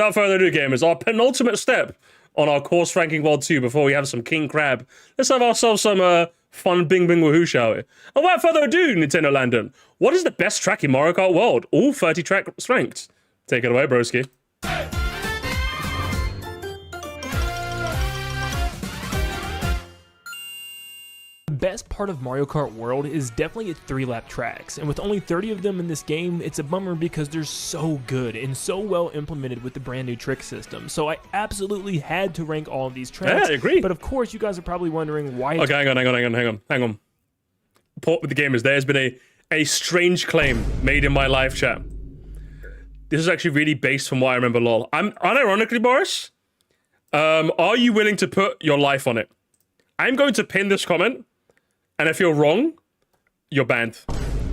Without further ado, gamers, our penultimate step on our course ranking World 2 before we have some King Crab. Let's have ourselves some fun bing bing woohoo, shall we? And without further ado, Nintendo Landon, what is the best track in Mario Kart World? All 30 tracks ranked. Take it away, broski. The best part of Mario Kart World is definitely its 3-lap tracks, and with only 30 of them in this game, it's a bummer because they're so good and so well implemented with the brand new trick system. So I absolutely had to rank all of these tracks. Yeah, I agree. But of course, you guys are probably wondering why. Okay, hang on. Port with the gamers. There's been a strange claim made in my live chat. This is actually really based from what I remember, lol. Unironically, Boris, are you willing to put your life on it? I'm going to pin this comment. And if you're wrong, you're banned.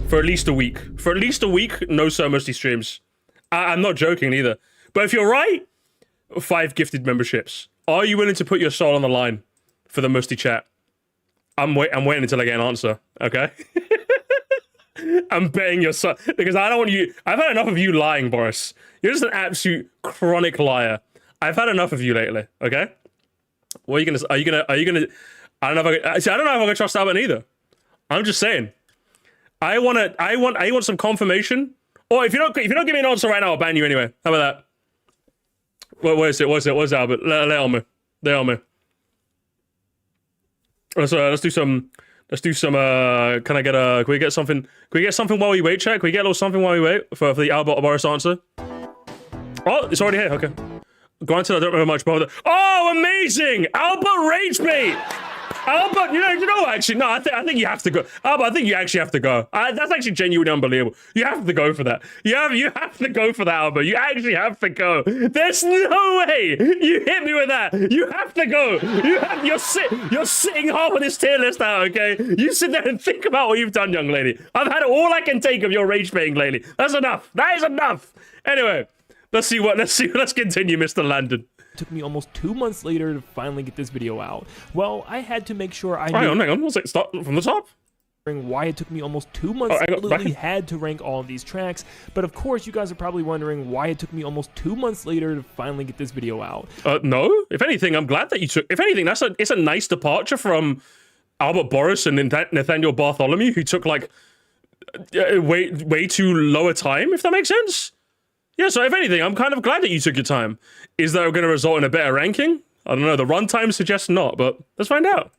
For at least a week. For at least a week, no So Musty streams. I'm not joking either. But if you're right, 5 gifted memberships. Are you willing to put your soul on the line for the Musty chat? I'm waiting until I get an answer, okay? I'm betting your soul. Because I don't want you... I've had enough of you lying, Boris. You're just an absolute chronic liar. I've had enough of you lately, okay? What are you gonna... Are you gonna... I don't know if I don't know if I'm gonna trust Albert either. I'm just saying. I want some confirmation. Or if you don't give me an answer right now, I'll ban you anyway. How about that? What is it, Albert? Lay on me. Let's do some. Can we get something? Can we get something while we wait, chat? Can we get a little something while we wait for the Albert Boris answer? Oh, it's already here. Okay. Granted, I don't remember much about that. Oh, amazing! Albert rage bait. Albert, you know, actually, no, I think you have to go. Albert, I think you actually have to go. That's actually genuinely unbelievable. You have to go for that. You have to go for that, Albert. You actually have to go. There's no way you hit me with that. You have to go. You're sitting half of this tier list out, okay? You sit there and think about what you've done, young lady. I've had all I can take of your rage baiting lately. That's enough. That is enough. Anyway, let's continue, Mr. Landon. Took me almost 2 months later to finally get this video out. Well, I had to make sure I knew... Hang on. Let's start from the top. Why it took me almost 2 months. I absolutely had to rank all of these tracks. But of course, you guys are probably wondering why it took me almost 2 months later to finally get this video out. No. If anything, I'm glad that you took... If anything, it's a nice departure from Albert Boris and Nathaniel Bartholomew, who took, like, way too low a time, if that makes sense. Yeah, so if anything, I'm kind of glad that you took your time. Is that going to result in a better ranking? I don't know. The runtime suggests not, but let's find out.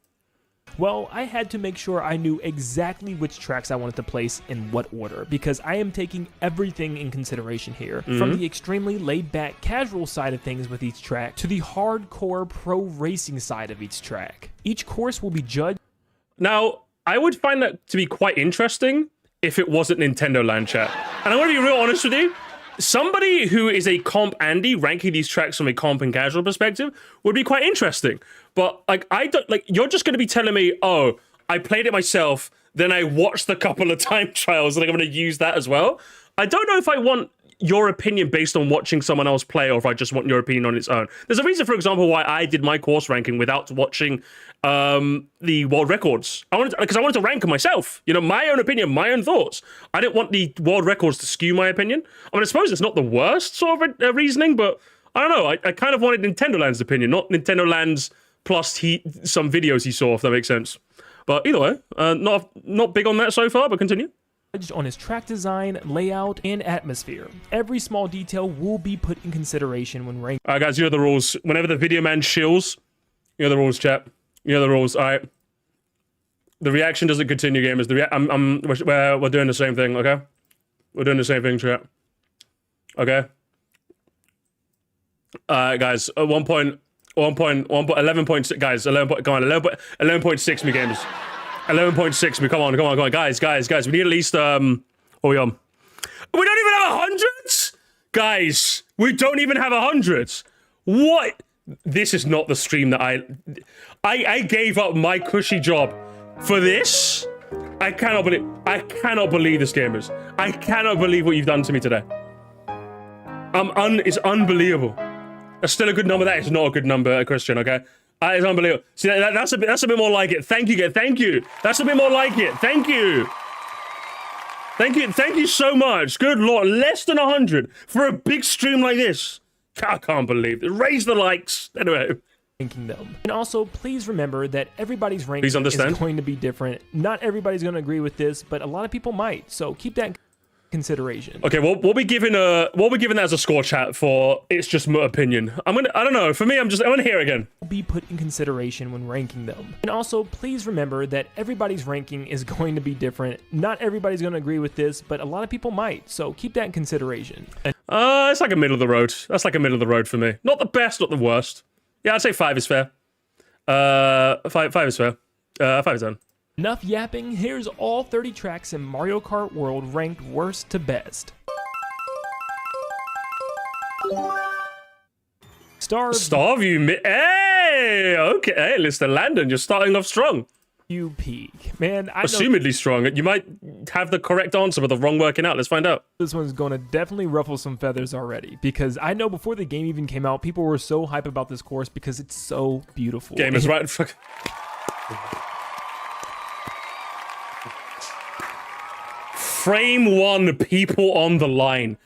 Well, I had to make sure I knew exactly which tracks I wanted to place in what order, because I am taking everything in consideration here. From the extremely laid-back, casual side of things with each track, to the hardcore pro racing side of each track. Each course will be judged. Now, I would find that to be quite interesting if it wasn't Nintendo Land, chat. And I'm going to be real honest with you. Somebody who is a comp Andy ranking these tracks from a comp and casual perspective would be quite interesting. But you're just going to be telling me, oh, I played it myself, then I watched a couple of time trials and I'm going to use that as well. I don't know if I want your opinion based on watching someone else play or if I just want your opinion on its own. There's a reason, for example, why I did my course ranking without watching the world records. Because I wanted to rank them myself. You know, my own opinion, my own thoughts. I didn't want the world records to skew my opinion. I mean, I suppose it's not the worst sort of reasoning, but I don't know. I kind of wanted Nintendo Land's opinion, not Nintendo Land's plus some videos he saw, if that makes sense. But either way, not big on that so far, but continue. On his track design, layout, and atmosphere. Every small detail will be put in consideration when ranking. Alright guys, you know the rules. Whenever the video man shills, you know the rules, chat. You know the rules, alright? The reaction doesn't continue, gamers. We're doing the same thing, okay? We're doing the same thing, chat. Okay? Alright guys, at 11.6, guys, 11.6 me gamers. 11.6 me, come on, guys, we need at least, what are we on? We don't even have 100s? Guys, we don't even have 100s. What? This is not the stream that I gave up my cushy job for this? I cannot believe this, gamers. I cannot believe what you've done to me today. It's unbelievable. That's still a good number. That is not a good number, Christian, okay? It's unbelievable. See, that's a bit more like it. Thank you. That's a bit more like it. Thank you so much. Good lord, less than 100 for a big stream like this. I can't believe it. Raise the likes. Anyway. Ranking them. And also, please remember that everybody's ranking Please is going to be different. Not everybody's going to agree with this, but a lot of people might. So keep that in consideration. Okay, well, we'll be given that as a score, chat, for it's just my opinion. I don't know. For me, I'm gonna hear it again. Be put in consideration when ranking them. And also, please remember that everybody's ranking is going to be different. Not everybody's going to agree with this, but a lot of people might. So keep that in consideration. It's like a middle of the road. That's like a middle of the road for me. Not the best, not the worst. Yeah, I'd say 5 is fair. 5 is fair. 5 is done. Enough yapping. Here's all 30 tracks in Mario Kart World ranked worst to best. Starview. Hey, okay. Hey, Mr. Landon, you're starting off strong. You peak. Man, I know Assumedly strong. You might have the correct answer, but the wrong working out. Let's find out. this one's going to definitely ruffle some feathers already, because I know before the game even came out, people were so hype about this course because it's so beautiful. Game is right. Frame 1, people on the line.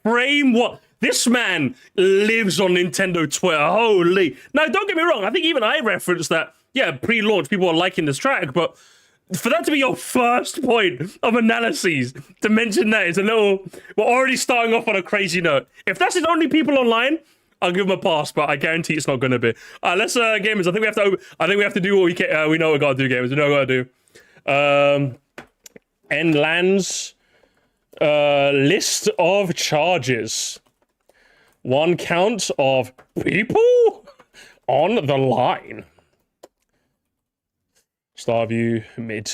Frame 1. This man lives on Nintendo Twitter. Holy. Now, don't get me wrong. I think even I referenced that. Yeah, pre-launch, people are liking this track, but for that to be your first point of analyses, to mention that is a little... We're already starting off on a crazy note. If that's the only people online, I'll give them a pass, but I guarantee it's not going to be. Let's, gamers, I think we have to do what we can. We know what we got to do, gamers. We know what we got to do. Nin10doland's list of charges. 1 count of people on the line. Starview mid.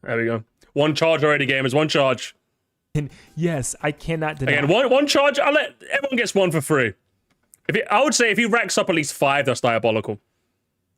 There we go. 1 charge already, gamers. 1 charge. And yes, I cannot deny. Again, one charge. Everyone gets 1 for free. I would say if he racks up at least 5, that's diabolical.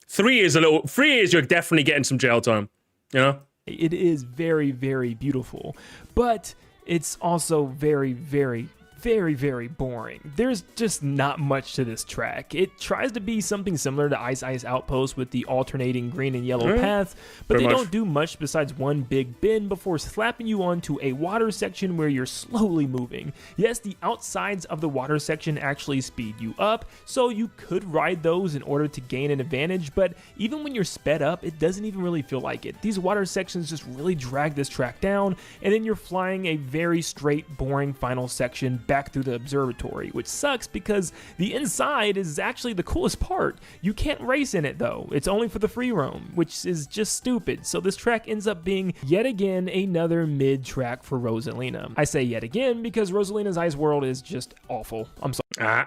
3 is you're definitely getting some jail time. You know. It is very, very beautiful, but it's also very, very, very, very boring. There's just not much to this track. It tries to be something similar to Ice Ice Outpost with the alternating green and yellow paths, but they don't do much besides one big bend before slapping you onto a water section where you're slowly moving. Yes, the outsides of the water section actually speed you up, so you could ride those in order to gain an advantage, but even when you're sped up, it doesn't even really feel like it. These water sections just really drag this track down, and then you're flying a very straight, boring final section back through the observatory, which sucks because the inside is actually the coolest part. You can't race in it though. It's only for the free roam, which is just stupid. So this track ends up being yet again another mid track for Rosalina. I say yet again because Rosalina's Ice World is just awful. I'm sorry.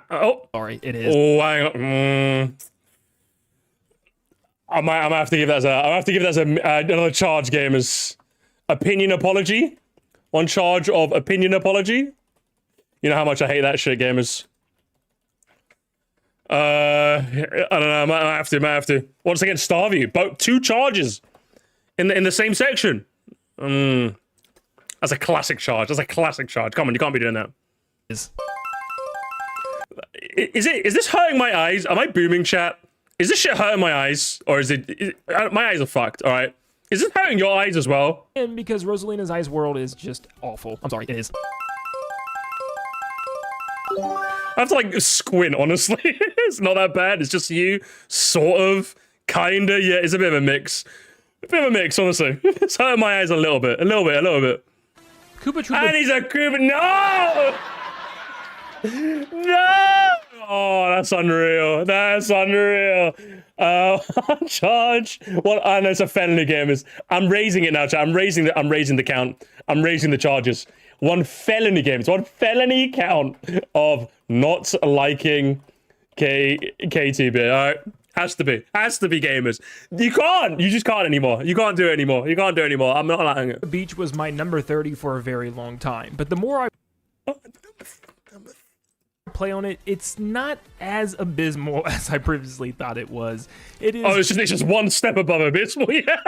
Sorry, it is. Oh, hang on. I might have to give that as another charge, gamers. Opinion apology. 1 charge of opinion apology. You know how much I hate that shit, gamers. I don't know. I might have to. Once again, Starview. Both 2 charges in the same section. That's a classic charge. Come on, you can't be doing that. Is this hurting my eyes? Am I booming, chat? Is this shit hurting my eyes, or is my eyes are fucked? All right. Is this hurting your eyes as well? And because Rosalina's Ice World is just awful. I'm sorry, it is. I have to like squint, honestly. It's not that bad. It's just you, sort of, kinda. Yeah, it's a bit of a mix. Honestly. It's hurting my eyes a little bit. Koopa Troopa. And he's a Koopa. No! No! Oh, that's unreal. Charge. What? I know it's a felony, gamers. I'm raising it now, chat. I'm raising the count. I'm raising the charges. 1 felony, gamers. 1 felony count of not liking KTB. All right. Has to be, gamers. You just can't anymore. You can't do it anymore. I'm not allowing it. The beach was my number 30 for a very long time, but the more I play on it, it's not as abysmal as I previously thought it was. It is. Oh, it's just 1 step above abysmal. Yeah.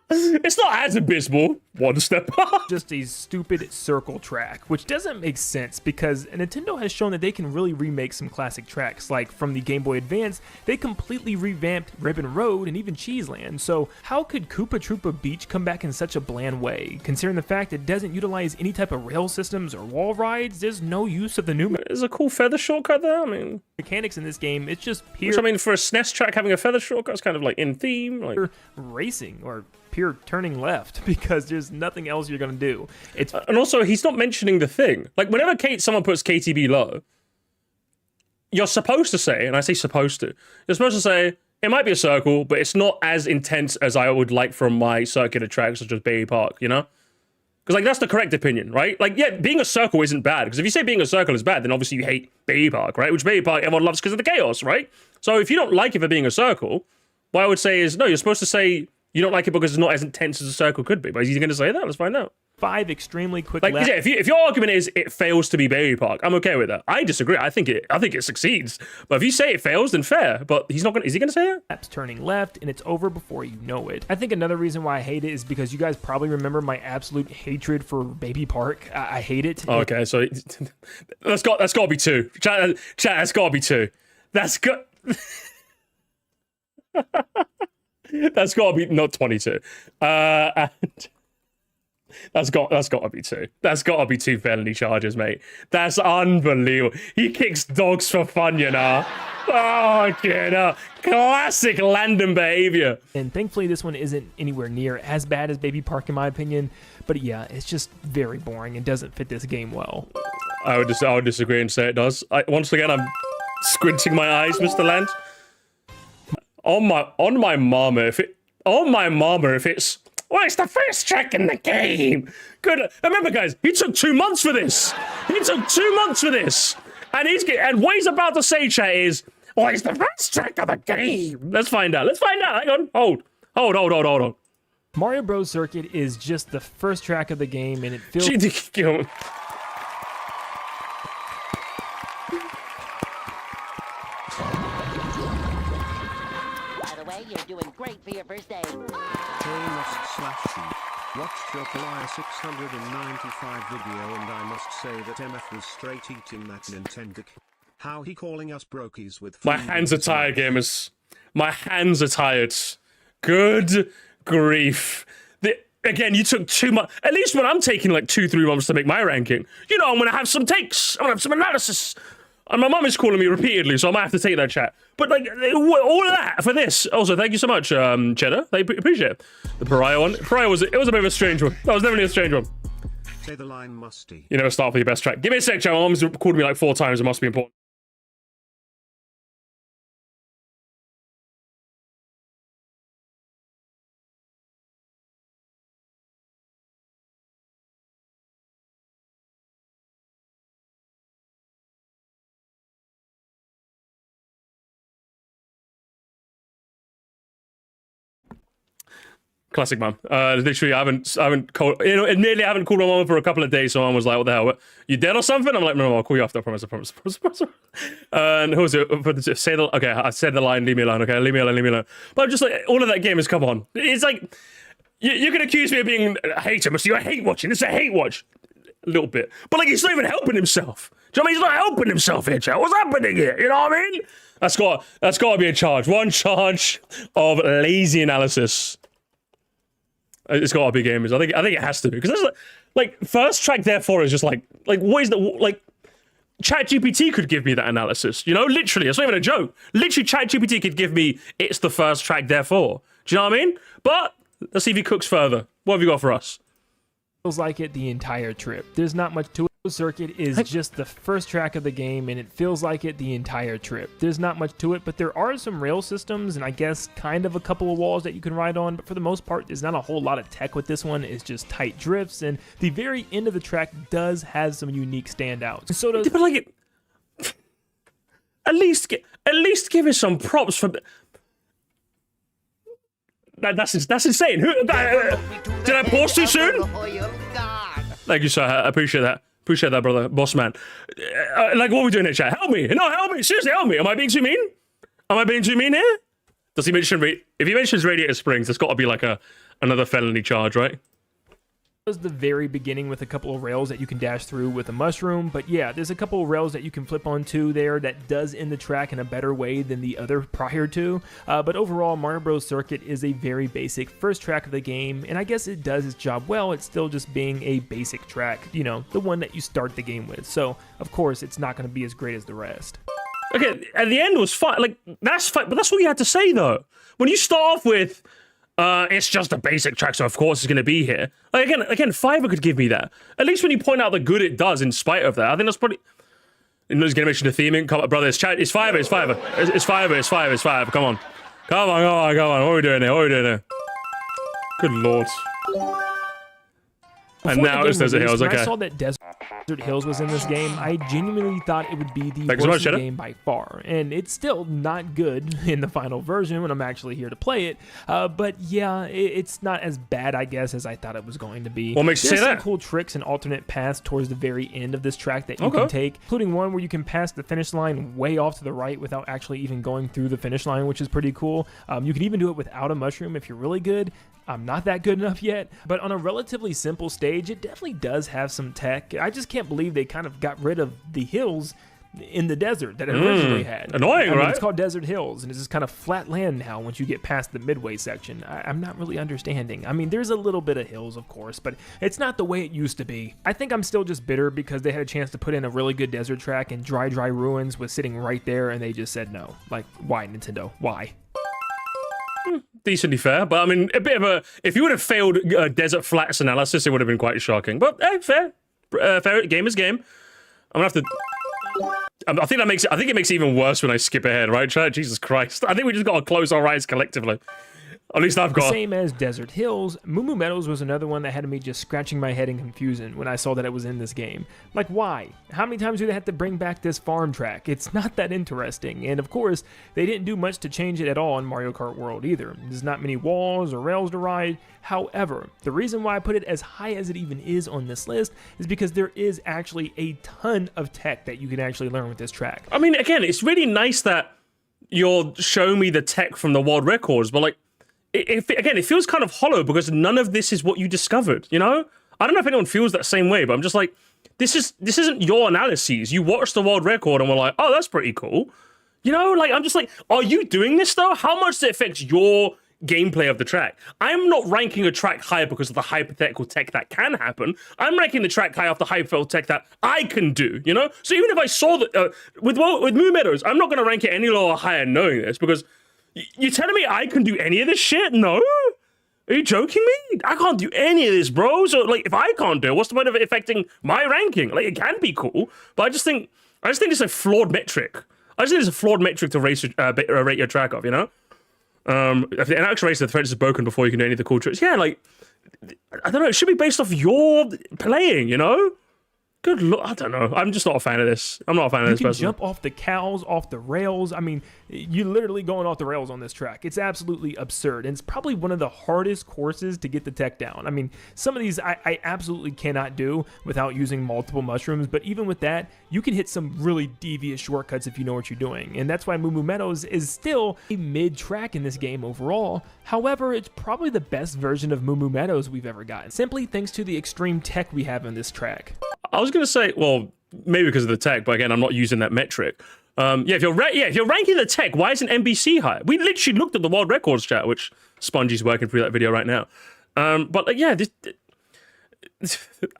It's not as abysmal. One step up. Just a stupid circle track, which doesn't make sense because Nintendo has shown that they can really remake some classic tracks. Like from the Game Boy Advance, they completely revamped Ribbon Road and even Cheeseland. So how could Koopa Troopa Beach come back in such a bland way? Considering the fact it doesn't utilize any type of rail systems or wall rides, there's no use of the new There's a cool feather shortcut there. I mean, mechanics in this game. It's just pure which I mean, for a SNES track, having a feather shortcut is kind of like in theme. Like, racing or pure turning left because there's nothing else you're gonna do. It's and also he's not mentioning the thing. Like whenever someone puts KTB low, you're supposed to say, and I say supposed to, you're supposed to say it might be a circle, but it's not as intense as I would like from my circular tracks such as Baby Park, you know? Because like that's the correct opinion, right? Like yeah, being a circle isn't bad. Because if you say being a circle is bad, then obviously you hate Baby Park, right? Which Baby Park everyone loves because of the chaos, right? So if you don't like it for being a circle, what I would say is no, you're supposed to say you don't like it because it's not as intense as a circle could be. But is he going to say that? Let's find out. 5 extremely quick Like, laps. yeah, if your argument is it fails to be Baby Park, I'm okay with that. I disagree. I think it succeeds. But if you say it fails, then fair. But he's not going. Is he going to say that? Laps turning left, and it's over before you know it. I think another reason why I hate it is because you guys probably remember my absolute hatred for Baby Park. I hate it. Okay, so that's got to be 2. Chat, that's got to be 2. That's got. That's got to be not 22. And that's got to be 2. That's got to be 2 felony charges, mate. That's unbelievable. He kicks dogs for fun, you know. Oh, you know, classic Landon behavior. And thankfully, this one isn't anywhere near as bad as Baby Park, in my opinion. But yeah, it's just very boring and doesn't fit this game well. I would disagree and say it does. Once again, I'm squinting my eyes, Mr. Land. On my mama, if it's well, it's the first track in the game. Good. Remember, guys, he took 2 months for this. He took 2 months for this, and what he's about to say, chat, is, well, it's the first track of the game. Let's find out. Hang on. Hold. Mario Bros. Circuit is just the first track of the game, and it feels. You're doing great for your first day. Watched your July 695 video and I must say that MF was straight eating that Nintendo. How he calling us brokies with My hands are tired, gamers. My hands are tired. Good grief. Again, you took 2 months. At least when I'm taking like 2-3 months to make my ranking, you know, I'm gonna have some takes. I'm gonna have some analysis. And my mum is calling me repeatedly, so I might have to take that chat. But like, all of that for this. Also, thank you so much, Cheddar. I appreciate it. The Pariah one. Pariah was a bit of a strange one. That was definitely a strange one. Say the line musty. You never start with your best track. Give me a sec, chat. My mum's called me like 4 times. It must be important. Classic mum. Literally, I haven't called. You know, admittedly, I haven't called my mum for a couple of days. So my mum was like, "What the hell? What, you dead or something?" I'm like, "No, I'll call you after. I promise. And who was it? Say the okay. I said the line. Leave me alone. Okay, leave me alone. But I'm just like, all of that game is come on. It's like you can accuse me of being a hater. Must you? I hate watching. It's a hate watch, a little bit. But like, he's not even helping himself. Do you know what I mean? He's not helping himself here, chat. What's happening here? You know what I mean? That's got to be a charge. One charge of lazy analysis. It's got to be gamers. I think it has to be because that's like first track. Therefore, is just like what is that? Like ChatGPT could give me that analysis. You know, literally, it's not even a joke. Literally, ChatGPT could give me it's the first track. Therefore, do you know what I mean? But let's see if he cooks further. What have you got for us? Feels like it the entire trip. There's not much to it. Circuit is just the first track of the game, and it feels like it the entire trip. There's not much to it, but there are some rail systems and I guess kind of a couple of walls that you can ride on, but for the most part there's not a whole lot of tech with this one. It's just tight drifts, and the very end of the track does have some unique standouts. So does but like at least give us some props for that's insane. Did I pause too soon? Thank you, sir. I appreciate that. Appreciate that, brother. Boss man. Like, what are we doing here, chat? Help me. No, help me. Seriously, help me. Am I being too mean? Am I being too mean here? Does he mention... If he mentions Radiator Springs, there's got to be like a another felony charge, right? Was the very beginning with a couple of rails that you can dash through with a mushroom, but yeah, there's a couple of rails that you can flip onto there that does end the track in a better way than the other prior to, but overall Mario Bros. Circuit is a very basic first track of the game, and I guess it does its job well. It's still just being a basic track, you know, the one that you start the game with, so of course it's not going to be as great as the rest. Okay, at the end was fine, like, that's fine, but that's all you had to say, though. When you start off with, it's just a basic track, so of course it's going to be here. Like, again, Fiverr could give me that. At least when you point out the good it does in spite of that, I think that's probably... You know, he's going to mention the theming. Come on, brother, it's Fiverr, it's Fiverr. It's Fiverr. Come on. Come on. What are we doing here? Good lord. And now it's Desert Hills, okay. When I saw that Desert Hills was in this game, I genuinely thought it would be the worst game by far. And it's still not good in the final version when I'm actually here to play it. But yeah, it's not as bad, I guess, as I thought it was going to be. What makes you say that? There's some cool tricks and alternate paths towards the very end of this track that you can take, including one where you can pass the finish line way off to the right without actually even going through the finish line, which is pretty cool. You can even do it without a mushroom if you're really good. I'm not that good enough yet, but on a relatively simple stage, it definitely does have some tech. I just can't believe they kind of got rid of the hills in the desert that it originally had. Annoying, right? It's called Desert Hills, and it's just kind of flat land now once you get past the midway section. I'm not really understanding. I mean, there's a little bit of hills, of course, but it's not the way it used to be. I think I'm still just bitter because they had a chance to put in a really good desert track, and Dry Ruins was sitting right there, and they just said no. Like, why, Nintendo? Why? Decently fair, but I mean, a bit of a... If you would have failed Desert Flats analysis, it would have been quite shocking. But, hey, fair. Fair, game is game. I'm gonna have to... I think it makes it even worse when I skip ahead, right, Chad? Jesus Christ. I think we just gotta close our eyes collectively. At least I've got... Same as Desert Hills, Moo Moo Meadows was another one that had me just scratching my head in confusion when I saw that it was in this game. Like, why? How many times do they have to bring back this farm track? It's not that interesting, and of course, they didn't do much to change it at all in Mario Kart World either. There's not many walls or rails to ride. However, the reason why I put it as high as it even is on this list is because there is actually a ton of tech that you can actually learn with this track. I mean, again, it's really nice that you're showing me the tech from the world records, but like, again, it feels kind of hollow because none of this is what you discovered, you know? I don't know if anyone feels that same way, but I'm just like, this isn't your analyses. You watched the world record and were like, oh, that's pretty cool. You know, like, I'm just like, are you doing this though? How much does it affect your gameplay of the track? I'm not ranking a track higher because of the hypothetical tech that can happen. I'm ranking the track high off the hypothetical tech that I can do, you know? So even if I saw that, with Moo Meadows, I'm not going to rank it any lower or higher knowing this because you're telling me I can do any of this shit? No? Are you joking me? I can't do any of this, bro. So, like, if I can't do it, what's the point of it affecting my ranking? Like, it can be cool, but I just think it's a flawed metric. I just think it's a flawed metric to rate your track off, you know? If the actual race of the thread is broken before you can do any of the cool tricks, yeah, like, I don't know, it should be based off your playing, you know? Good lord, I don't know. I'm just not a fan of this. I'm not a fan of this person. You can jump off the cows, off the rails. I mean, you're literally going off the rails on this track. It's absolutely absurd. And it's probably one of the hardest courses to get the tech down. I mean, some of these I absolutely cannot do without using multiple mushrooms. But even with that, you can hit some really devious shortcuts if you know what you're doing. And that's why Moo Moo Meadows is still a mid-track in this game overall. However, it's probably the best version of Moo Moo Meadows we've ever gotten, simply thanks to the extreme tech we have on this track. I was gonna say, well, maybe because of the tech, but again, I'm not using that metric. If you're ranking the tech, why isn't NBC high? We literally looked at the world records chat, which Spongy's working through that video right now. But like, yeah,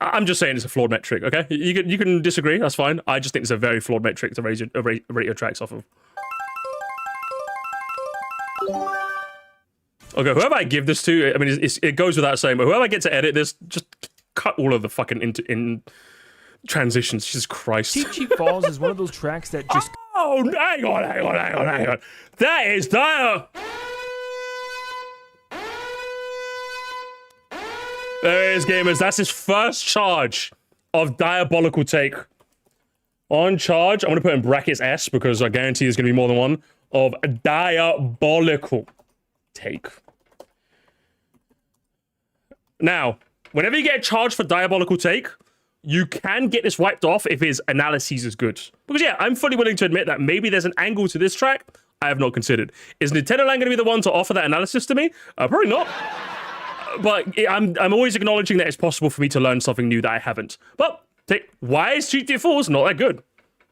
I'm just saying it's a flawed metric. Okay, you can disagree. That's fine. I just think it's a very flawed metric to rate your tracks off of. Okay, whoever I give this to, I mean, it goes without saying, but whoever I get to edit this, just cut all of the fucking in transitions. Jesus Christ. Cheap Cheap Falls is one of those tracks that just... Oh, hang on. That is dire. There it is, gamers. That's his first charge of diabolical take. On charge, I'm going to put in brackets S because I guarantee there's going to be more than one, of diabolical take. Now, whenever you get charged for diabolical take, you can get this wiped off if his analysis is good. Because yeah, I'm fully willing to admit that maybe there's an angle to this track I have not considered. Is Nin10doland going to be the one to offer that analysis to me? Probably not. I'm always acknowledging that it's possible for me to learn something new that I haven't. But why is GTA 4 not that good?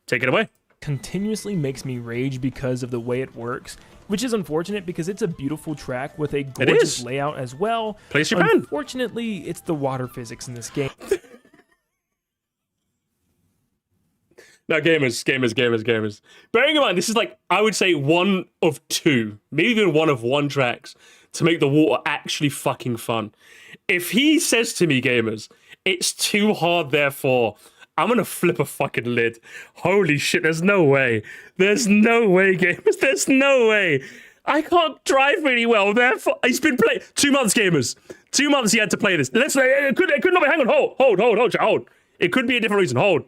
Take it away. Continuously makes me rage because of the way it works, which is unfortunate because it's a beautiful track with a gorgeous layout as well. Place your pen. Unfortunately, it's the water physics in this game. Now, gamers. Bearing in mind, this is like, I would say one of two, maybe even one of one tracks to make the water actually fucking fun. If he says to me, gamers, it's too hard, therefore, I'm gonna flip a fucking lid. Holy shit, there's no way. There's no way, gamers. There's no way. I can't drive really well, therefore, he's been playing 2 months, gamers. 2 months he had to play this. Let's say, it could not be, hang on, hold. It could be a different reason. Hold.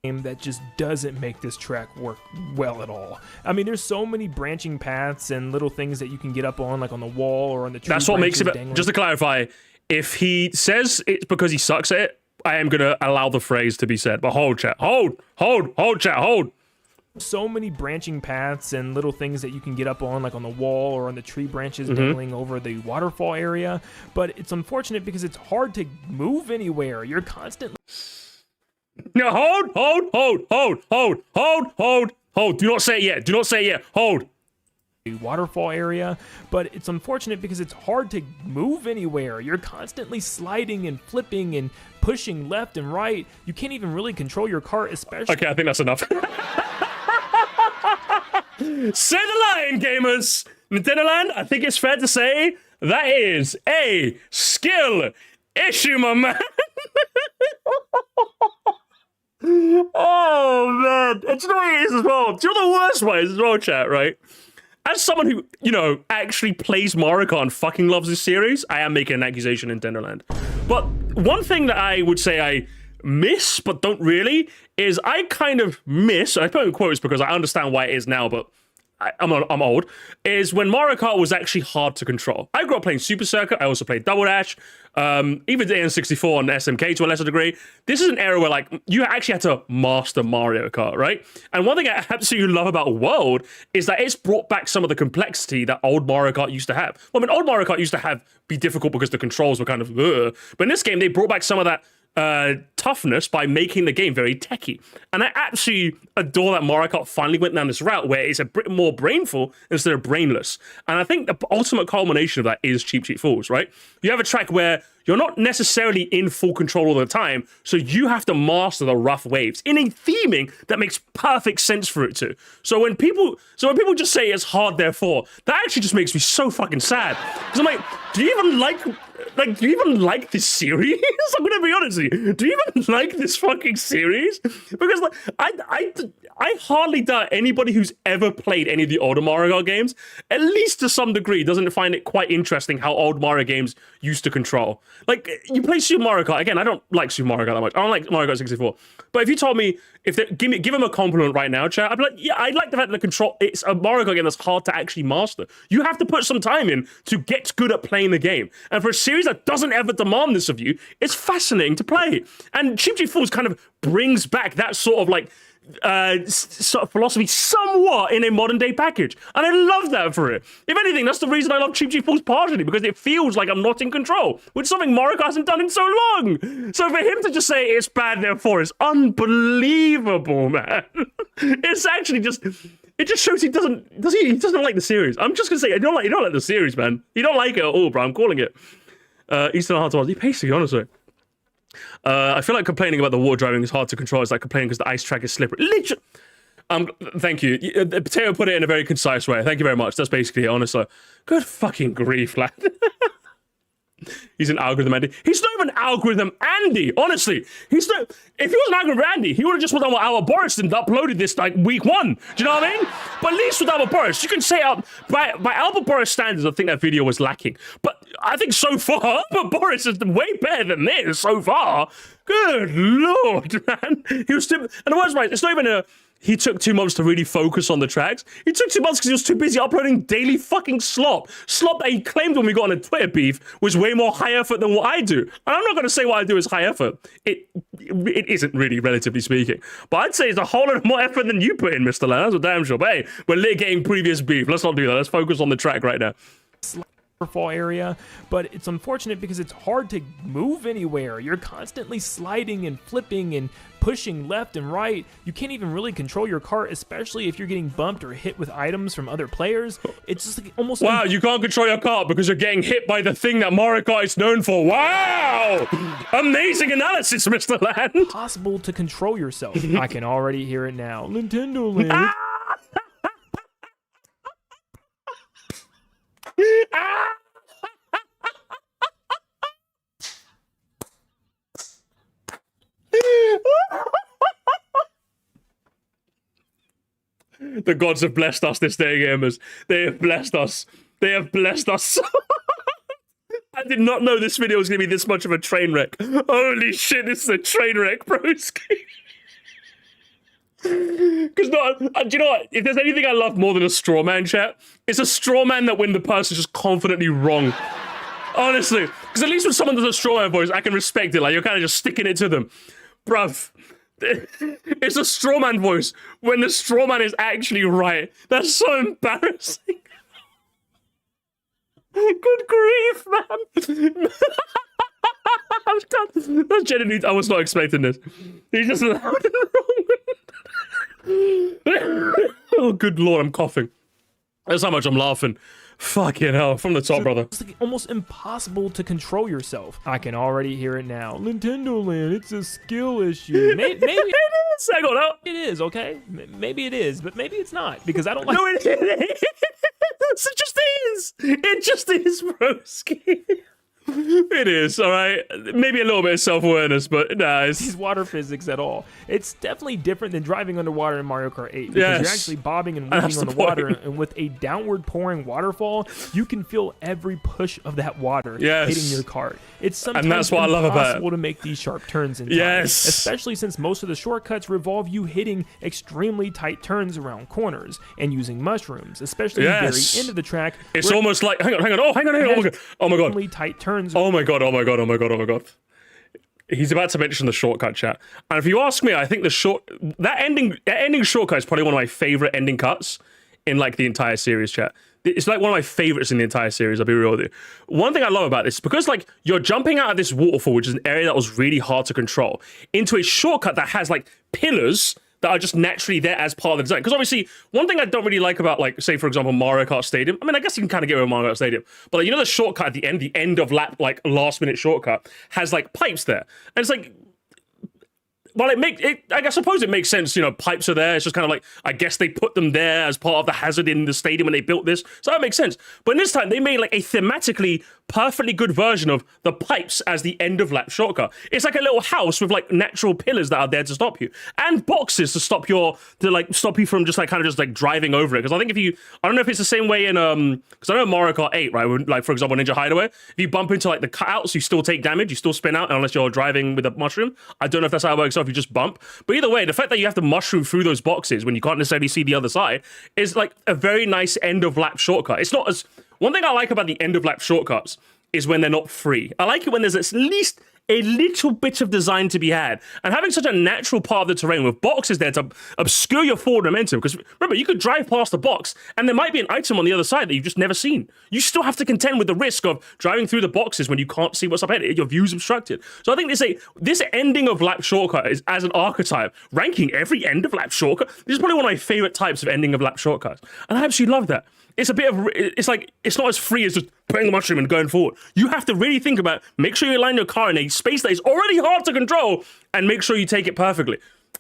That just doesn't make this track work well at all. I mean, there's so many branching paths and little things that you can get up on, like on the wall or on the tree. That's what makes it. Dangling. Just to clarify, if he says it's because he sucks at it, I am gonna allow the phrase to be said. But hold, chat. Hold, chat. Hold. So many branching paths and little things that you can get up on, like on the wall or on the tree branches dangling over the waterfall area. But it's unfortunate because it's hard to move anywhere. You're constantly. No, hold. Do not say it yet. Hold. The waterfall area, but it's unfortunate because it's hard to move anywhere. You're constantly sliding and flipping and pushing left and right. You can't even really control your cart, especially. Okay, I think that's enough. Say the line, gamers. Nin10doland, I think it's fair to say that is a skill issue, my man. Oh, man. And do you know what it is as well? Do you know the worst way is as well, chat, right? As someone who, actually plays Mario Kart and fucking loves this series, I am making an accusation in Nin10doland. But one thing that I would say I miss, but don't really, is I kind of miss, I put in quotes because I understand why it is now, but I'm old, is when Mario Kart was actually hard to control. I grew up playing Super Circuit, I also played Double Dash, even the N64 and SMK to a lesser degree. This is an era where, like, you actually had to master Mario Kart, right? And one thing I absolutely love about World is that it's brought back some of the complexity that old Mario Kart used to have. Well, I mean, old Mario Kart used to be difficult because the controls were kind of, but in this game, they brought back some of that toughness by making the game very techy. And I absolutely adore that Mario Kart finally went down this route where it's a bit more brainful instead of brainless. And I think the ultimate culmination of that is Cheap Cheap Fools, right? You have a track where you're not necessarily in full control all the time, so you have to master the rough waves in a theming that makes perfect sense for it to. So when people just say it's hard, therefore, that actually just makes me so fucking sad. Because I'm like, do you even like this series? I'm gonna be honest with you. Do you even like this fucking series? Because like, I hardly doubt anybody who's ever played any of the older Mario Kart games, at least to some degree, doesn't find it quite interesting how old Mario games used to control. Like, you play Super Mario Kart, again, I don't like Super Mario Kart that much. I don't like Mario Kart 64. But if you told me, give him a compliment right now, chat, I'd be like, yeah, I like the fact that the control, it's a Mario Kart game that's hard to actually master. You have to put some time in to get good at playing the game. And for a series that doesn't ever demand this of you, it's fascinating to play. And Cheap Cheap Fools kind of brings back that sort of like, sort of philosophy somewhat in a modern day package, and I love that for it. If anything, that's the reason I love Cheap Cheap Fools partially, because it feels like I'm not in control, which is something Mario Kart hasn't done in so long. So for him to just say it's bad therefore is unbelievable, man. It's actually just, it just shows he doesn't like the series. I'm just gonna say you don't like the series, man. You don't like it at all, bro. I'm calling it. Eastern Hearts of basically, honestly. I feel like complaining about the water driving is hard to control. It's like complaining because the ice track is slippery. Literally. Thank you. The Potato put it in a very concise way. Thank you very much. That's basically it, honestly. Good fucking grief, lad. He's an algorithm Andy. He's not even algorithm Andy, honestly. He's not. If he was an algorithm Andy, he would have just put on what Albert Boris and uploaded this like week 1. Do you know what I mean? But at least with Albert Boris, you can say by Albert Boris standards, I think that video was lacking. But I think so far, Albert Boris is way better than this so far. Good lord, man. He was still, and the worst part, it's not even he took 2 months to really focus on the tracks. He took 2 months because he was too busy uploading daily fucking slop. Slop that he claimed when we got on a Twitter beef was way more high effort than what I do. And I'm not going to say what I do is high effort. It isn't really, relatively speaking. But I'd say it's a whole lot more effort than you put in, Mr. Land. That's for damn sure. But hey, we're litigating previous beef. Let's not do that. Let's focus on the track right now. waterfall area, but it's unfortunate because it's hard to move anywhere. You're constantly sliding and flipping and pushing left and right. You can't even really control your cart, especially if you're getting bumped or hit with items from other players. It's just like almost wow, you can't control your cart because you're getting hit by the thing that Mario Kart is known for. Wow! Amazing analysis, Mr. Land. impossible to control yourself. I can already hear it now. Nintendo Land. The gods have blessed us this day, gamers. They have blessed us. They have blessed us. I did not know this video was going to be this much of a train wreck. Holy shit, this is a train wreck, broski. Because do you know what? If there's anything I love more than a straw man, chat, it's a straw man that when the person's just confidently wrong. Honestly. Because at least when someone does a straw man voice, I can respect it. Like, you're kind of just sticking it to them. Bruv. It's a straw man voice when the straw man is actually right. That's so embarrassing. Good grief, man. That's genuinely, I was not expecting this. He just allowed it wrong. Oh, good lord, I'm coughing. That's how much I'm laughing. Fucking hell, from the top, brother. It's like almost impossible to control yourself. I can already hear it now. Nintendo Land, it's a skill issue. Maybe it is. Hang on, out. it is, okay? Maybe it is, but maybe it's not, because I don't like... No, it just is. It just is, broski. It is, all right. Maybe a little bit of self-awareness, but nah, it's... these water physics at all. It's definitely different than driving underwater in Mario Kart 8 because Yes. you're actually bobbing and weaving on the water, and with a downward pouring waterfall, you can feel every push of that water Yes. hitting your cart. It's sometimes And that's what I love about it. impossible to make these sharp turns in time, Yes. especially since most of the shortcuts revolve you hitting extremely tight turns around corners and using mushrooms, especially at the Yes. very end of the track. It's where almost like... Hang on. Oh, hang on. Oh, my God. Oh, my God. extremely tight turns. Oh my god, oh my god, oh my god, oh my god. He's about to mention the shortcut, chat. And if you ask me, I think that ending shortcut is probably one of my favorite ending cuts in like the entire series, chat. It's like one of my favorites in the entire series, I'll be real with you. One thing I love about this is because like you're jumping out of this waterfall, which is an area that was really hard to control, into a shortcut that has like pillars that are just naturally there as part of the design. Because obviously, one thing I don't really like about, like, say, for example, Mario Kart Stadium, I mean, I guess you can kind of get with Mario Kart Stadium, but like, you know the shortcut at the end of lap, like, last-minute shortcut, has, like, pipes there. And it's like, well, I suppose it makes sense, you know, pipes are there. It's just kind of like, I guess they put them there as part of the hazard in the stadium when they built this. So that makes sense. But in this time, they made like a thematically perfectly good version of the pipes as the end of lap shortcut. It's like a little house with like natural pillars that are there to stop you. And boxes to stop you from just like kind of just like driving over it. Because I think I don't know if it's the same way in, because I know Mario Kart 8, right? When, like, for example, Ninja Hideaway, if you bump into like the cutouts, you still take damage, you still spin out unless you're driving with a mushroom. I don't know if that's how it works out. If you just bump, but either way, the fact that you have to mushroom through those boxes when you can't necessarily see the other side is like a very nice end of lap shortcut. It's not as one thing I like about the end of lap shortcuts is when they're not free. I like it when there's at least a little bit of design to be had, and having such a natural part of the terrain with boxes there to obscure your forward momentum. Because remember, you could drive past the box and there might be an item on the other side that you've just never seen. You still have to contend with the risk of driving through the boxes when you can't see what's up ahead. Your view's obstructed. So I think this ending of lap shortcut is, as an archetype, ranking every end of lap shortcut. This is probably one of my favorite types of ending of lap shortcuts, and I absolutely love that. It's a bit of, it's like, it's not as free as just putting the mushroom and going forward. You have to really think about, make sure you align your car in a space that is already hard to control, and make sure you take it perfectly.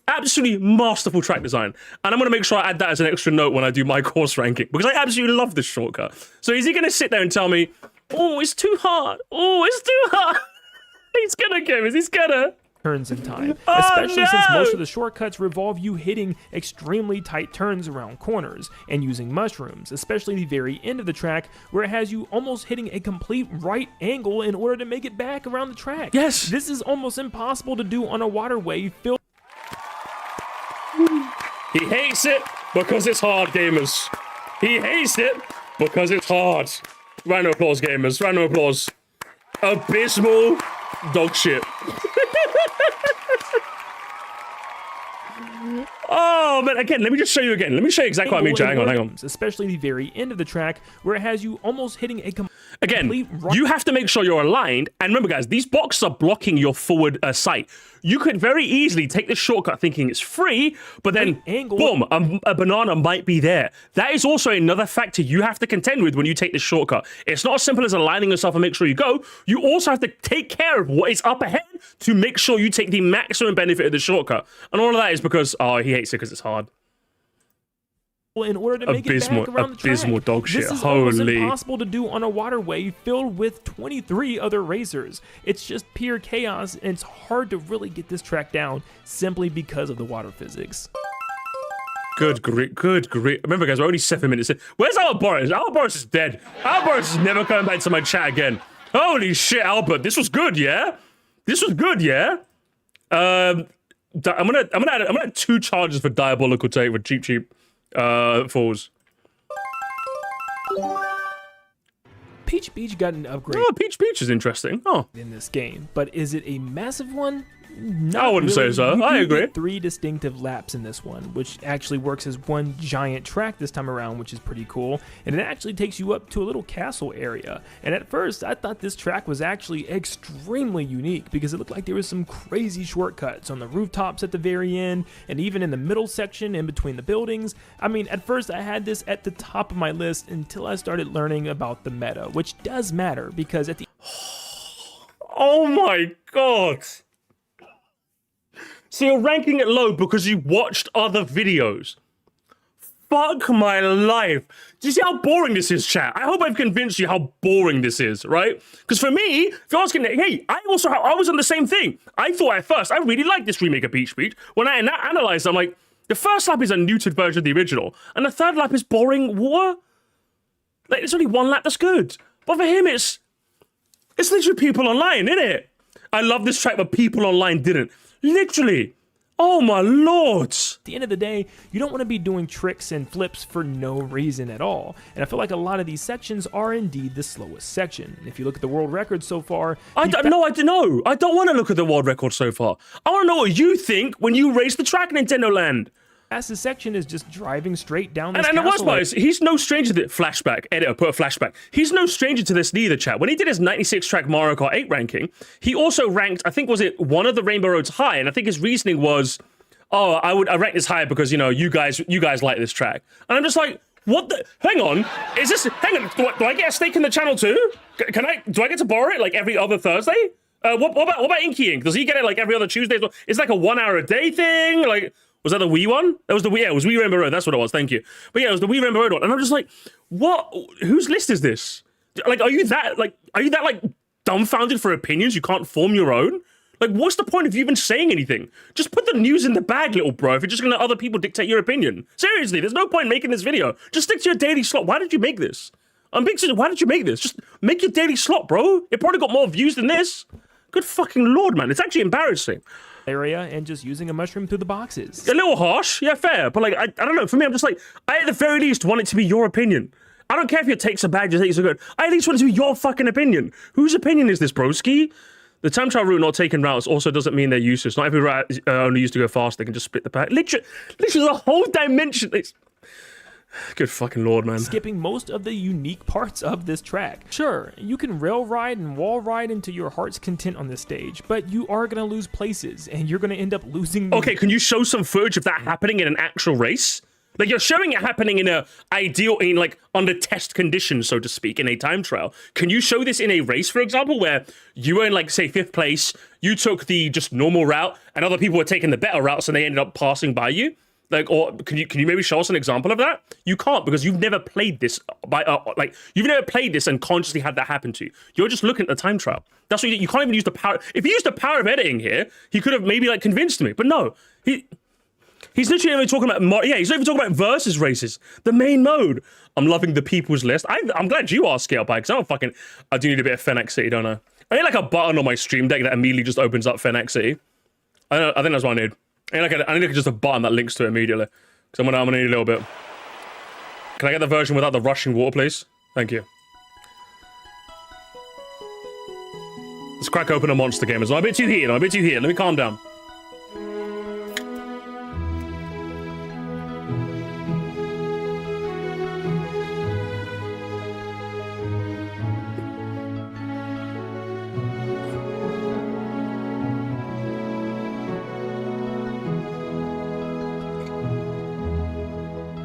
Absolutely masterful track design. And I'm going to make sure I add that as an extra note when I do my course ranking, because I absolutely love this shortcut. So is he going to sit there and tell me, oh, it's too hard. Oh, it's too hard. He's going to give us, he's going to. Turns in time, Oh, especially since no! most of the shortcuts revolve you hitting extremely tight turns around corners and using mushrooms, especially the very end of the track where it has you almost hitting a complete right angle in order to make it back around the track. Yes. This is almost impossible to do on a waterway filled. He hates it because it's hard, gamers. He hates it because it's hard. Round of applause, gamers. Round of applause. Abysmal dog shit. Oh, man, again, let me just show you again. Let me show you exactly what I mean. Hang on. Especially the very end of the track where it has you almost hitting a Again, Complete you have to make sure you're aligned. And remember, guys, these boxes are blocking your forward sight. You could very easily take this shortcut thinking it's free, but then, angle. boom, a banana might be there. That is also another factor you have to contend with when you take this shortcut. It's not as simple as aligning yourself and make sure you go. You also have to take care of what is up ahead to make sure you take the maximum benefit of the shortcut. And all of that is because, oh, he hates it because it's hard. In order to make it back around the track. Abysmal dog shit. This is almost Holy. impossible to do on a waterway filled with 23 other racers. It's just pure chaos, and it's hard to really get this track down simply because of the water physics. Good grief, good grief. Remember, guys, we're only 7 minutes in. Where's Albert Boris? Albert Boris is dead. Albert Boris is never coming back to my chat again. Holy shit, Albert. This was good, yeah? This was good, yeah? I'm gonna add 2 charges for diabolical take with cheap falls. Peach Beach got an upgrade Oh, Peach Beach is interesting. Oh, in this game, but is it a massive one? I wouldn't say so. You I do agree. get 3 distinctive laps in this one, which actually works as one giant track this time around, which is pretty cool. And it actually takes you up to a little castle area. And at first, I thought this track was actually extremely unique because it looked like there was some crazy shortcuts on the rooftops at the very end, and even in the middle section in between the buildings. I mean, at first I had this at the top of my list until I started learning about the meta, which does matter because at the oh my god. So you're ranking it low because you watched other videos. Fuck my life. Do you see how boring this is, chat? I hope I've convinced you how boring this is, right? Because for me, if you're asking, hey, I was on the same thing. I thought at first, I really liked this remake of Peach Beach. When I analyzed it, I'm like, the first lap is a neutered version of the original, and the third lap is boring water. Like, there's only one lap that's good. But for him, it's literally people online, isn't it? I love this track, but people online didn't. Literally. Oh my lord. At the end of the day, you don't want to be doing tricks and flips for no reason at all. And I feel like a lot of these sections are indeed the slowest section. And if you look at the world record so far... I don't know. I don't want to look at the world record so far. I want to know what you think when you race the track in Nintendo Land. Fastest section is just driving straight down this And the worst castle. part is, he's no stranger to flashback. Editor, put a flashback. He's no stranger to this neither, chat. When he did his 96 track Mario Kart 8 ranking, he also ranked, I think, was it one of the Rainbow Roads high? And I think his reasoning was, oh, I rank this higher because, you know, you guys like this track. And I'm just like, what the? Hang on. Hang on. Do I get a stake in the channel too? Do I get to borrow it like every other Thursday? What about Inky Ink? Does he get it like every other Tuesday? It's like a 1 hour a day thing? Like, was that the Wii one? That was the Wii. Yeah, it was Wii Rainbow Road. That's what it was. Thank you. But yeah, it was the Wii Rainbow Road one. And I'm just like, what? Whose list is this? Like, are you that dumbfounded for opinions? You can't form your own? Like, what's the point of you even saying anything? Just put the news in the bag, little bro, if you're just gonna let other people dictate your opinion. Seriously, there's no point making this video. Just stick to your daily slot. Why did you make this? I'm being serious. Why did you make this? Just make your daily slot, bro. It probably got more views than this. Good fucking lord, man. It's actually embarrassing. Area and just using a mushroom through the boxes. A little harsh, yeah, fair. But like, I don't know. For me, I'm just like, I at the very least want it to be your opinion. I don't care if your takes are bad, your takes are good. I at least want it to be your fucking opinion. Whose opinion is this, broski? The time trial route not taking routes also doesn't mean they're useless. Not every route is only used to go fast. They can just split the pack. Literally the whole dimension. Good fucking lord, man. Skipping most of the unique parts of this track. Sure, you can rail ride and wall ride into your heart's content on this stage, but you are gonna lose places, and you're gonna end up losing... Okay, can you show some footage of that happening in an actual race? Like, you're showing it happening in like, under test conditions, so to speak, in a time trial. Can you show this in a race, for example, where you were in, like, say, 5th place, you took the just normal route, and other people were taking the better routes, and they ended up passing by you? Like, or can you maybe show us an example of that? You can't, because you've never played this you've never played this and consciously had that happen to you. You're just looking at the time trial. That's what you can't even use the power. If he used the power of editing here, he could have maybe like convinced me. But no, he's literally only talking about he's not even talking about versus races. The main mode. I'm loving the people's list. I'm glad you are Scale Pie, because I do need a bit of Fennec City, don't I? I need like a button on my stream deck that immediately just opens up Fennec City. I think that's what I need. I need just a button that links to it immediately. Because I'm gonna need a little bit. Can I get the version without the rushing water, please? Thank you. Let's crack open a monster game. I'm a bit too heated. Let me calm down.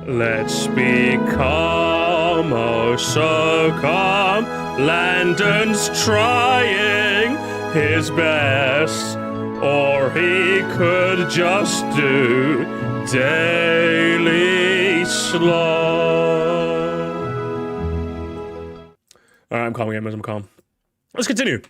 Let's be calm, oh so calm. Landon's trying his best, or he could just do daily slow. Alright, I'm calm again, I'm calm. Let's continue.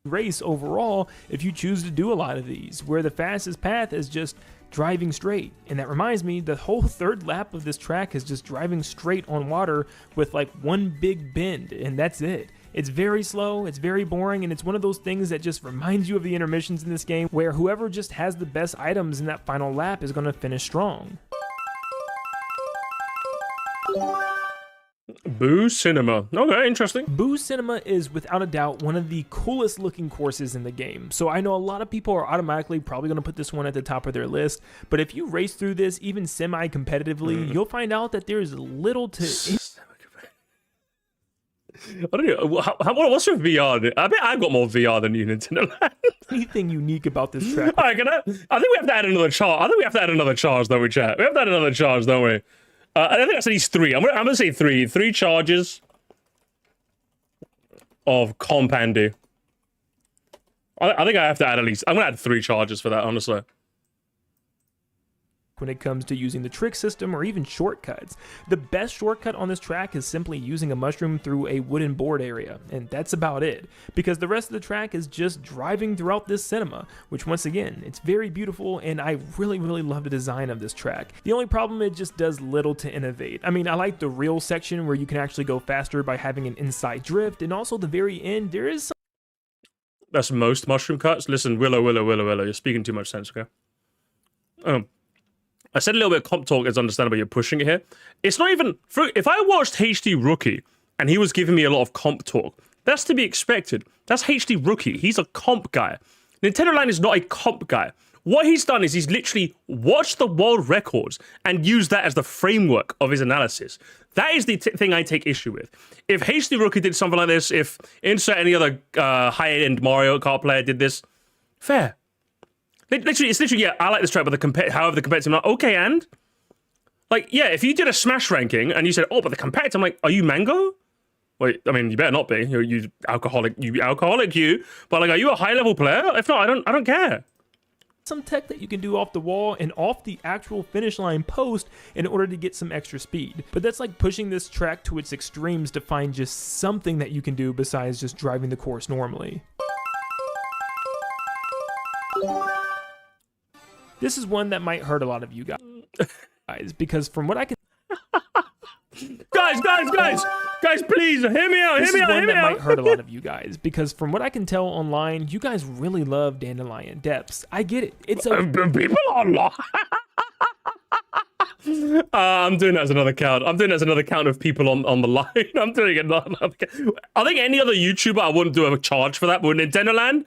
Race overall if you choose to do a lot of these, where the fastest path is just driving straight. And that reminds me, the whole third lap of this track is just driving straight on water with like one big bend, and that's it. It's very slow, it's very boring, and it's one of those things that just reminds you of the intermissions in this game, where whoever just has the best items in that final lap is going to finish strong. Boo Cinema. Okay, interesting. Boo Cinema is without a doubt one of the coolest looking courses in the game, so I know a lot of people are automatically probably going to put this one at the top of their list, but if you race through this even semi-competitively, you'll find out that there is little to... I don't know. What's your VR? I bet I've got more VR than you, Nintendo Land. anything unique about this track. All right, I think we have to add another charge. I think we have to add another charge, don't we, chat? We have to add another charge, don't we? I think that's at least 3. I'm gonna say 3. 3 charges of Compandy. I think I have to add at least... I'm gonna add 3 charges for that, honestly. When it comes to using the trick system or even shortcuts. The best shortcut on this track is simply using a mushroom through a wooden board area, and that's about it, because the rest of the track is just driving throughout this cinema, which once again, it's very beautiful, and I really love the design of this track. The only problem, it just does little to innovate. I mean, I like the real section where you can actually go faster by having an inside drift, and also the very end, there is some... That's most mushroom cuts. Listen, Willow, you're speaking too much sense, okay? I said a little bit of comp talk is understandable, you're pushing it here. It's not even... If I watched HD Rookie and he was giving me a lot of comp talk, that's to be expected. That's HD Rookie. He's a comp guy. Nintendo Land is not a comp guy. What he's done is he's literally watched the world records and used that as the framework of his analysis. That is the thing I take issue with. If HD Rookie did something like this, if insert any other high-end Mario Kart player did this, fair. Literally, it's literally, yeah, I like this track, but however the competitive, I'm like, okay, and? Like, yeah, if you did a Smash ranking and you said, oh, but the competitive, I'm like, are you Mango? Wait, I mean, you better not be. You alcoholic, you. But like, are you a high-level player? If not, I don't care. Some tech that you can do off the wall and off the actual finish line post in order to get some extra speed. But that's like pushing this track to its extremes to find just something that you can do besides just driving the course normally. This is one that might hurt a lot of you guys, because from what I can... Guys, please, hear me out, This is one that might hurt a lot of you guys, because from what I can tell online, you guys really love Dandelion Depths. I get it. It's a... People online. I'm doing that as another count. I'm doing that as another count of people on the line. I'm doing another count. I think any other YouTuber, I wouldn't do a charge for that, but with Nintendo Land...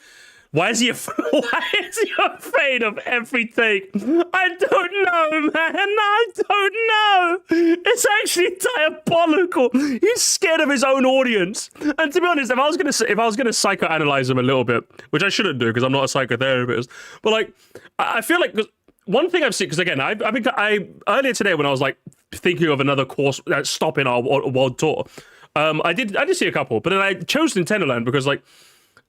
Why is he afraid of everything? I don't know, man. I don't know. It's actually diabolical. He's scared of his own audience. And to be honest, if I was gonna psychoanalyze him a little bit, which I shouldn't do because I'm not a psychotherapist, but like, I feel like one thing I've seen, because again, I earlier today when I was like thinking of another course stop in our world tour, I did see a couple, but then I chose Nintendo Land because like.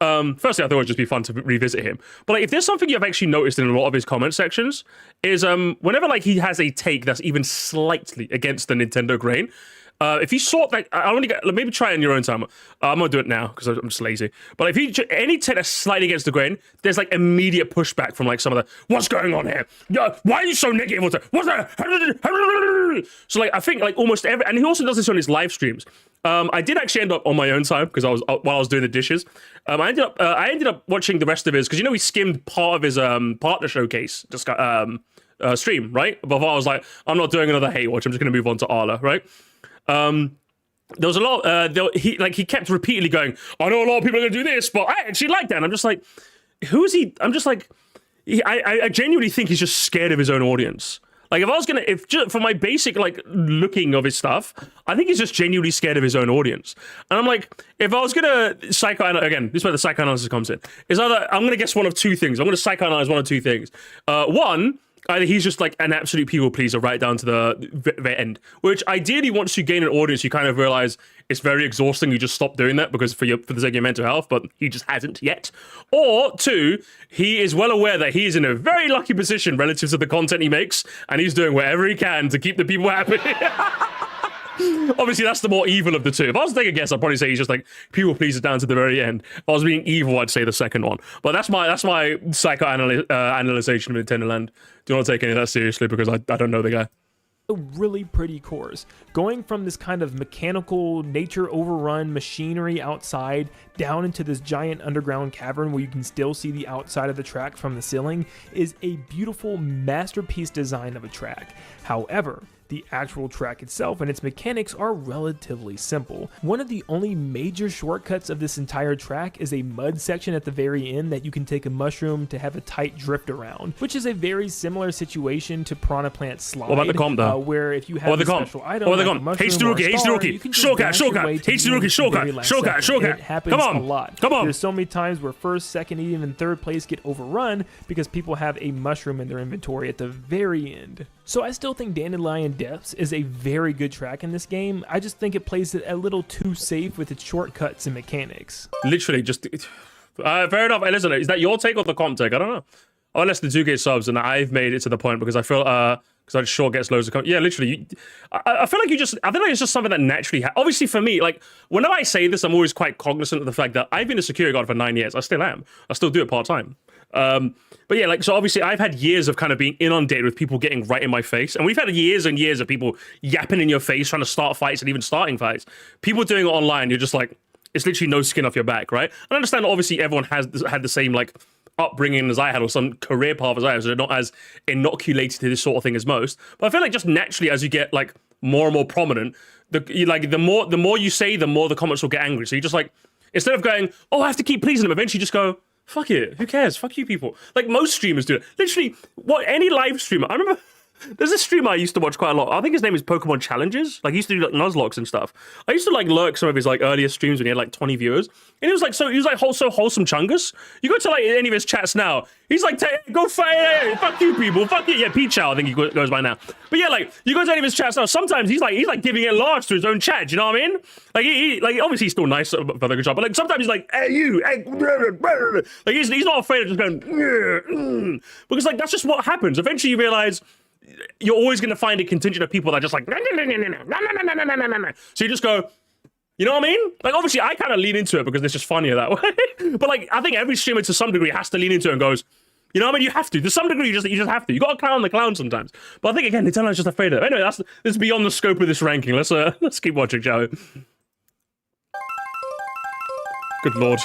Firstly, I thought it would just be fun to revisit him. But like, if there's something you've actually noticed in a lot of his comment sections, is whenever like he has a take that's even slightly against the Nintendo grain, if you sort like, I only get, maybe try it in your own time. I'm gonna do it now because I'm just lazy. But if you any take that's slightly against the grain, there's like immediate pushback from like some of the what's going on here? Why are you so negative? What's that? So like I think like almost every, and he also does this on his live streams. I did actually end up on my own time because while I was doing the dishes. I ended up watching the rest of his because you know we skimmed part of his partner showcase stream, right? Before I was like, I'm not doing another hate watch. I'm just gonna move on to Arla, right? There was a lot. He kept repeatedly going, I know a lot of people are gonna do this, but I actually like that. And I'm just like, who is he? I'm just like, I genuinely think he's just scared of his own audience. Like if I was gonna, for my basic like looking of his stuff, I think he's just genuinely scared of his own audience. And I'm like, if I was gonna psychoanalyze, again, this is where the psychoanalysis comes in. Is either I'm gonna guess one of two things. I'm gonna psychoanalyze one of two things. One, Either he's just like an absolute people pleaser right down to the end, which ideally once you gain an audience, you kind of realize it's very exhausting. You just stop doing that because for the sake of your mental health, but he just hasn't yet. Or two, he is well aware that he is in a very lucky position relative to the content he makes, and he's doing whatever he can to keep the people happy. Obviously, that's the more evil of the two. If I was to take a guess, I'd probably say he's just like people pleaser down to the very end. If I was being evil, I'd say the second one. But that's my psychoanalyzation of Nintendo Land. Do not take any of that seriously because I don't know the guy. A really pretty course, going from this kind of mechanical, nature overrun machinery outside down into this giant underground cavern where you can still see the outside of the track from the ceiling is a beautiful masterpiece design of a track. However, the actual track itself and its mechanics are relatively simple. One of the only major shortcuts of this entire track is a mud section at the very end that you can take a mushroom to have a tight drift around, which is a very similar situation to Piranha Plant Slide. What about the comp though? Where if you have a special item, like a mushroom Haste the rookie, haste the rookie, shortcut, shortcut. It happens Come on, a lot. come on. There's so many times where first, second, even third place get overrun because people have a mushroom in their inventory at the very end. So I still think Dandelion Depths is a very good track in this game. I just think it plays it a little too safe with its shortcuts and mechanics. Literally, just fair enough. Hey, listen, is that your take or the comp take? I don't know. Unless the 2K subs, and I've made it to the point because I feel because I sure gets loads of yeah, literally. I feel like I feel like it's just something that naturally. Obviously, for me, like whenever I say this, I'm always quite cognizant of the fact that I've been a security guard for 9 years. I still am. I still do it part time. But yeah, like, so obviously I've had years of kind of being inundated with people getting right in my face. And we've had years and years of people yapping in your face, trying to start fights and even starting fights. People doing it online, you're just like, it's literally no skin off your back, right? And I understand obviously everyone has had the same like upbringing as I had or some career path as I have, so they're not as inoculated to this sort of thing as most. But I feel like just naturally as you get like more and more prominent, the more you say, the more the comments will get angry. So you just like, instead of going, oh, I have to keep pleasing them, eventually just go, fuck it, who cares? Fuck you people. Like most streamers do it. Literally, any live streamer, I remember there's a streamer I used to watch quite a lot. I think his name is Pokemon Challenges. Like he used to do like Nuzlocke and stuff. I used to like lurk some of his like earlier streams when he had like 20 viewers. And he was like so wholesome chungus. You go to like any of his chats now, he's like, go fight, fuck you people, fuck you. Yeah, Pichao, I think he goes by now. But yeah, like you go to any of his chats now, sometimes he's like giving it large to his own chat, you know what I mean? Like he like obviously he's still nice for the good job, but like sometimes he's like, hey you, hey, like he's not afraid of just going, because like that's just what happens. Eventually you realize you're always going to find a contingent of people that are just like, so you just go, you know what I mean? Like, obviously, I kind of lean into it because it's just funnier that way. But, like, I think every streamer to some degree has to lean into it and goes, you know what I mean? You have to. To some degree, you just have to. You got to clown the clown sometimes. But I think, again, Nintendo's just afraid of it. Anyway, that's beyond the scope of this ranking. Let's keep watching, shall we? Good lord.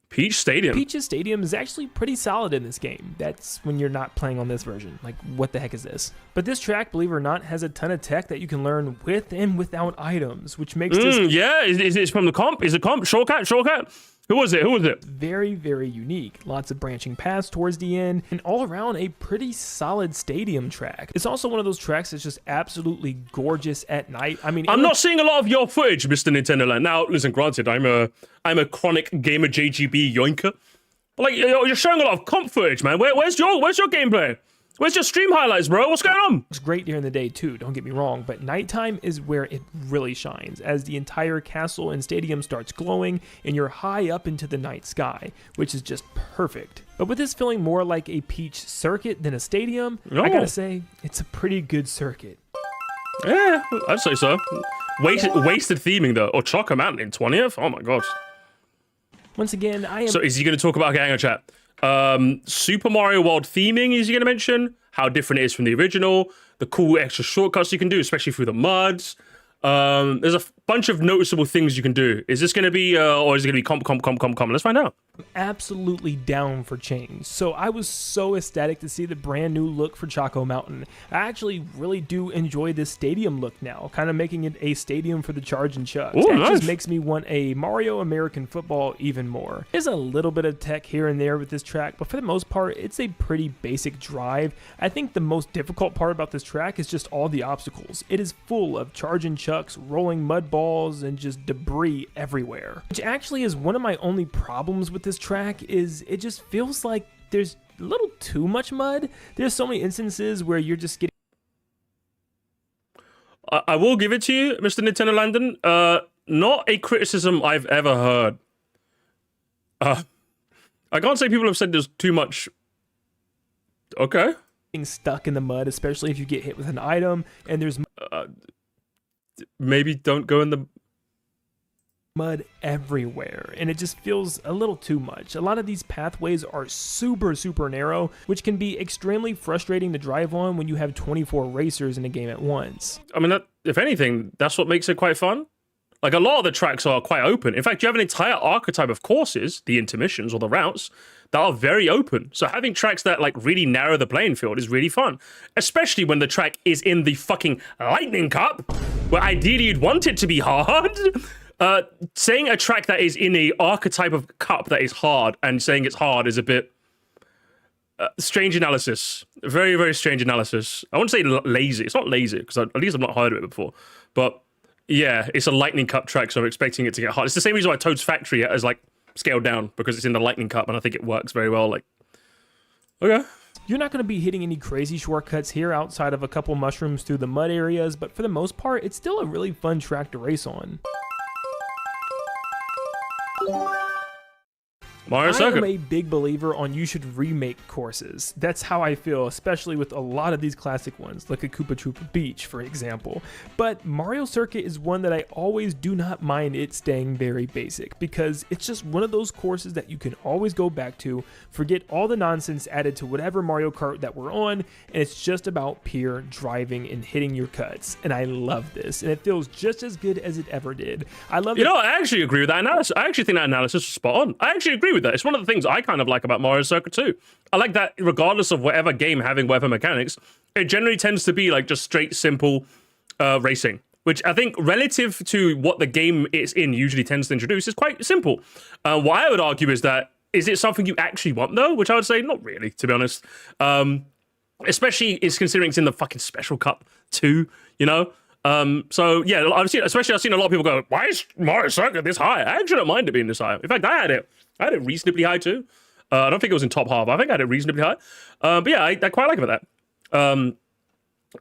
Peach Stadium. Peach's Stadium is actually pretty solid in this game. That's when you're not playing on this version. Like, what the heck is this? But this track, believe it or not, has a ton of tech that you can learn with and without items, which makes this... Yeah, is it from the comp? Is it comp? Shortcut? Who was it? Very, very unique. Lots of branching paths towards the end, and all around a pretty solid stadium track. It's also one of those tracks that's just absolutely gorgeous at night. I mean, I'm not seeing a lot of your footage, Mr. Nintendo Land. Now, listen, granted, I'm a chronic gamer JGB yoinker, but like you're showing a lot of comp footage, man. Where's your gameplay? Where's your stream highlights, bro? What's going on? It's great during the day too, don't get me wrong, but nighttime is where it really shines, as the entire castle and stadium starts glowing and you're high up into the night sky, which is just perfect. But with this feeling more like a Peach circuit than a stadium, I gotta say, it's a pretty good circuit. Yeah, I'd say so. Wasted theming though. Or Choco Mountain in 20th? Oh my god. Once again, I am... So is he going to talk about, okay, hang on chat. Super Mario World theming is he going to mention? How different it is from the original. The cool extra shortcuts you can do, especially through the muds. There's a bunch of noticeable things you can do. Is this going to be, or is it going to be comp? Let's find out. Absolutely down for change. So I was so ecstatic to see the brand new look for Choco Mountain. I actually really do enjoy this stadium look now, kind of making it a stadium for the Charge and Chucks. Ooh, that nice. Just makes me want a Mario American Football even more. There's a little bit of tech here and there with this track, but for the most part, it's a pretty basic drive. I think the most difficult part about this track is just all the obstacles. It is full of Charge and Chucks, rolling mud balls, and just debris everywhere. Which actually is one of my only problems with this track, is it just feels like there's a little too much mud. There's so many instances where you're just getting I will give it to you, Mr. Nintendo Landon. Not a criticism I've ever heard. I can't say people have said there's too much. Okay. stuck in the mud, especially if you get hit with an item and there's maybe don't go in the mud everywhere, and it just feels a little too much. A lot of these pathways are super narrow, which can be extremely frustrating to drive on when you have 24 racers in a game at once. I mean, that, if anything, that's what makes it quite fun. Like, a lot of the tracks are quite open. In fact, you have an entire archetype of courses, the intermissions or the routes, that are very open. So having tracks that, like, really narrow the playing field is really fun. Especially when the track is in the fucking Lightning Cup, where ideally you'd want it to be hard. Saying a track that is in a archetype of cup that is hard and saying it's hard is a bit strange analysis. Very strange analysis. I wouldn't say lazy. It's not lazy, because at least I've not heard of it before. But yeah, it's a Lightning Cup track, so I'm expecting it to get hard. It's the same reason why Toad's Factory is like scaled down, because it's in the Lightning Cup, and I think it works very well. Like, okay. You're not going to be hitting any crazy shortcuts here outside of a couple mushrooms through the mud areas, but for the most part, it's still a really fun track to race on. Mario I Circuit. am a big believer on you should remake courses. That's how I feel, especially with a lot of these classic ones, like a Koopa Troopa Beach, for example. But Mario Circuit is one that I always do not mind it staying very basic, because it's just one of those courses that you can always go back to, forget all the nonsense added to whatever Mario Kart that we're on, and it's just about pure driving and hitting your cuts. And I love this, and it feels just as good as it ever did. I love. You know, I actually agree with that analysis. I actually think that analysis is spot on. I actually agree with that. It's one of the things I kind of like about Mario Circuit too. I like that regardless of whatever game having whatever mechanics, it generally tends to be like just straight, simple racing, which I think relative to what the game it's in usually tends to introduce is quite simple. What I would argue is that, is it something you actually want though? Which I would say not really, to be honest. Especially is considering it's in the fucking Special Cup too, you know? So yeah, I've seen a lot of people go, why is Mario Circuit this high? I actually don't mind it being this high. In fact, I had it reasonably high too. I don't think it was in top half. I think I had it reasonably high. But yeah, I quite like about that. I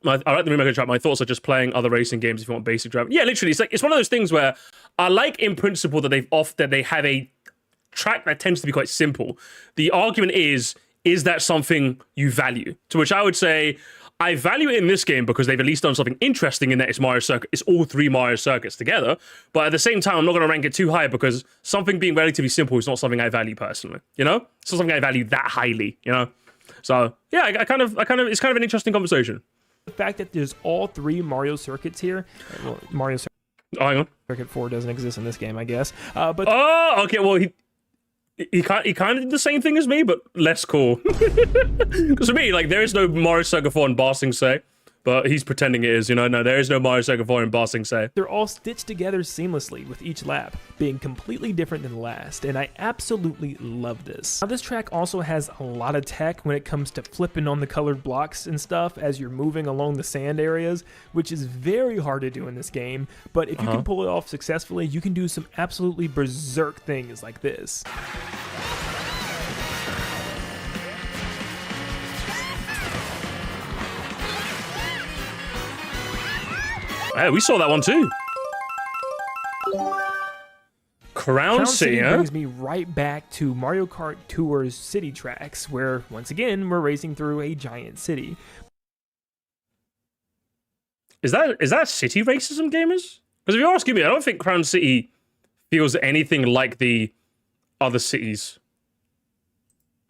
like the remake of the track. My thoughts are just playing other racing games if you want basic driving. Yeah, literally, it's one of those things where I like in principle that they have a track that tends to be quite simple. The argument is that something you value? To which I would say, I value it in this game because they've at least done something interesting in that it's Mario Circuit. It's all three Mario Circuits together. But at the same time, I'm not going to rank it too high because something being relatively simple is not something I value personally. You know, it's not something I value that highly. You know, so yeah, I kind of, it's kind of an interesting conversation. The fact that there's all three Mario Circuits here, well, Mario Circuit, hang on. Circuit 4 doesn't exist in this game, I guess. But oh, okay, well he kind of did the same thing as me, but less cool. Because for me, like, there is no Mario Circuit 4 in Ba Sing Se, but he's pretending it is, you know? No, there is no Mario Circuit 4 in Ba Sing Se. They're all stitched together seamlessly with each lap, being completely different than the last, and I absolutely love this. Now, this track also has a lot of tech when it comes to flipping on the colored blocks and stuff as you're moving along the sand areas, which is very hard to do in this game, but if you can pull it off successfully, you can do some absolutely berserk things like this. Hey, we saw that one too. Crown City, huh? Brings me right back to Mario Kart Tour's city tracks, where, once again, we're racing through a giant city. Is that city racism, gamers? Because if you're asking me, I don't think Crown City feels anything like the other cities.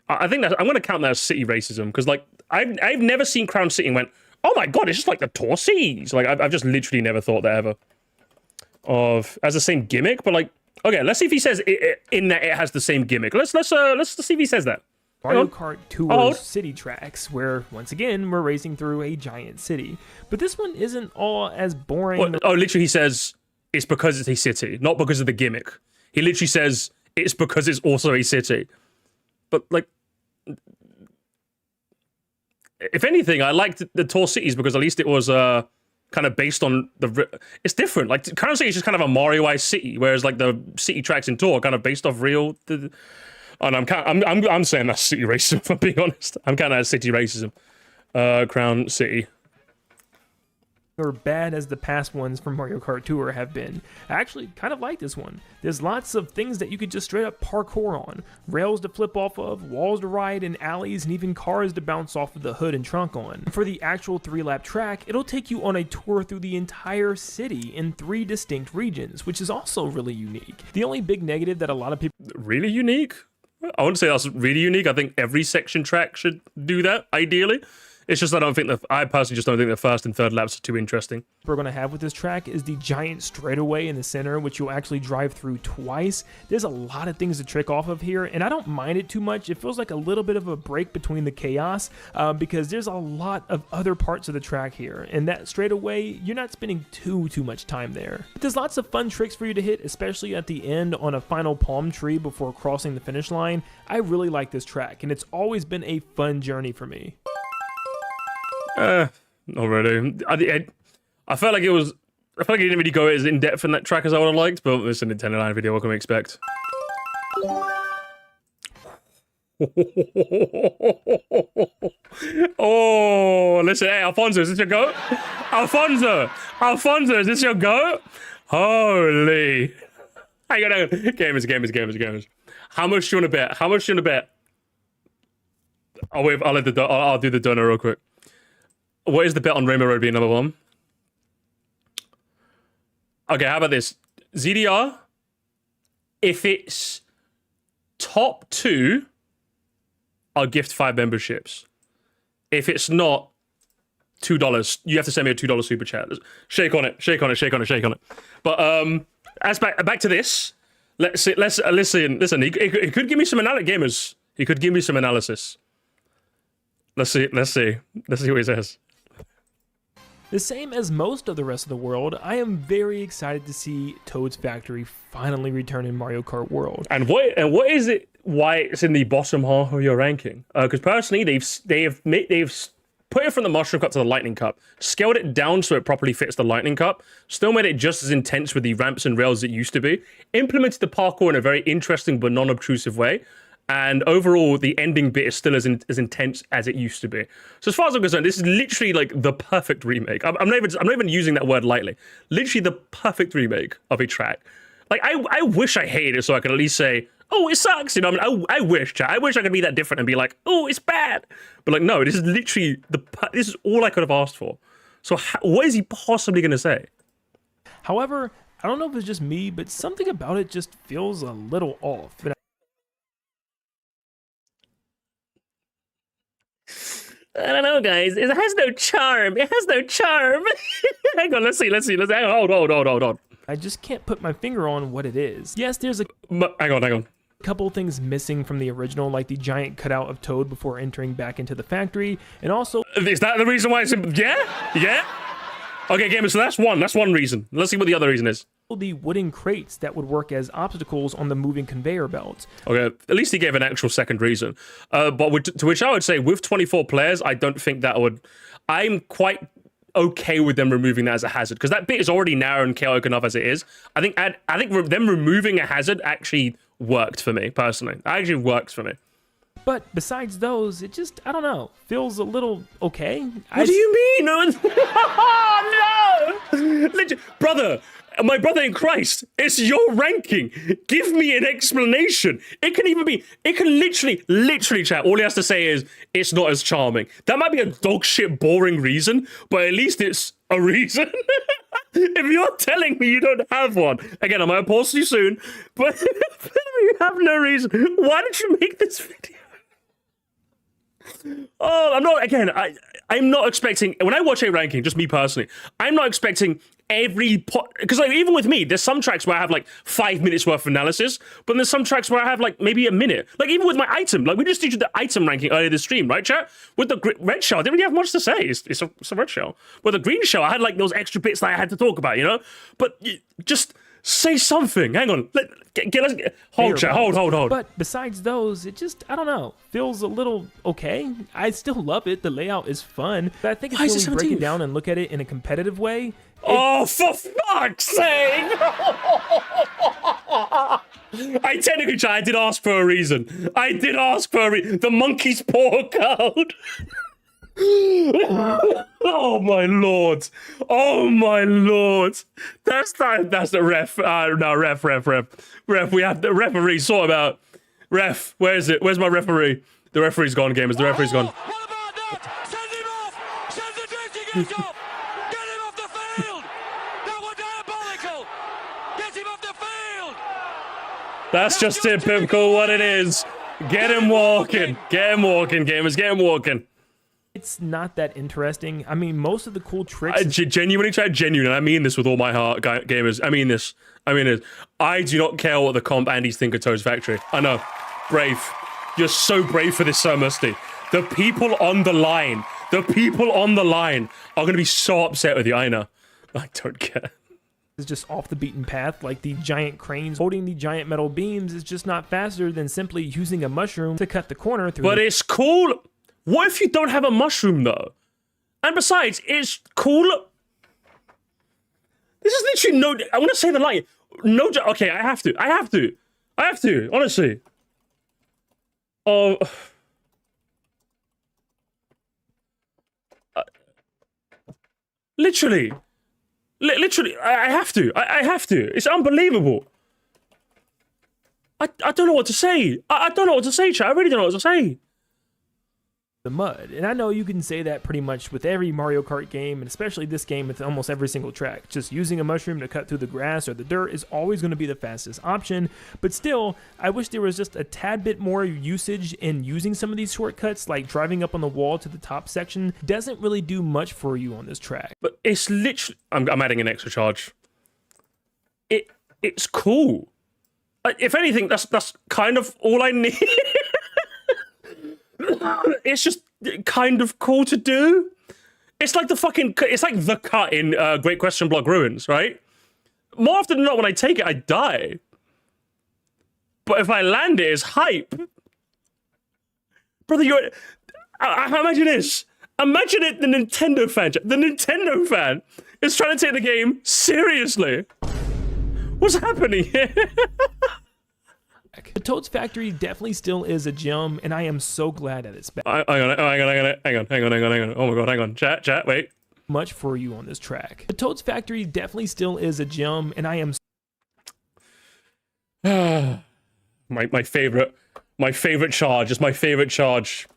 I think that I'm going to count that as city racism, because like I've never seen Crown City and went, oh my god, it's just like the Tour Cities. Like I've just literally never thought that ever of as the same gimmick. But like, okay, let's see if he says in that it has the same gimmick. Let's see if he says that. Mario Kart Tour's city tracks, where, once again, we're racing through a giant city. But this one isn't all as boring. Well, oh, literally, he says it's because it's a city, not because of the gimmick. He literally says it's because it's also a city. But, like, if anything, I liked the Tour Cities because at least it was kind of based on it's different. Like, Crown City is just kind of a Mario-ized city, whereas, like, the city tracks in Tour are kind of based off real... And I'm saying that's city racism, if I'm being honest. I'm counting that as city racism. Crown City. Or bad as the past ones from Mario Kart Tour have been. I actually kind of like this one. There's lots of things that you could just straight up parkour on. Rails to flip off of, walls to ride in alleys, and even cars to bounce off of the hood and trunk on. For the actual 3-lap track, it'll take you on a tour through the entire city in 3 distinct regions, which is also really unique. The only big negative that a lot of people... Really unique? I wouldn't say that's really unique. I think every section track should do that, ideally. It's just I personally just don't think the first and third laps are too interesting. We're going to have with this track is the giant straightaway in the center, which you'll actually drive through twice. There's a lot of things to trick off of here, and I don't mind it too much. It feels like a little bit of a break between the chaos because there's a lot of other parts of the track here, and that straightaway, you're not spending too much time there. But there's lots of fun tricks for you to hit, especially at the end on a final palm tree before crossing the finish line. I really like this track, and it's always been a fun journey for me. Not really. I felt like it didn't really go as in depth in that track as I would have liked, but it's a Nintendo Land video. What can we expect? Oh, listen, hey, Alfonso, is this your goat? Alfonso, is this your goat? Holy! Hang on. Gamers. How much do you want to bet? Oh wait, I'll do the donor real quick. What is the bet on Rainbow Road being number 1? Okay, how about this? ZDR, if it's top 2, I'll gift 5 memberships. If it's not, $2. You have to send me a $2 super chat. Shake on it. But as back to this, listen. He could give me some gamers. He could give me some analysis. Let's see what he says. The same as most of the rest of the world, I am very excited to see Toad's Factory finally return in Mario Kart World. And what is it? Why it's in the bottom half of your ranking? Because personally, they've put it from the Mushroom Cup to the Lightning Cup, scaled it down so it properly fits the Lightning Cup, still made it just as intense with the ramps and rails as it used to be, implemented the parkour in a very interesting but non-obtrusive way. And overall, the ending bit is still as intense as it used to be. So as far as I'm concerned, this is literally like the perfect remake. I'm not even using that word lightly. Literally the perfect remake of a track. Like I wish I hated it so I could at least say, oh, it sucks. You know, I wish I could be that different and be like, oh, it's bad. But like, no, this is literally this is all I could have asked for. So what is he possibly going to say? However, I don't know if it's just me, but something about it just feels a little off. I don't know, guys. It has no charm. Hang on, let's see. Hang on, hold on. I just can't put my finger on what it is. Yes, there's hang on. couple things missing from the original, like the giant cutout of Toad before entering back into the factory, and also... Is that the reason why it's... Yeah? Okay, gamers, so that's one reason. Let's see what the other reason is. The wooden crates that would work as obstacles on the moving conveyor belts. Okay, at least he gave an actual second reason. But to which I would say, with 24 players, I don't think that would... I'm quite okay with them removing that as a hazard, because that bit is already narrow and chaotic enough as it is. I think them removing a hazard actually worked for me, personally. It actually works for me. But besides those, it just, I don't know, feels a little okay. What do you mean? Oh, no! Brother, my brother in Christ, it's your ranking. Give me an explanation. It can literally, chat. All he has to say is, it's not as charming. That might be a dog shit boring reason, but at least it's a reason. If you're telling me you don't have one, again, I might pause you soon, but you have no reason. Why did you make this video? Oh, I'm not expecting, when I watch a ranking, just me personally, I'm not expecting because like, even with me, there's some tracks where I have like 5 minutes worth of analysis, but there's some tracks where I have like maybe a minute. Like even with my item, like we just did the item ranking earlier this stream, right, chat? With the red shell, I didn't really have much to say. It's a red shell. With the green shell, I had like those extra bits that I had to talk about, you know? But just Say something. Hang on. Hold. But besides those, it just, I don't know, feels a little okay. I still love it. The layout is fun. But I think it's when we break it down and look at it in a competitive way. Oh, for fuck's sake! I did ask for a reason. The monkey's paw code. Oh my lord! Oh my lord! That's the ref. No, ref. We have the referee. Sort him out. Ref, where is it? Where's my referee? The referee's gone. Gamers, the referee's gone. What about that? Send him off! Send the dirty get off! Get him off the field! That was diabolical! Get him off the field! That's just typical what it is. Get him walking. Get him walking, gamers. Get him walking. It's not that interesting. I mean, most of the cool tricks... Genuinely, and I mean this with all my heart, gamers. I mean this. I do not care what the comp Andy's think of Toad's Factory. I know. Brave. You're so brave for this, Sir Musty. The people on the line are going to be so upset with you. I know. I don't care. Is just off the beaten path, like the giant cranes holding the giant metal beams is just not faster than simply using a mushroom to cut the corner through. But it's cool. What if you don't have a mushroom though? And besides, it's cool. This is literally no. I want to say the line. No. Okay, I have to. Honestly. Oh. Literally, I have to. I have to. It's unbelievable. I don't know what to say. I don't know what to say, chat. I really don't know what to say. The mud. And I know you can say that pretty much with every Mario Kart game, and especially this game with almost every single track. Just using a mushroom to cut through the grass or the dirt is always going to be the fastest option. But still, I wish there was just a tad bit more usage in using some of these shortcuts, like driving up on the wall to the top section doesn't really do much for you on this track. But it's literally... I'm adding an extra charge. It's cool. If anything, that's kind of all I need. It's just kind of cool to do. It's like the cut in Great Question Block Ruins, right? More often than not, when I take it, I die. But if I land it, it's hype. Brother, imagine this. Imagine it, the Nintendo fan. The Nintendo fan is trying to take the game seriously. What's happening here? The Toad's Factory definitely still is a gem, and I am so glad that it's back. Hang on. Oh my god, hang on. Chat, wait. Much for you on this track. The Toad's Factory definitely still is a gem, and I am my favorite charge is my favorite charge.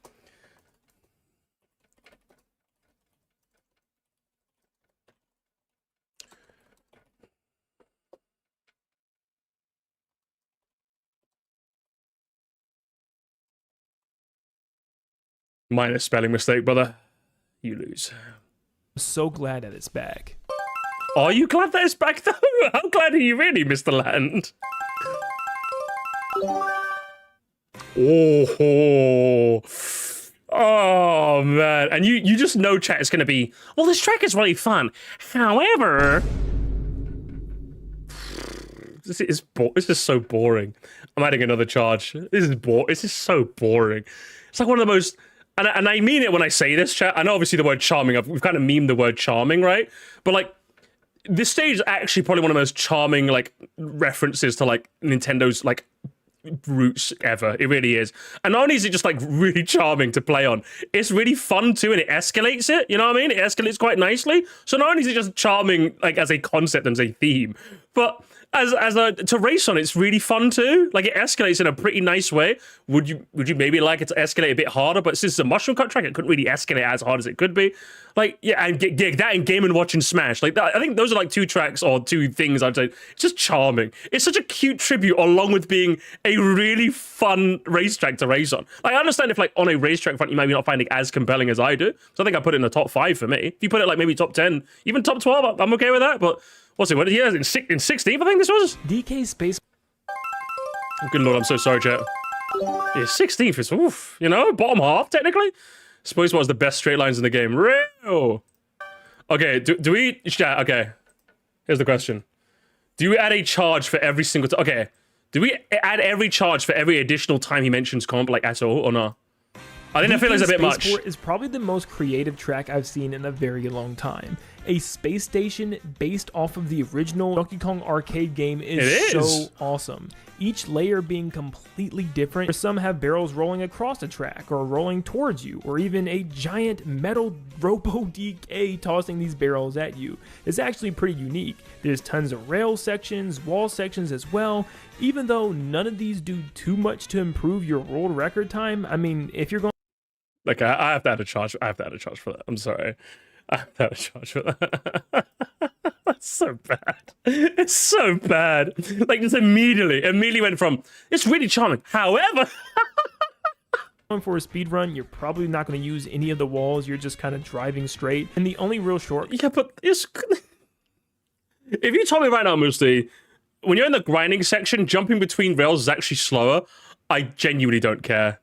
Minor spelling mistake, brother. You lose. so glad that it's back. Are you glad that it's back, though? How glad are you really, Mr. Land? Oh, man. And you just know, chat, it's going to be, well, this track is really fun. However... This is so boring. I'm adding another charge. This is so boring. It's like one of the most... And I mean it when I say this, chat. I know obviously the word charming, we've kind of memed the word charming, right? But like, this stage is actually probably one of the most charming, like, references to, like, Nintendo's, like, roots ever. It really is. And not only is it just, like, really charming to play on, it's really fun too, and it escalates it, you know what I mean? It escalates quite nicely. So not only is it just charming, like, as a concept and as a theme, but to race on, it's really fun too. Like, it escalates in a pretty nice way. Would you maybe like it to escalate a bit harder? But since it's a mushroom cut track, it couldn't really escalate as hard as it could be. Like, yeah, and that and Game & Watch and Smash. Like, that, I think those are like two tracks or two things I'd say. It's just charming. It's such a cute tribute, along with being a really fun racetrack to race on. Like, I understand if, like, on a racetrack front, you might not find it as compelling as I do. So I think I put it in the top 5 for me. If you put it like maybe top 10, even top 12, I'm okay with that. But what's it? What? Yeah, in 16th, I think this was. DK Space. Good lord, I'm so sorry, chat. Yeah, 16th is, oof, you know, bottom half, technically. Suppose what was the best straight lines in the game. Real. Okay, do we... Chat, okay. Here's the question. Do we add a charge for every single time? Okay. Do we add every charge for every additional time he mentions comp, like, at all, or not? I think that feels a bit much. Spaceport is probably the most creative track I've seen in a very long time. A space station based off of the original Donkey Kong arcade game is so awesome. Each layer being completely different. Some have barrels rolling across the track or rolling towards you, or even a giant metal Robo DK tossing these barrels at you. It's actually pretty unique. There's tons of rail sections, wall sections as well. Even though none of these do too much to improve your world record time, I mean, if you're going Like, I have to add a charge. I have to add a charge for that. I'm sorry. I have to add a charge for that. That's so bad. It's so bad. Like, just immediately went from, it's really charming. However... for a speed run, you're probably not going to use any of the walls. You're just kind of driving straight. And the only real short... Yeah, but it's... If you told me right now, Musti, when you're in the grinding section, jumping between rails is actually slower, I genuinely don't care.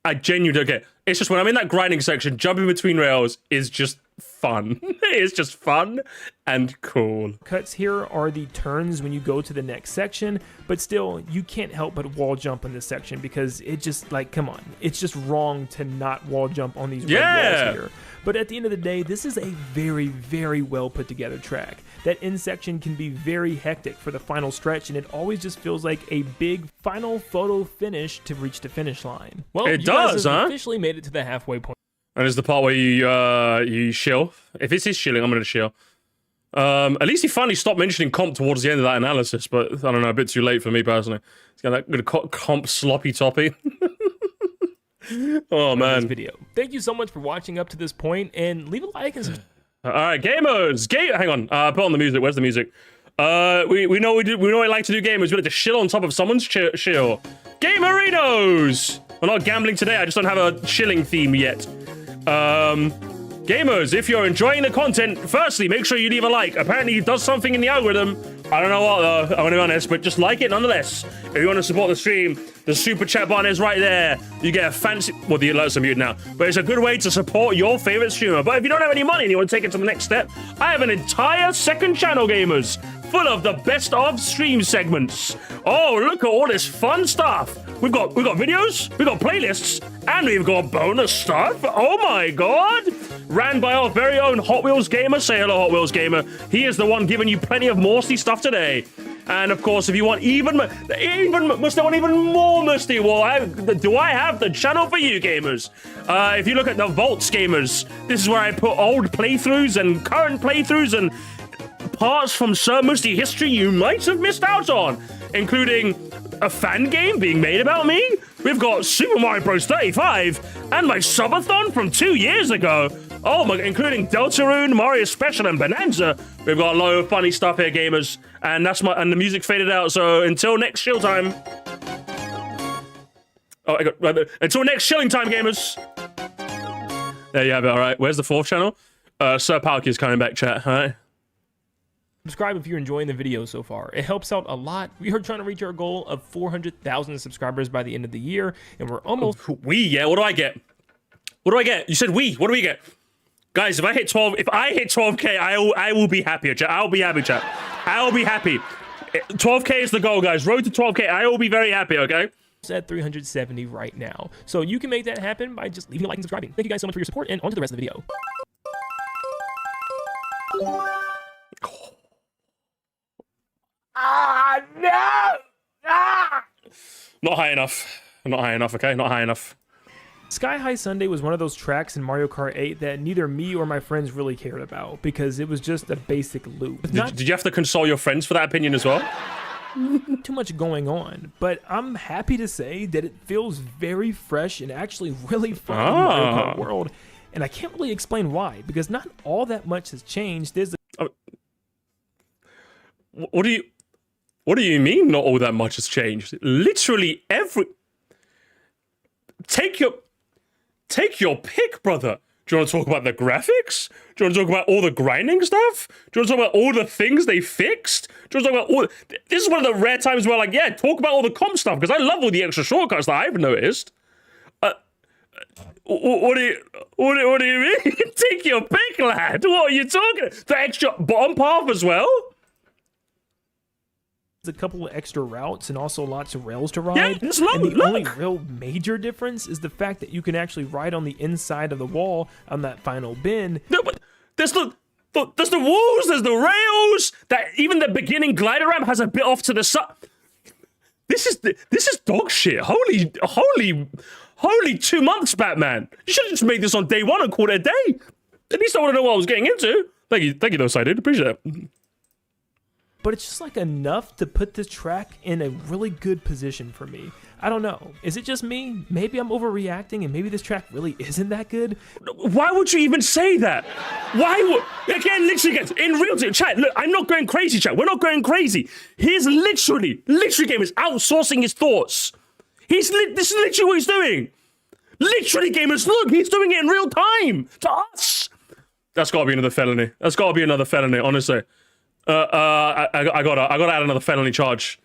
I genuinely don't care. It's just when I'm in that grinding section, jumping between rails is just fun. It's just fun and cool. Cuts here are the turns when you go to the next section, but still, you can't help but wall jump in this section because it just, like, come on. It's just wrong to not wall jump on these red walls here. But at the end of the day, this is a very, very well put together track. That end section can be very hectic for the final stretch, and it always just feels like a big final photo finish to reach the finish line. Well, it does, huh? Officially made it to the halfway point. And there's the part where you shill. If it's his shilling, I'm going to shill. At least he finally stopped mentioning comp towards the end of that analysis, but I don't know, a bit too late for me personally. He's got that good comp sloppy toppy. Oh man. This video. Thank you so much for watching up to this point, and leave a like and subscribe. All right, gamers. Hang on. Put on the music. Where's the music? We know we like to do gamers. We like to shill on top of someone's shill. Gamerinos. We're not gambling today. I just don't have a shilling theme yet. Gamers, if you're enjoying the content, firstly, make sure you leave a like. Apparently, it does something in the algorithm. I don't know what, though. I'm going to be honest, but just like it nonetheless. If you want to support the stream, the super chat button is right there. You get a fancy... Well, the alerts are muted now. But it's a good way to support your favorite streamer. But if you don't have any money and you want to take it to the next step, I have an entire second channel, gamers, full of the best of stream segments. Oh, look at all this fun stuff. We've got videos, we've got playlists, and we've got bonus stuff. Oh my god! Ran by our very own Hot Wheels Gamer. Say hello, Hot Wheels Gamer. He is the one giving you plenty of Morsty stuff today. And of course, if you want even more Musty, well, do I have the channel for you, gamers? If you look at the Vaults, gamers, this is where I put old playthroughs and current playthroughs and parts from Sir Musty history you might have missed out on, including a fan game being made about me. We've got Super Mario Bros. 35 and my subathon from 2 years ago. Oh my, including Deltarune, Mario Special, and Bonanza. We've got a lot of funny stuff here, gamers. And and the music faded out. So until next chill time. Oh, until next chilling time, gamers. There you have it. All right. Where's the fourth channel? Sir Palky is coming back, chat. All right. Subscribe if you're enjoying the video so far. It helps out a lot. We are trying to reach our goal of 400,000 subscribers by the end of the year, and we're almost... Yeah, what do I get? What do I get? You said we. What do we get? Guys, if I hit 12k, I will be happy, chat. I'll be happy, chat. I'll be happy. 12k is the goal, guys. Road to 12k. I will be very happy, okay? At 370 right now. So you can make that happen by just leaving a like and subscribing. Thank you guys so much for your support, and on to the rest of the video. No! Not high enough. Not high enough, okay? Not high enough. Sky High Sunday was one of those tracks in Mario Kart 8 that neither me or my friends really cared about because it was just a basic loop. Did you have to console your friends for that opinion as well? Too much going on, but I'm happy to say that it feels very fresh and actually really fun in the Mario Kart world, and I can't really explain why because not all that much has changed. There's What do you mean not all that much has changed? Literally Take your pick, brother. Do you want to talk about the graphics? Do you want to talk about all the grinding stuff? Do you want to talk about all the things they fixed? Do you want to talk about all... This is one of the rare times where, like, yeah, talk about all the comp stuff, because I love all the extra shortcuts that I've noticed. What do you mean? Take your pick, lad. What are you talking? The extra bottom path as well? a couple of extra routes and also lots of rails to ride. Yeah, look, and the look. only real major difference is the fact that you can actually ride on the inside of the wall on that final bend. No, but there's the walls, there's the rails. That even the beginning glider ramp has a bit off to the side. This is dog shit. Holy 2 months, Batman. You should have just made this on day one and called it a day. At least I want to know what I was getting into. Thank you, though, Sided. Appreciate it. But it's just like enough to put this track in a really good position for me. I don't know. Is it just me? Maybe I'm overreacting and maybe this track really isn't that good. Why would you even say that? Why would... Again, literally, guys, in real time, chat, look, I'm not going crazy, chat. We're not going crazy. He's literally gamers outsourcing his thoughts. This is literally what he's doing. Literally, gamers, look, he's doing it in real time to us. That's got to be another felony. That's got to be another felony, honestly. I gotta add another felony charge.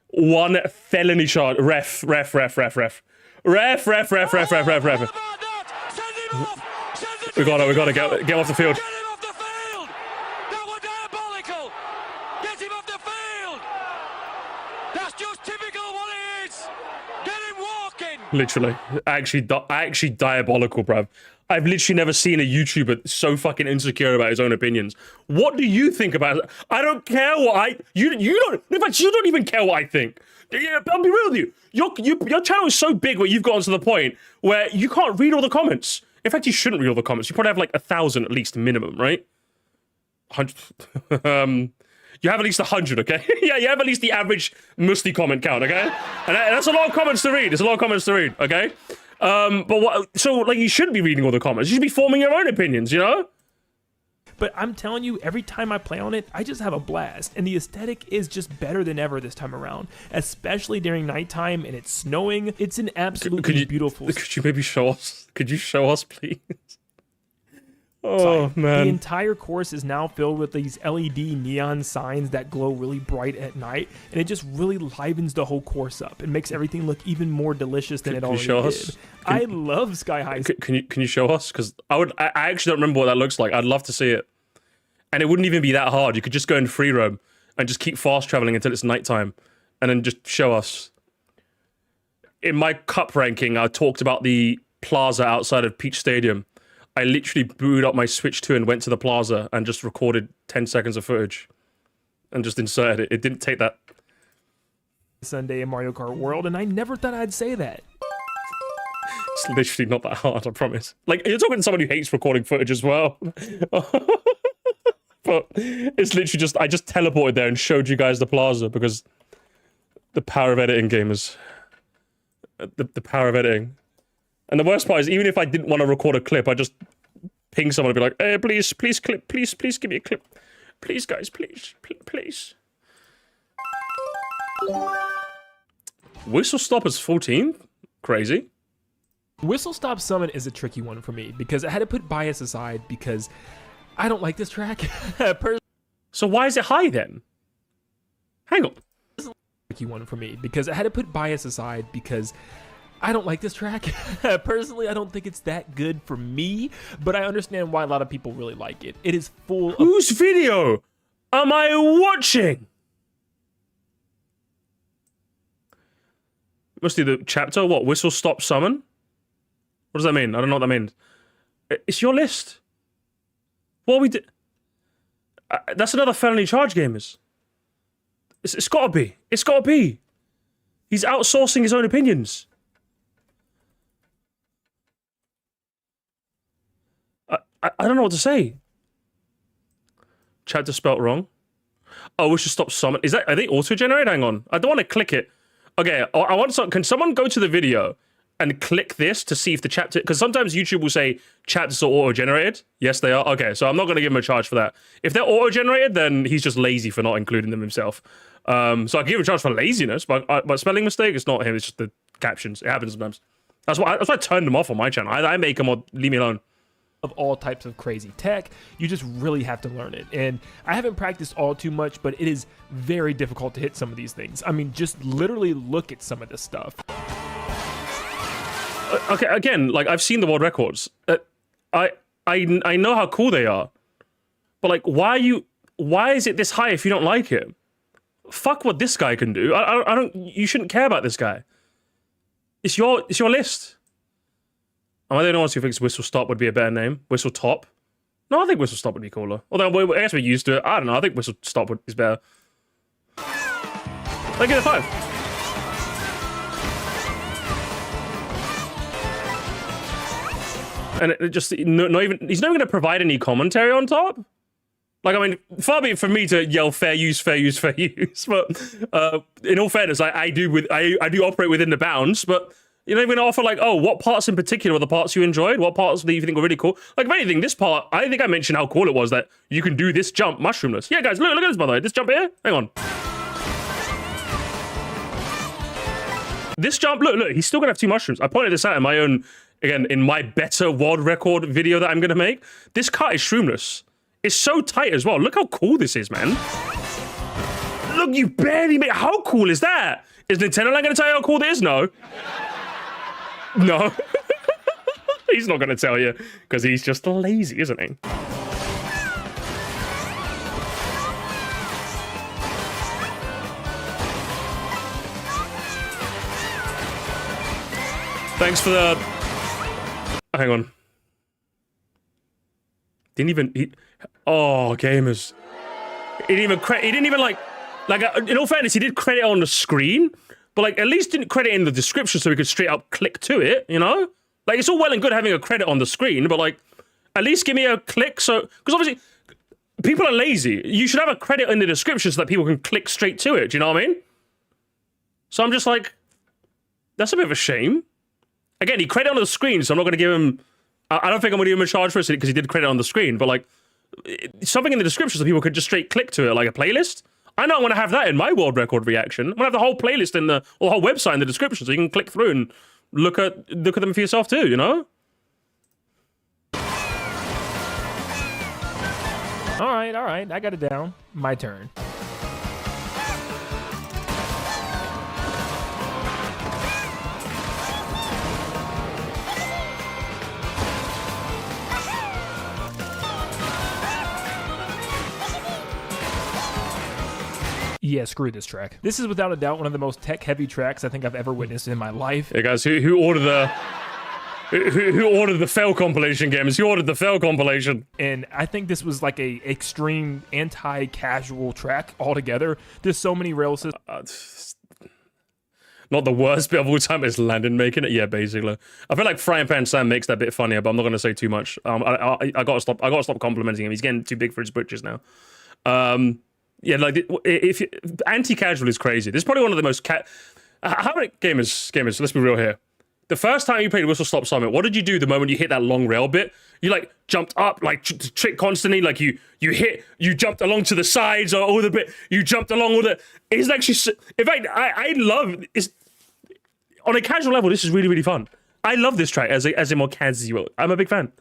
One felony charge. Ref. How about that? Send him off. We gotta get off the field. Get him off the field. That was diabolical. Get him off the field. That's just typical of what it is. Get him walking. Literally, actually diabolical, bruv. I've literally never seen a YouTuber so fucking insecure about his own opinions. What do you think about it? I don't care what you don't. In fact, you don't even care what I think. I'll be real with you. Your channel is so big where you've gotten to the point where you can't read all the comments. In fact, you shouldn't read all the comments. You probably have like 1,000 at least minimum, right? 100. You have at least 100, okay? Yeah, you have at least the average musty comment count, okay? And that's a lot of comments to read. It's a lot of comments to read, okay? So you shouldn't be reading all the comments. You should be forming your own opinions, you know? But I'm telling you, every time I play on it, I just have a blast. And the aesthetic is just better than ever this time around. Especially during nighttime and it's snowing. It's an absolutely beautiful... Could you maybe show us? Could you show us, please? Oh, man. The entire course is now filled with these LED neon signs that glow really bright at night, and it just really livens the whole course up. It makes everything look even more delicious than it already did. I love Sky High. Can you show us? Because I actually don't remember what that looks like. I'd love to see it. And it wouldn't even be that hard. You could just go in free roam and just keep fast traveling until it's nighttime, and then just show us. In my cup ranking, I talked about the plaza outside of Peach Stadium. I literally booted up my Switch 2 and went to the plaza and just recorded 10 seconds of footage and just inserted it. It didn't take that. Sunday in Mario Kart World, and I never thought I'd say that. It's literally not that hard, I promise. Like, you're talking to someone who hates recording footage as well. But it's literally just, I just teleported there and showed you guys the plaza because the power of editing, gamers. The power of editing. And the worst part is, even if I didn't want to record a clip, I just ping someone and be like, hey, please clip, please give me a clip. Please, guys, please. Whistle Stop is 14? Crazy. Whistle Stop Summon is a tricky one for me because I had to put bias aside because I don't like this track. So why is it high then? Hang on. Tricky one for me because I had to put bias aside because I don't like this track. Personally, I don't think it's that good for me, but I understand why a lot of people really like it. It is full of... Whose video am I watching? Must be the chapter. What? Whistle Stop Summon? What does that mean? I don't know what that means. It's your list. What are we do? That's another felony charge, gamers. It's gotta be. It's gotta be. He's outsourcing his own opinions. I don't know what to say. Chapter spelt wrong. Oh, we should stop summon. Is that, are they auto-generated? Hang on. I don't want to click it. Okay, I want some, can someone go to the video and click this to see if the chapter, because sometimes YouTube will say chapters are auto-generated. Yes, they are. Okay, so I'm not going to give him a charge for that. If they're auto-generated, then he's just lazy for not including them himself. So I can give him a charge for laziness, but spelling mistake, it's not him, it's just the captions. It happens sometimes. That's why I turned them off on my channel. I make them or leave me alone. Of all types of crazy tech, you just really have to learn it. And I haven't practiced all too much, but it is very difficult to hit some of these things. I mean, just literally look at some of this stuff. Okay, again, like, I've seen the world records. I know how cool they are. But, like, why is it this high if you don't like it? fuck what this guy can do. I don't. You shouldn't care about this guy. It's your list. Am I the only one who thinks Whistle Stop would be a better name? Whistle Top? No, I think Whistle Stop would be cooler. Although I guess we're used to it. I don't know. I think Whistle Stop is better. I give it a 5. And it just he's not even going to provide any commentary on top. Like, I mean, far be it from me to yell fair use, fair use, fair use. But in all fairness, I do operate within the bounds. But you're not even going to offer like, oh, what parts in particular were the parts you enjoyed? What parts do you think were really cool? Like, if anything, this part, I think I mentioned how cool it was that you can do this jump mushroomless. Yeah, guys, look at this, by the way. This jump here. Hang on. This jump, look, he's still going to have 2 mushrooms. I pointed this out in my own, again, in my better world record video that I'm going to make. This kart is shroomless. It's so tight as well. Look how cool this is, man. Look, you barely made... How cool is that? Is Nin10doland going to tell you how cool this is? No. No. He's not going to tell you, because he's just lazy, isn't he? Thanks for the... Hang on. Didn't even... Oh, gamers. He didn't even like, in all fairness, he did credit on the screen, but like at least didn't credit in the description so we could straight up click to it, you know? Like, it's all well and good having a credit on the screen, but like, at least give me a click so, because obviously people are lazy. You should have a credit in the description so that people can click straight to it. Do you know what I mean? So I'm just like, that's a bit of a shame. Again, he credited on the screen, so I'm not going to give him, I don't think I'm going to give him a charge for it because he did credit on the screen, but like, something in the description so people could just straight click to it, like a playlist. I know I want to have that in my world record reaction. I'm going to have the whole playlist or the whole website in the description so you can click through and look at them for yourself too, you know? All right, I got it down. My turn. Yeah, screw this track. This is without a doubt one of the most tech-heavy tracks I think I've ever witnessed in my life. Hey guys, who ordered the fail compilation games? Who ordered the fail compilation? And I think this was like a extreme anti-casual track altogether. There's so many rail systems. Not the worst bit of all time is Landon making it. Yeah, basically. I feel like Frying Pan Sam makes that bit funnier, but I'm not going to say too much. I gotta stop complimenting him. He's getting too big for his britches now. Yeah, like if anti-casual is crazy. This is probably one of the most how many gamers? Let's be real here. The first time you played Whistle Stop Summit, what did you do the moment you hit that long rail bit? You like jumped up, like trick constantly, like you jumped along to the sides or all the bit. You jumped along all the. It's actually, in fact, I love it's on a casual level. This is really, really fun. I love this track as a more casual. I'm a big fan.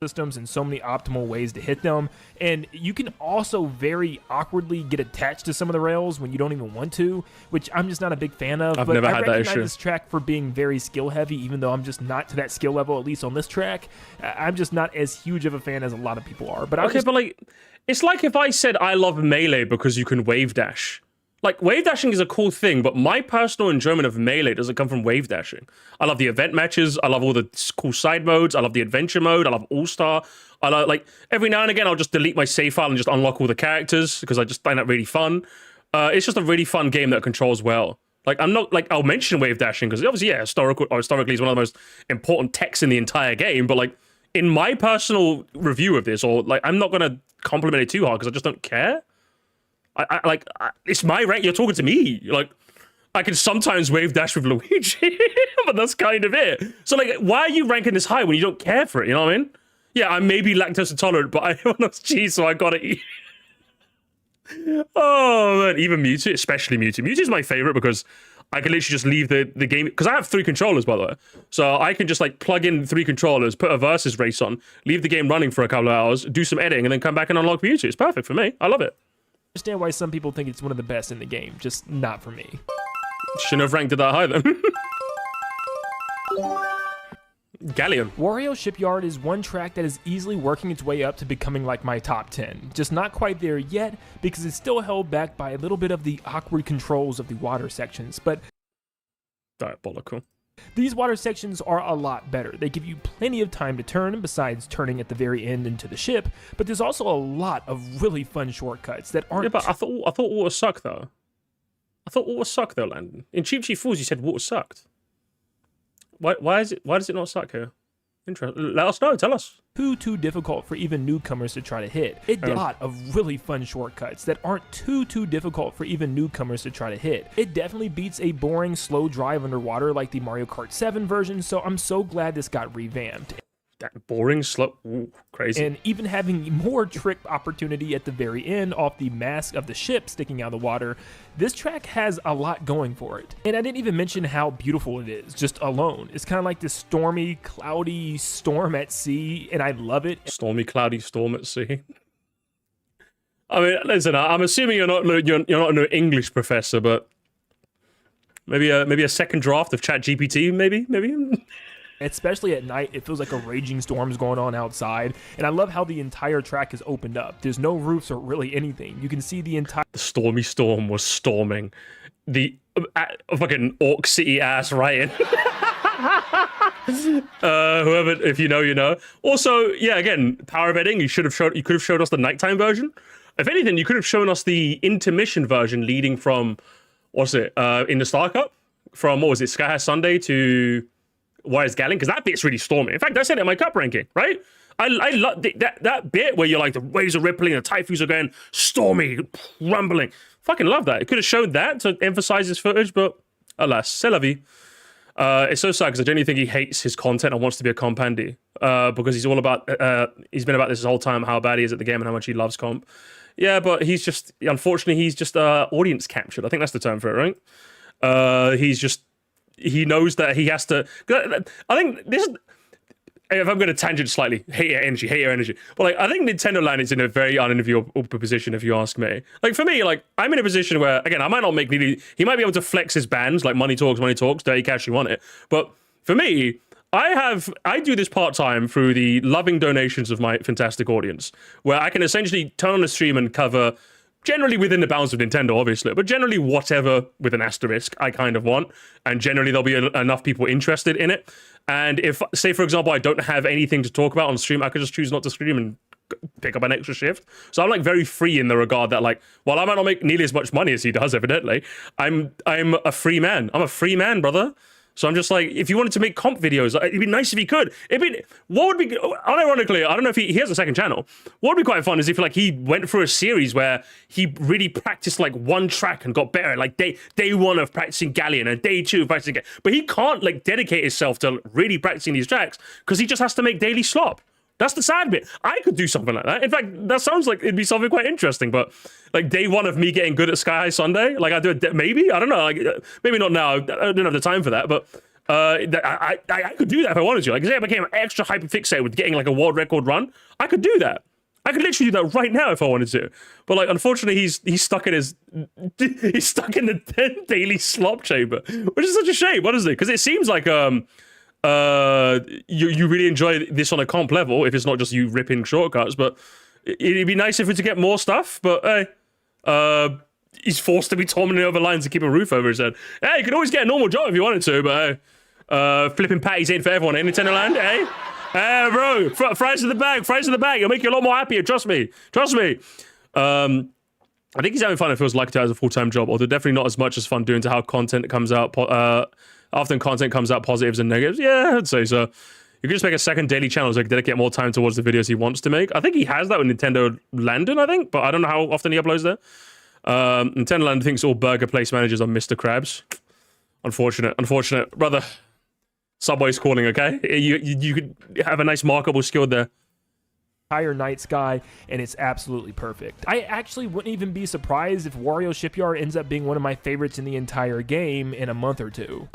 Systems and so many optimal ways to hit them, and you can also very awkwardly get attached to some of the rails when you don't even want to, which I'm just not a big fan of. I've never had that issue. I recognize this track for being very skill heavy, even though I'm just not to that skill level, at least on this track. I'm just not as huge of a fan as a lot of people are. But but like, it's like if I said I love Melee because you can wave dash. Like, wave dashing is a cool thing, but my personal enjoyment of Melee doesn't come from wave dashing. I love the event matches. I love all the cool side modes. I love the adventure mode. I love All-Star. I love, like, every now and again, I'll just delete my save file and just unlock all the characters because I just find that really fun. It's just a really fun game that controls well. Like, I'm not, like, I'll mention wave dashing because obviously, yeah, historically is one of the most important techs in the entire game, but, like, in my personal review of this, or, like, I'm not going to compliment it too hard because I just don't care. It's my rank. You're talking to me. Like, I can sometimes wave dash with Luigi, but that's kind of it. So, like, why are you ranking this high when you don't care for it? You know what I mean? Yeah, I may be lactose intolerant, but I want cheese, so I gotta eat. Oh man, even Mewtwo, especially Mewtwo. Mewtwo is my favorite because I can literally just leave the game because I have 3 controllers, by the way. So I can just like plug in 3 controllers, put a versus race on, leave the game running for a couple of hours, do some editing, and then come back and unlock Mewtwo. It's perfect for me. I love it. Understand why some people think it's one of the best in the game, just not for me. Shouldn't have ranked it that high then. Galleon. Wario Shipyard is one track that is easily working its way up to becoming like my top 10. Just not quite there yet because it's still held back by a little bit of the awkward controls of the water sections, but Diabolical. these water sections are a lot better. They give you plenty of time to turn besides turning at the very end into the ship, but there's also a lot of really fun shortcuts that aren't... Yeah, but I thought water sucked though. I thought water sucked though, Landon. In Cheap Cheap Fools, you said water sucked. Why does it not suck here? Interesting. Let us know. Tell us. too difficult for even newcomers to try to hit. It did a lot of really fun shortcuts that aren't too difficult for even newcomers to try to hit. It definitely beats a boring slow drive underwater like the Mario Kart 7 version, so I'm so glad this got revamped. That boring, slow, crazy. And even having more trick opportunity at the very end off the mask of the ship sticking out of the water, this track has a lot going for it. And I didn't even mention how beautiful it is, just alone. It's kind of like this stormy, cloudy storm at sea, and I love it. Stormy, cloudy storm at sea. I mean, listen, I'm assuming you're not an English professor, but maybe a second draft of ChatGPT, maybe. Especially at night, it feels like a raging storm's going on outside, and I love how the entire track is opened up. There's no roofs or really anything. You can see the entire... The stormy storm was storming the fucking Orc City ass Ryan. Whoever, if you know, you know. Also, yeah, again, power of editing. You could have showed us the nighttime version. If anything, you could have shown us the intermission version leading from, what's it, in the Star Cup? From, what was it, Sky High Sunday to... Where's Galleon? Because that bit's really stormy. In fact, I said it in my cup ranking, right? I love that bit where you're like the waves are rippling, the typhoons are going stormy, rumbling. Fucking love that. It could have showed that to emphasize his footage, but alas, c'est la vie. It's so sad because I genuinely think he hates his content and wants to be a comp Andy. Because he's all about, he's been about this whole time, how bad he is at the game and how much he loves comp. Yeah, but he's just, unfortunately, he's just audience captured. I think that's the term for it, right? He knows that he has to. I think this is. If I'm going to tangent slightly, hate your energy. But like, I think Nintendo Land is in a very unenviable position, if you ask me. Like for me, like I'm in a position where, again, I might not make nearly. He might be able to flex his bands, like money talks, dirty cash, you want it. But for me, I do this part time through the loving donations of my fantastic audience, where I can essentially turn on a stream and cover. Generally within the bounds of Nintendo, obviously, but generally whatever with an asterisk I kind of want, and generally there'll be enough people interested in it. And if, say for example, I don't have anything to talk about on stream, I could just choose not to stream and pick up an extra shift. So I'm like very free in the regard that like, while I might not make nearly as much money as he does, evidently, I'm a free man. I'm a free man, brother. So I'm just like, if you wanted to make comp videos, it'd be nice if he could. What would be, unironically, I don't know if he has a second channel. What would be quite fun is if like he went through a series where he really practiced like one track and got better, like day one of practicing Galleon and day two of practicing Galleon. But he can't like dedicate himself to really practicing these tracks because he just has to make daily slop. That's the sad bit. I could do something like that. In fact, that sounds like it'd be something quite interesting. But like day one of me getting good at Sky High Sunday, like I do it, maybe, I don't know, like maybe not now. I don't have the time for that, but I could do that if I wanted to. Like, say I became extra hyper fixated with getting like a world record run, I could do that. I could literally do that right now if I wanted to. But like, unfortunately, he's stuck in the daily slop chamber, which is such a shame, honestly, because it seems like you really enjoy this on a comp level if it's not just you ripping shortcuts, but it'd be nice if we to get more stuff, but hey, he's forced to be tormenting over lines to keep a roof over his head. Hey, you could always get a normal job if you wanted to, but hey, flipping patties ain't for everyone in Nintendo Land, hey? Hey, bro, fries in the bag, it'll make you a lot more happier, trust me. I think he's having fun. It feels like it as a full-time job, although definitely not as much as fun doing to how content comes out, often content comes out positives and negatives. Yeah, I'd say so. You could just make a second daily channel so he can dedicate more time towards the videos he wants to make. I think he has that with Nintendo Landon, I think, but I don't know how often he uploads there. Nintendo Landon thinks all burger place managers are Mr. Krabs. Unfortunate. Brother, Subway's calling, okay? You could have a nice markable skill there. Entire night sky, and it's absolutely perfect. I actually wouldn't even be surprised if Wario Shipyard ends up being one of my favorites in the entire game in a month or two.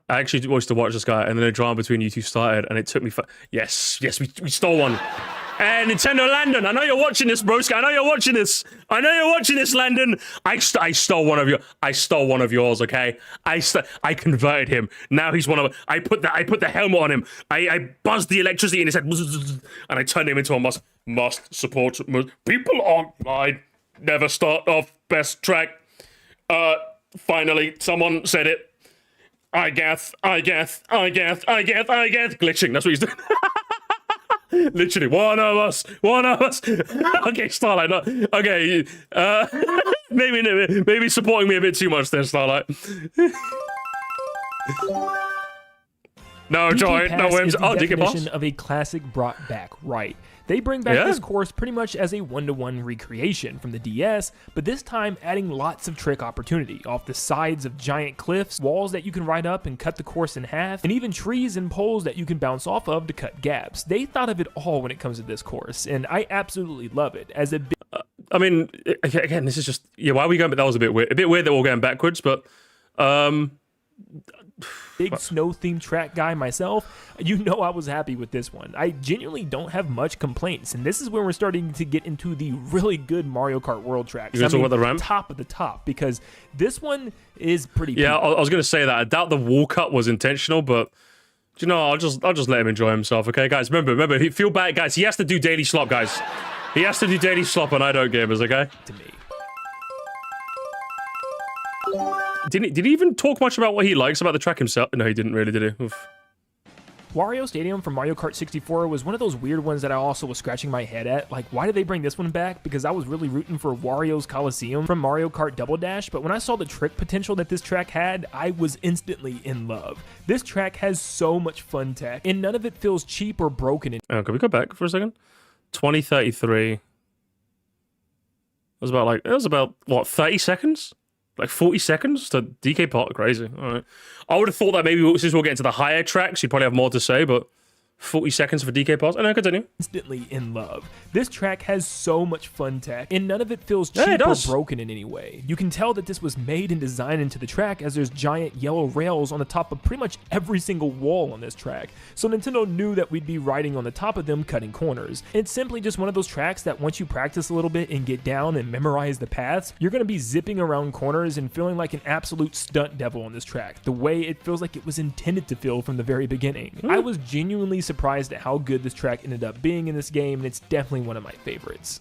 I actually used to watch this guy, and then a drama between you two started, and it took me yes, we stole one. Nintendo Landon, I know you're watching this, broski. I know you're watching this. I know you're watching this, Landon. I stole one of your. I stole one of yours. Okay. I converted him. Now he's one of. I put the helmet on him. I buzzed the electricity in his head, and I turned him into a must support. People aren't blind. Never start off best track. Finally, someone said it. I guess. Glitching. That's what he's doing. Literally, one of us. Okay, Starlight. No, okay, maybe supporting me a bit too much there, Starlight. No joy, no whims. Oh, DK Pass of a classic brought back right. They bring back this course pretty much as a one-to-one recreation from the DS, but this time adding lots of trick opportunity off the sides of giant cliffs, walls that you can ride up and cut the course in half, and even trees and poles that you can bounce off of to cut gaps. They thought of it all when it comes to this course, and I absolutely love it. As a I mean, again, this is just why are we going? But that was a bit weird. A bit weird that we're going backwards, but big snow-themed track guy myself, you know I was happy with this one. I genuinely don't have much complaints, and this is when we're starting to get into the really good Mario Kart World tracks. You're gonna talk about the ramp? Top of the top, because this one is pretty yeah, peak. I was going to say that. I doubt the wall cut was intentional, but you know, I'll just let him enjoy himself, okay, guys? Remember, feel bad, guys. He has to do daily slop, guys. He has to do daily slop on I Don't Gamers, okay? To me. Did he even talk much about what he likes about the track himself? No, he didn't really, did he? Oof. Wario Stadium from Mario Kart 64 was one of those weird ones that I also was scratching my head at. Like, why did they bring this one back? Because I was really rooting for Wario's Coliseum from Mario Kart Double Dash, but when I saw the trick potential that this track had, I was instantly in love. This track has so much fun tech, and none of it feels cheap or broken. Oh, can we go back for a second? 2033. It was about, what, 30 seconds? Like 40 seconds to DK Park. Crazy. All right. I would have thought that maybe since we'll get into the higher tracks, you'd probably have more to say, but 40 seconds for DK Pass. And I continue. Instantly in love. This track has so much fun tech, and none of it feels cheap or broken in any way. You can tell that this was made and designed into the track, as there's giant yellow rails on the top of pretty much every single wall on this track. So Nintendo knew that we'd be riding on the top of them, cutting corners. It's simply just one of those tracks that once you practice a little bit and get down and memorize the paths, you're going to be zipping around corners and feeling like an absolute stunt devil on this track, the way it feels like it was intended to feel from the very beginning. I was genuinely surprised at how good this track ended up being in this game, and it's definitely one of my favorites.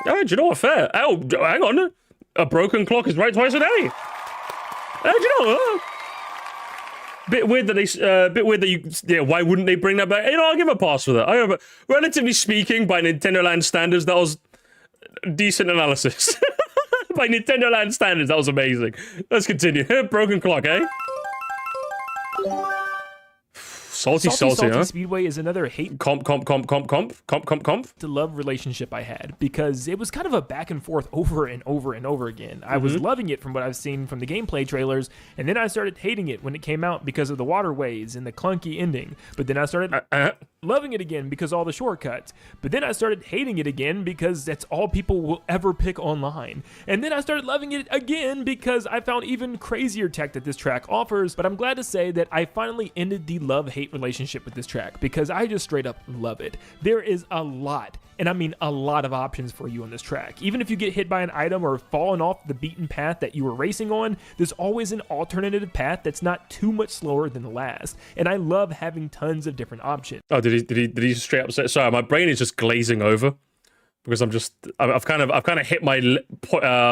Yeah, do you know what? Fair. Oh, hang on. A broken clock is right twice a day. Do you know? Bit weird that you. Yeah, why wouldn't they bring that back? You know, I'll give a pass for that. Relatively speaking, by Nintendo Land standards, that was decent analysis. By Nintendo Land standards, that was amazing. Let's continue. Broken clock, eh? Salty, huh? Speedway is another hate comp to love relationship I had, because it was kind of a back and forth over and over and over again. I was loving it from what I've seen from the gameplay trailers, and then I started hating it when it came out because of the waterways and the clunky ending. But then I started loving it again because all the shortcuts. But then I started hating it again because that's all people will ever pick online. And then I started loving it again because I found even crazier tech that this track offers. But I'm glad to say that I finally ended the love-hate relationship with this track, because I just straight up love it. There is a lot, and I mean a lot of options for you on this track. Even if you get hit by an item or fallen off the beaten path that you were racing on, there's always an alternative path that's not too much slower than the last. And I love having tons of different options. Oh, did he straight up say? Sorry, my brain is just glazing over because I've kind of hit my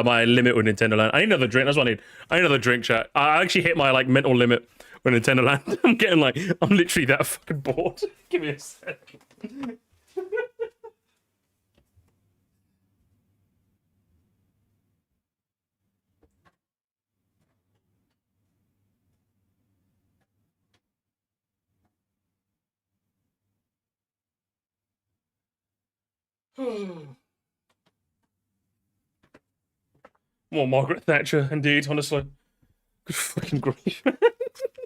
my limit with Nintendo Land. I need another drink. That's what I need. I need another drink, chat. I actually hit my mental limit with Nintendo Land. I'm literally that fucking bored. Give me a sec. More Margaret Thatcher, indeed, honestly. Good fucking grief.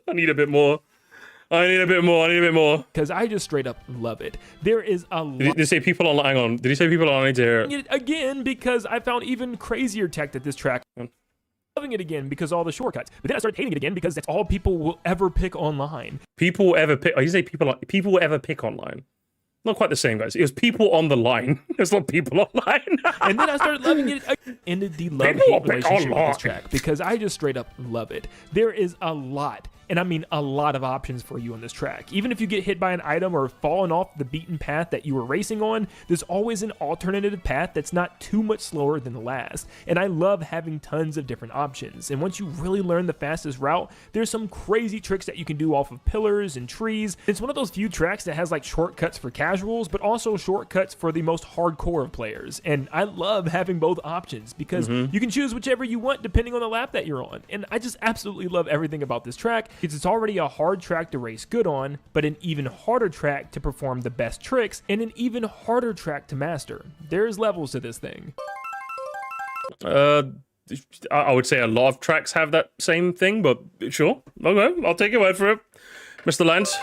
I need a bit more. I need a bit more. Because I just straight up love it. There is a lot. Did he say people online? Hang on. Did he say people online need to hear it? Again, because I found even crazier tech that this track. Loving it again because all the shortcuts. But then I started hating it again because that's all people will ever pick online. People will ever pick. Oh, you say people will ever pick online. Not quite the same, guys. It was people on the line. There's a lot of people online. And then I started loving it. I ended the love-hate relationship with this track because I just straight up love it. There is a lot, and I mean a lot of options for you on this track. Even if you get hit by an item or fallen off the beaten path that you were racing on, there's always an alternative path that's not too much slower than the last. And I love having tons of different options. And once you really learn the fastest route, there's some crazy tricks that you can do off of pillars and trees. It's one of those few tracks that has like shortcuts for casuals, but also shortcuts for the most hardcore of players. And I love having both options because you can choose whichever you want depending on the lap that you're on. And I just absolutely love everything about this track. It's already a hard track to race good on, but an even harder track to perform the best tricks, and an even harder track to master. There's levels to this thing. I would say a lot of tracks have that same thing, but sure. Okay, I'll take your word for it. Mr. Lance.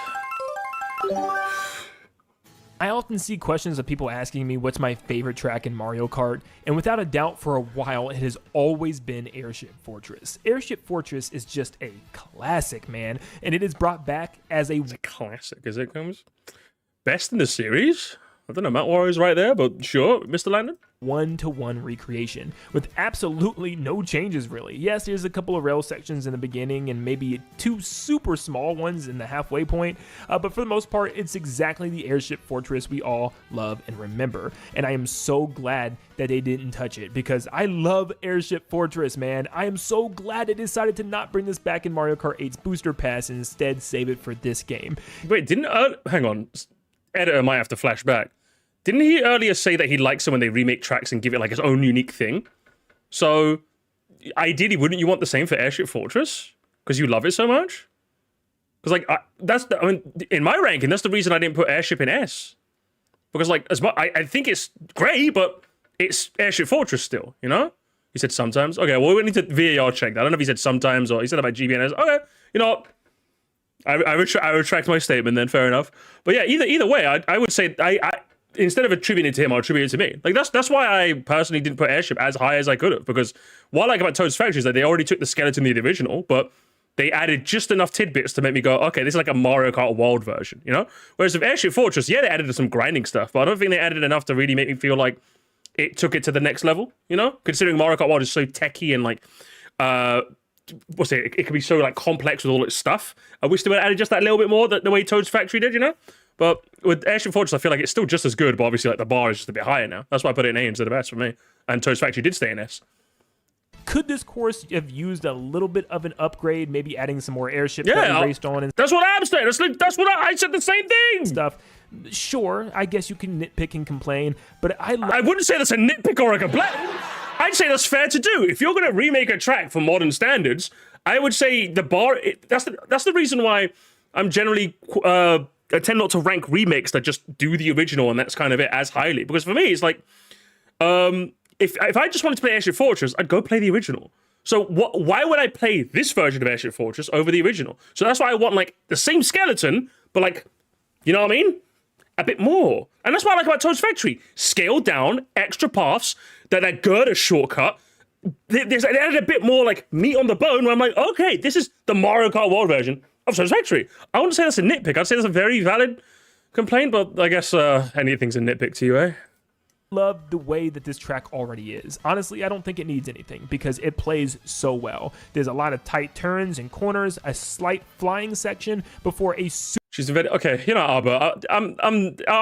I often see questions of people asking me what's my favorite track in Mario Kart, and without a doubt for a while it has always been Airship Fortress. Airship Fortress is just a classic, man, and it is brought back as a Classic as it comes. Best in the series? I don't know, Mount Warrior's right there, but sure, Mr. Landon. one-to-one recreation with absolutely no changes really. Yes, there's a couple of rail sections in the beginning and maybe 2 super small ones in the halfway point, but for the most part it's exactly the Airship Fortress we all love and remember, and I am so glad that they didn't touch it because I love Airship Fortress, man. I am so glad they decided to not bring this back in Mario Kart 8's Booster Pass and instead save it for this game. Wait, didn't hang on, editor might have to flash back. Didn't he earlier say that he likes it when they remake tracks and give it like its own unique thing? So, ideally, wouldn't you want the same for Airship Fortress? Because you love it so much? Because like, I mean, in my ranking, that's the reason I didn't put Airship in S. Because like, as much, I think it's great, but it's Airship Fortress still, you know? He said sometimes. Okay, well, we need to VAR check that. I don't know if he said sometimes or he said about GBNS. Okay, you know what? I retract my statement then, fair enough. But yeah, either way, I would say, instead of attributing it to him, I'll attribute it to me. Like, that's why I personally didn't put Airship as high as I could have, because what I like about Toad's Factory is that they already took the skeleton of the original, but they added just enough tidbits to make me go, okay, this is like a Mario Kart World version, you know? Whereas with Airship Fortress, yeah, they added some grinding stuff, but I don't think they added enough to really make me feel like it took it to the next level, you know? Considering Mario Kart World is so techy and like, it can be so like complex with all its stuff. I wish they would have added just that little bit more the way Toad's Factory did, you know? But with Airship Fortress, I feel like it's still just as good, but obviously like the bar is just a bit higher now. That's why I put it in A instead of S for me. And Toad's Factory did stay in S. Could this course have used a little bit of an upgrade, maybe adding some more airships that we raced on and that's what I'm saying. That's what I said the same thing. Stuff. Sure, I guess you can nitpick and complain, but I wouldn't say that's a nitpick or a complaint. I'd say that's fair to do. If you're going to remake a track for modern standards, I would say the bar. That's the reason why I'm generally I tend not to rank remakes that just do the original and that's kind of it as highly. Because for me, it's like, if I just wanted to play Airship Fortress, I'd go play the original. So why would I play this version of Airship Fortress over the original? So that's why I want like the same skeleton, but like, you know what I mean? A bit more. And that's what I like about Toad's Factory. Scaled down, extra paths, that gird a shortcut. They added a bit more like meat on the bone where I'm like, okay, this is the Mario Kart World version of Toad's Factory. I wouldn't say that's a nitpick. I'd say that's a very valid complaint, but I guess anything's a nitpick to you, eh? Love the way that this track already is. Honestly, I don't think it needs anything because it plays so well. There's a lot of tight turns and corners, a slight flying section before a She's very okay. You know, Albert. I'm I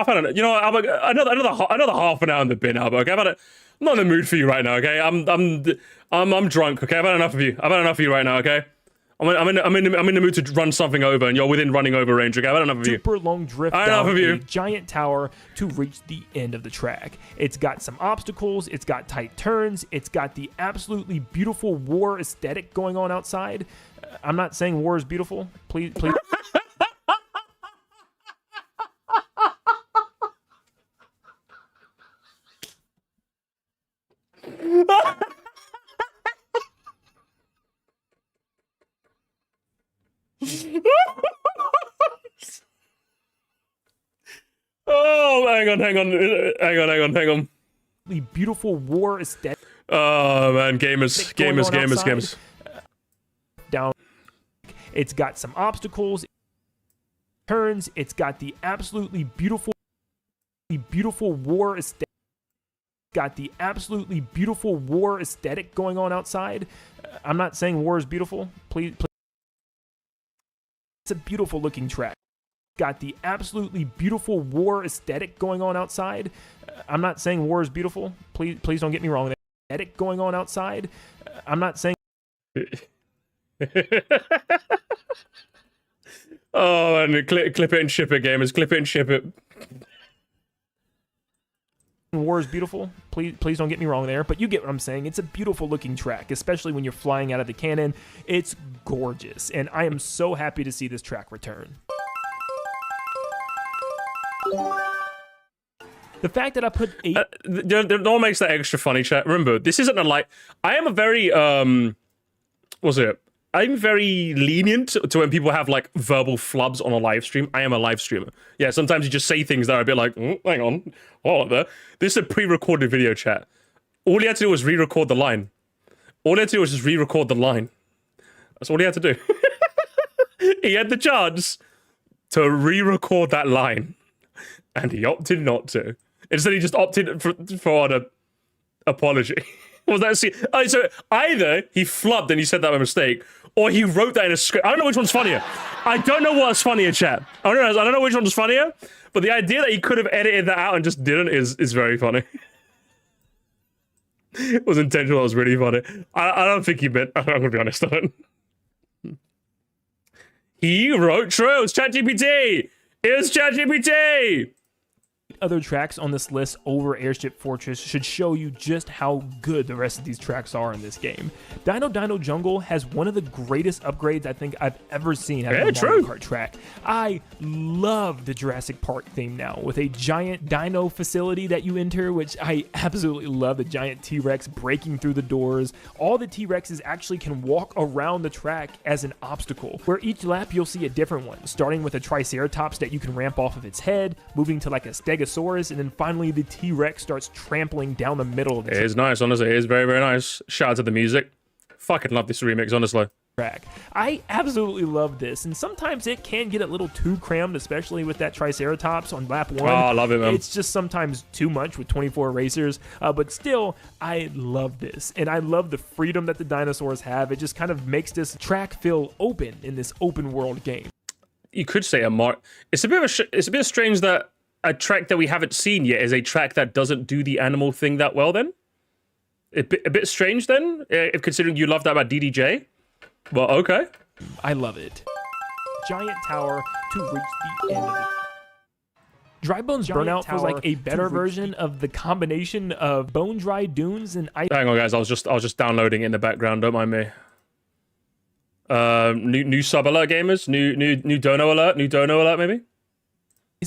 don't know. You know, Albert. Another half an hour in the bin, Albert. Okay, I'm not in the mood for you right now. Okay, I'm drunk. Okay, I've had enough of you. I've had enough of you right now. Okay. I'm in the mood to run something over, and you're within running over range. Okay, I don't enough of you. Super long drift down a giant tower to reach the end of the track. It's got some obstacles. It's got tight turns. It's got the absolutely beautiful war aesthetic going on outside. I'm not saying war is beautiful. Please. Oh, hang on. The beautiful war aesthetic. Oh man, gamers. Down. It's got some obstacles, turns. It's got the absolutely beautiful beautiful war aesthetic. Got the absolutely beautiful war aesthetic going on outside. I'm not saying war is beautiful. Please. It's a beautiful looking track. Got the absolutely beautiful war aesthetic going on outside. I'm not saying war is beautiful. Please don't get me wrong. The aesthetic going on outside. I'm not saying. Oh, and clip it and ship it, gamers. Clip it and ship it. War is beautiful. Please don't get me wrong there, but you get what I'm saying. It's a beautiful looking track, especially when you're flying out of the cannon. It's gorgeous, and I am so happy to see this track return. The fact that I put 8... no one makes that extra funny, chat. Remember, this isn't a light... I am a very, what's it? I'm very lenient to when people have, like, verbal flubs on a live stream. I am a live streamer. Yeah, sometimes you just say things that are a bit like, hang on, what the? This is a pre-recorded video, chat. All he had to do was re-record the line. All he had to do was just re-record the line. That's all he had to do. He had the chance to re-record that line, and he opted not to. Instead, he just opted for an apology. Was that see? So either he flubbed and he said that by mistake, or he wrote that in a script. I don't know which one's funnier. I don't know what's funnier, chat. I don't know which one's funnier, but the idea that he could have edited that out and just didn't is very funny. It was intentional. It was really funny. I don't think he meant. I'm gonna be honest. I don't. He wrote true. It was ChatGPT. It was ChatGPT. Other tracks on this list over Airship Fortress should show you just how good the rest of these tracks are in this game. Dino Jungle has one of the greatest upgrades I think I've ever seen out of a Mario Kart track. I love the Jurassic Park theme now, with a giant dino facility that you enter, which I absolutely love. The giant T-Rex breaking through the doors. All the T-Rexes actually can walk around the track as an obstacle, where each lap you'll see a different one, starting with a Triceratops that you can ramp off of its head, moving to like a Stegosaurus, and then finally the T-Rex starts trampling down the middle of the track. It is nice, honestly. It is very, very nice. Shout out to the music. Fucking love this remix, honestly. I absolutely love this, and sometimes it can get a little too crammed, especially with that Triceratops on lap 1. Oh, I love it, man. It's just sometimes too much with 24 racers, but still, I love this, and I love the freedom that the dinosaurs have. It just kind of makes this track feel open in this open world game. You could say it's a bit strange that a track that we haven't seen yet is a track that doesn't do the animal thing that well, then? A bit strange, then? If considering you love that about DDJ? Well, okay. I love it. Giant tower to reach the end of it. Dry Bones Burnout feels like a better version of the combination of Bone Dry Dunes and ice. Hang on, guys. I was just downloading it in the background. Don't mind me. New sub alert, gamers. New dono alert. New dono alert, maybe.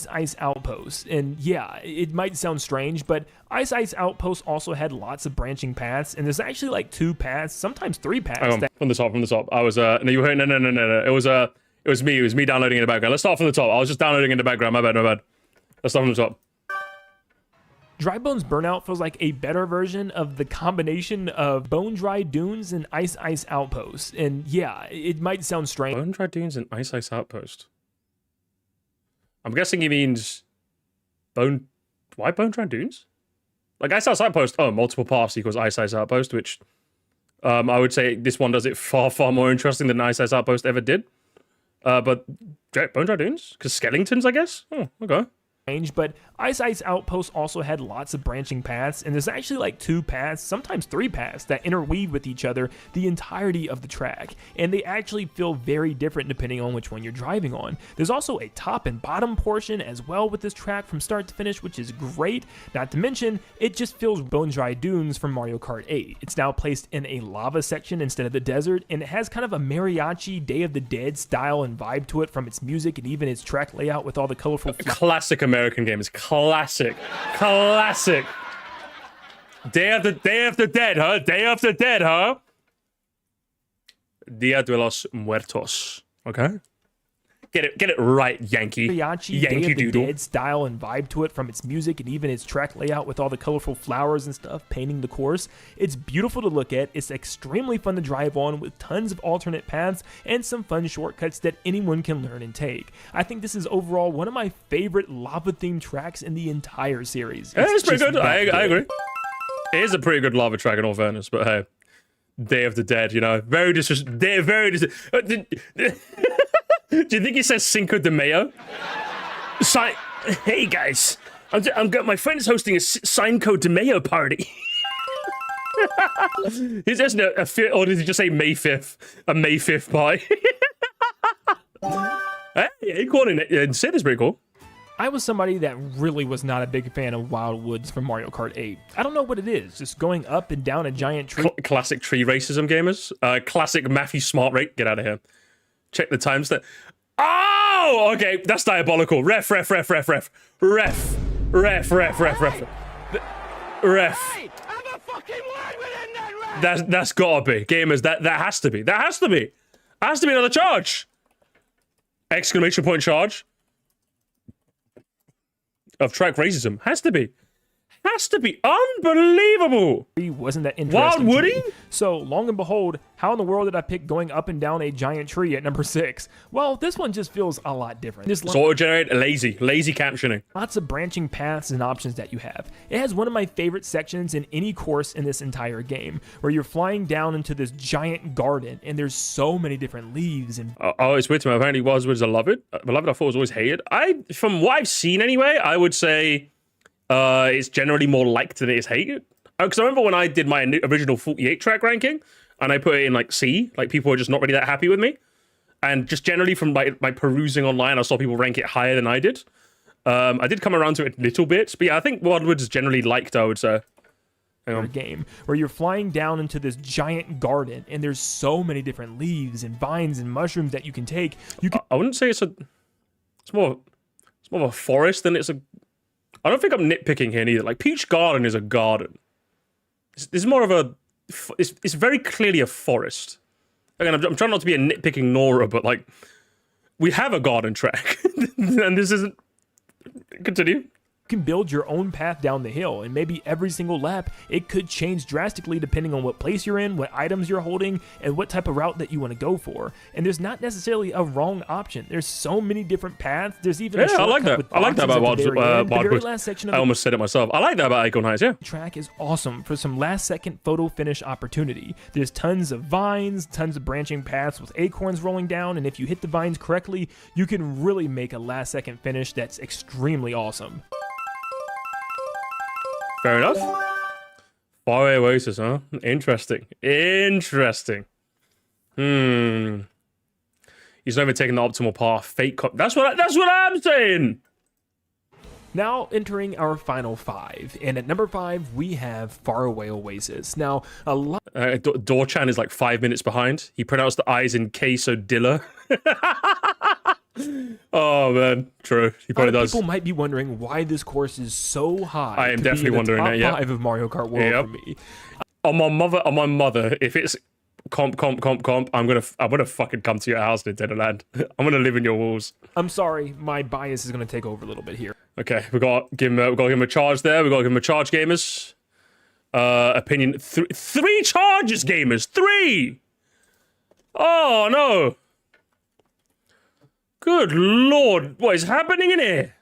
Ice Outpost, and yeah, it might sound strange, but Ice Outpost also had lots of branching paths, and there's actually like 2 paths, sometimes 3 paths. From the top. I was no, you were no. It was me downloading in the background. Let's start from the top. I was just downloading in the background. My bad. Let's start from the top. Dry Bones Burnout feels like a better version of the combination of Bone Dry Dunes and Ice Outpost, and yeah, it might sound strange. Bone Dry Dunes and Ice Outpost. I'm guessing he means why Bone Dry Dunes? Like Ice Outpost, multiple paths equals Ice Outpost, which I would say this one does it far, far more interesting than Ice Outpost ever did. But Bone Dry Dunes? Because skeletons, I guess? Oh, okay. But Ice Outpost also had lots of branching paths, and there's actually like 2 paths, sometimes 3 paths, that interweave with each other the entirety of the track, and they actually feel very different depending on which one you're driving on. There's also a top and bottom portion as well with this track from start to finish, which is great. Not to mention, it just feels Bone Dry Dunes from Mario Kart 8. It's now placed in a lava section instead of the desert, and it has kind of a mariachi Day of the Dead style and vibe to it from its music and even its track layout with all the colorful classic American game is classic. Day of the Dead, huh? Day of the Dead, huh? Dia de los Muertos. Okay. Get it right, Yankee. Mariachi, Yankee Day of the Doodle. Dead style and vibe to it, from its music and even its track layout with all the colorful flowers and stuff painting the course. It's beautiful to look at, it's extremely fun to drive on with tons of alternate paths and some fun shortcuts that anyone can learn and take. I think this is overall one of my favorite lava-themed tracks in the entire series. Yeah, it's pretty just good. I that agree. It is a pretty good lava track in all fairness, but hey, Day of the Dead, you know, very Do you think he says Cinco de Mayo? Hey guys, my friend's hosting a Cinco de Mayo party. He's just or did he just say May 5th? A May 5th party. Hey, calling it. Sid is pretty cool. I was somebody that really was not a big fan of Wild Woods from Mario Kart 8. I don't know what it is, just going up and down a giant tree. Classic tree racism gamers. Classic Matthew Smart rate. Get out of here. Check the timestamp. Oh, okay, that's diabolical. Ref. Hey, I'm a fucking word within that ref. That's gotta be. Gamers, that has to be. That has to be another charge. Exclamation point charge. Of track racism. Has to be unbelievable. Wasn't that interesting? Wild Woody? To me. So, long and behold, how in the world did I pick going up and down a giant tree at number 6? Well, this one just feels a lot different. There's It's auto-generated, lazy captioning. lots of branching paths and options that you have. It has one of my favorite sections in any course in this entire game, where you're flying down into this giant garden, and there's so many different leaves and Oh, it's weird to me. Apparently, Wildwood is I love it. Beloved, I thought it was always hated. From what I've seen anyway, I would say it's generally more liked than it is hated. Because I remember when I did my original 48 track ranking, and I put it in like C, like people were just not really that happy with me. And just generally from my perusing online, I saw people rank it higher than I did. I did come around to it a little bit, but yeah, I think Wildwood is generally liked, I would say. game, where you're flying down into this giant garden, and there's so many different leaves and vines and mushrooms that you can take. I wouldn't say it's more of a forest than it's a. I don't think I'm nitpicking here either. Like Peach Garden is a garden. It's more of a. It's very clearly a forest. Again, I'm trying not to be a nitpicking Nora, but like we have a garden track, and this isn't. Continue. You can build your own path down the hill, and maybe every single lap it could change drastically depending on what place you're in, what items you're holding, and what type of route that you want to go for. And there's not necessarily a wrong option. There's so many different paths. There's even a I like that. with I like that about boxes at the very end. The very Wildwood. last section of I the almost said it myself. I like that about Icon Heights. Yeah. track is awesome for some last second photo finish opportunity. There's tons of vines, tons of branching paths with acorns rolling down, and if you hit the vines correctly, you can really make a last second finish that's extremely awesome. Fair enough. Faraway Oasis, huh? Interesting. He's not even taking the optimal path. That's what I'm saying. Now entering our final 5, and at number 5 we have Faraway Oasis. Now a lot Dorchan is like 5 minutes behind. He pronounced the I's in quesadilla. Oh man, true. He probably does. people might be wondering why this course is so high. I am to definitely be in the wondering top that, yeah. 5 of Mario Kart World Yep. for me. On my mother, if it's comp, I'm gonna fucking come to your house, Nin10doland. I'm gonna live in your walls. I'm sorry, my bias is going to take over a little bit here. Okay, we got to give him a charge there. We got to give him a charge, gamers. Opinion three charges, gamers. 3. Oh no. Good lord, what is happening in here?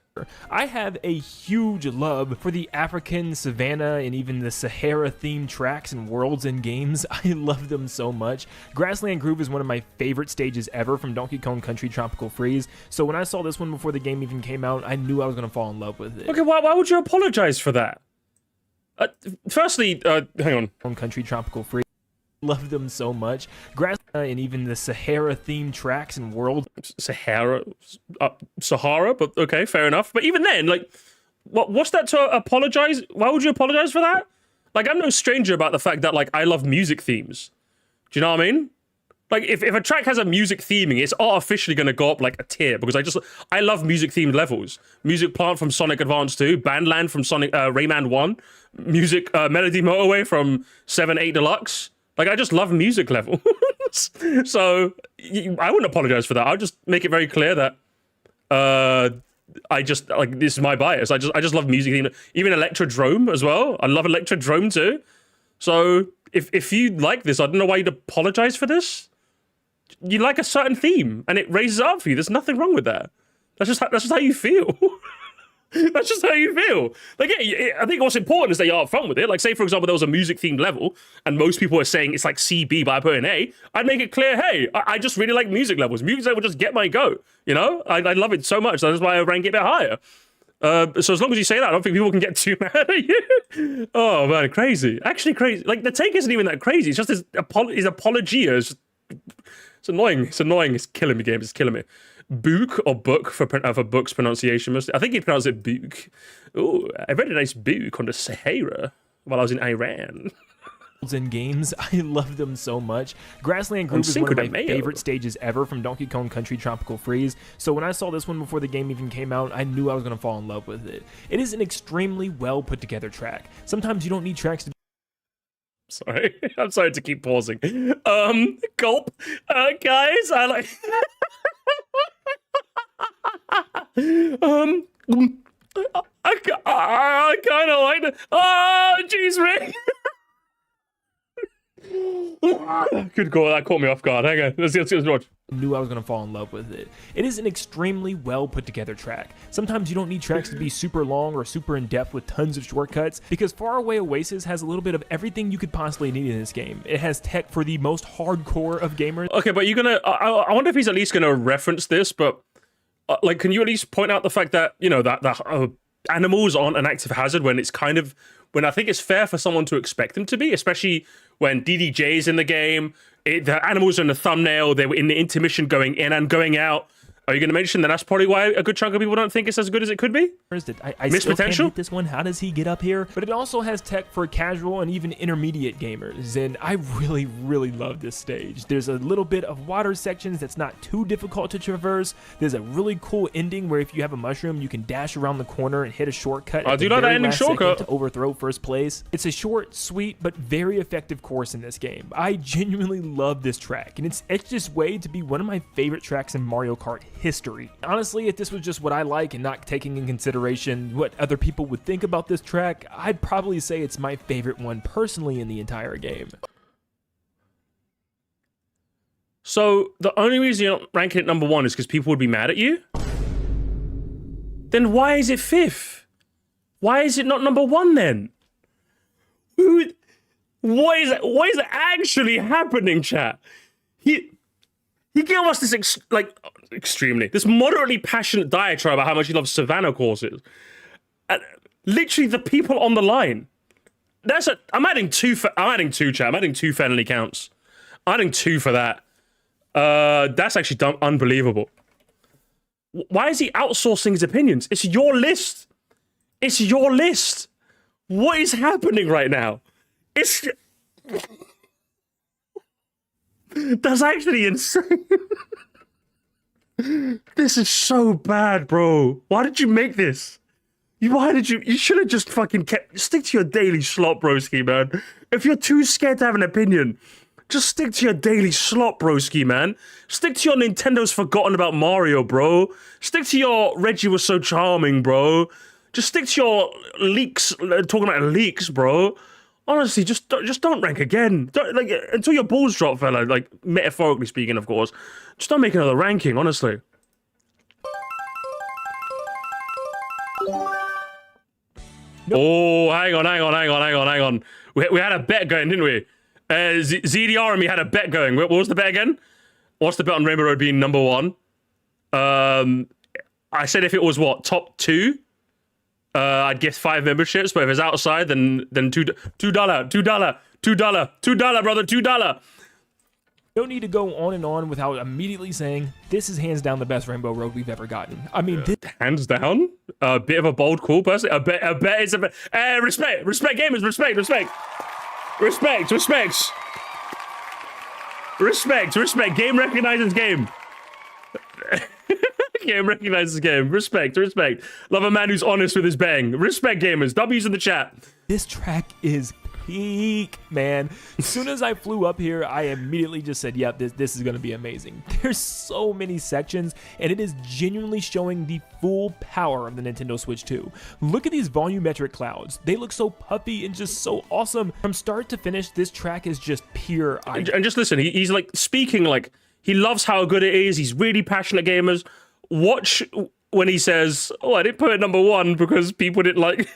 I have a huge love for the African savanna and even the Sahara themed tracks and worlds and games. I love them so much. Grassland Groove is one of my favorite stages ever from Donkey Kong Country Tropical Freeze. So when I saw this one before the game even came out, I knew I was going to fall in love with it. Okay, why would you apologize for that? Firstly, hang on. Country Tropical Freeze. Love them so much. Grassland and even the Sahara themed tracks and worlds. Sahara, but okay, fair enough. But even then, like, what's that to apologize? Why would you apologize for that? Like, I'm no stranger about the fact that, like, I love music themes. Do you know what I mean? Like, if a track has a music theming, it's artificially going to go up, like, a tier, because I love music-themed levels. Music Plant from Sonic Advance 2, Bandland from Sonic Rayman 1, Music Melody Motorway from 7, 8 Deluxe. Like, I just love music levels. So, I wouldn't apologize for that. I'll just make it very clear that I just like this is my bias. I just love music theme. Even Electrodrome as well. I love Electrodrome too. So if you like this, I don't know why you'd apologize for this. You like a certain theme, and it raises it up for you. There's nothing wrong with that. That's just how you feel. That's just how you feel. Like, yeah, I think what's important is that you're upfront with it. Like, say, for example, there was a music-themed level, and most people are saying it's like CB, but I put in A. I'd make it clear, hey, I just really like music levels. Music level just get my goat, you know? I love it so much. That's why I rank it a bit higher. So as long as you say that, I don't think people can get too mad at you. Oh, man, crazy. Actually crazy. Like, the take isn't even that crazy. It's just his apology is... It's annoying. It's annoying. It's killing me, game. It's killing me. Book or book for book's pronunciation. I think he pronounced it book. Oh, I read a nice book on the Sahara while I was in Iran. In games, I love them so much. Grassland Groove is one of my favorite stages ever from Donkey Kong Country Tropical Freeze, so when I saw this one before the game even came out, I knew I was going to fall in love with it. It is an extremely well put together track. Sometimes you don't need tracks to... Sorry, I'm sorry to keep pausing. Gulp. Guys, I like... I kind of like it. Oh, jeez, Rick. Good call. That caught me off guard. Hang on. Let's watch. Knew I was going to fall in love with it. It is an extremely well put together track. Sometimes you don't need tracks to be super long or super in depth with tons of shortcuts, because Faraway Oasis has a little bit of everything you could possibly need in this game. It has tech for the most hardcore of gamers. Okay, but you're gonna... I wonder if he's at least gonna reference this, but like, can you at least point out the fact that, you know, that animals aren't an active hazard when it's kind of... when I think it's fair for someone to expect them to be, especially when DDJ's in the game, the animals are in the thumbnail, they were in the intermission going in and going out. Are you going to mention that that's probably why a good chunk of people don't think it's as good as it could be? I Missed still potential? can't hit this one. How does he get up here? But it also has tech for casual and even intermediate gamers, and I really, really love this stage. There's a little bit of water sections that's not too difficult to traverse. There's a really cool ending where if you have a mushroom, you can dash around the corner and hit a shortcut. I do like that ending shortcut to overthrow first place. It's a short, sweet, but very effective course in this game. I genuinely love this track, and it's etched its way to be one of my favorite tracks in Mario Kart history. Honestly, if this was just what I like and not taking in consideration what other people would think about this track, I'd probably say it's my favorite one personally in the entire game. So the only reason you're not ranking it number one is because people would be mad at you? Then why is it fifth? Why is it not number one then? What is actually happening, chat? He gave us this this moderately passionate diatribe about how much he loves Savannah courses. And literally the people on the line. I'm adding two, chat. I'm adding two Fenley counts. I'm adding two for that. That's actually unbelievable. Why is he outsourcing his opinions? It's your list. It's your list. What is happening right now? That's actually insane. This is so bad, bro. Why did you make this? You should have just fucking stick to your daily slot, broski, man. If you're too scared to have an opinion, just stick to your daily slot, broski, man. Stick to your Nintendo's forgotten about Mario, bro. Stick to your Reggie was so charming, bro. Just stick to your leaks, talking about leaks, bro. Honestly, just don't rank again. Until your balls drop, fella. Like, metaphorically speaking, of course. Just don't make another ranking, honestly. Nope. Oh, hang on. We had a bet going, didn't we? ZDR and me had a bet going. What was the bet again? What's the bet on Rainbow Road being number one? I said if it was, top two? I'd gift 5 memberships, but if it's outside, then $2, brother, $2. Don't need to go on and on without immediately saying this is hands down the best Rainbow Road we've ever gotten. I mean, hands down. A bit of a bold call, person. A bet is a bet. Respect gamers. Respect. Game recognizes game. Game recognizes game. Respect. Love a man who's honest with his bang. Respect gamers. W's in the chat. This track is peak, man. As soon as I flew up here, I immediately just said, yep, this is going to be amazing. There's so many sections, and it is genuinely showing the full power of the Nintendo Switch 2. Look at these volumetric clouds. They look so puffy and just so awesome. From start to finish, this track is just pure And just listen, he's like speaking like he loves how good it is. He's really passionate gamers. Watch when he says, oh, I didn't put it number 1 because people didn't like...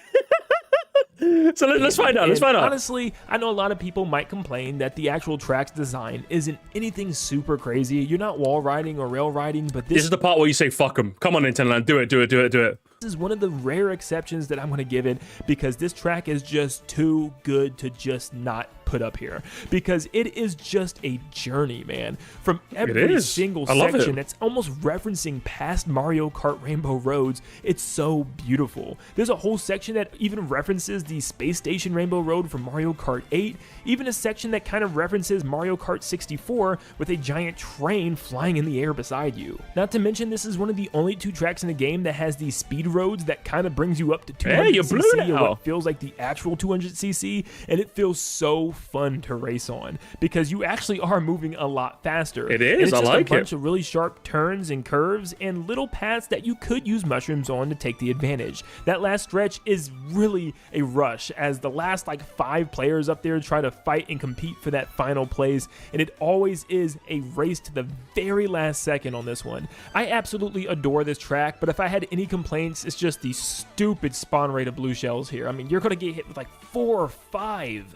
So let's find out. Let's find out. Honestly, I know a lot of people might complain that the actual track's design isn't anything super crazy. You're not wall riding or rail riding, but this is the part where you say, fuck him. Come on, Nintendo Land. Do it, do it, do it, do it. This is one of the rare exceptions that I'm going to give it because this track is just too good to just not put up here because it is just a journey, man. From every single section, it's almost referencing past Mario Kart Rainbow Roads. It's so beautiful. There's a whole section that even references the Space Station Rainbow Road from Mario Kart 8, even a section that kind of references Mario Kart 64 with a giant train flying in the air beside you. Not to mention, this is one of the only 2 tracks in the game that has the speed roads that kind of brings you up to 200cc or what feels like the actual 200cc, and it feels so fun to race on because you actually are moving a lot faster. It is. I like it. A bunch of really sharp turns and curves and little paths that you could use mushrooms on to take the advantage. That last stretch is really a rush as the last like 5 players up there try to fight and compete for that final place, and it always is a race to the very last second on this one. I absolutely adore this track, but if I had any complaints, it's just the stupid spawn rate of blue shells here. I mean, you're gonna get hit with like 4 or 5.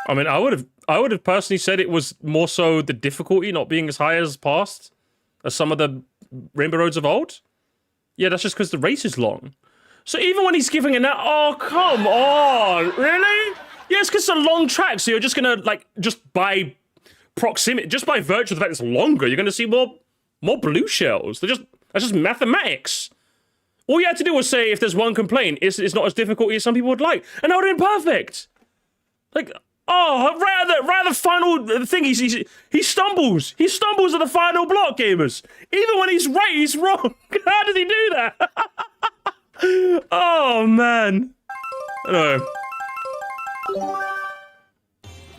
I mean, I would have personally said it was more so the difficulty not being as high as past as some of the Rainbow Roads of old. Yeah, that's just because the race is long. So even when he's giving it that, oh come on, really? Yeah, it's because it's a long track, so you're just gonna like just by proximity, just by virtue of the fact it's longer, you're gonna see more blue shells. That's just mathematics. All you had to do was say if there's one complaint, it's not as difficult as some people would like, and that would have been perfect. Like. Oh, right at the final thing, he stumbles. He stumbles at the final block, gamers. Even when he's right, he's wrong. How does he do that? Oh, man. Anyway.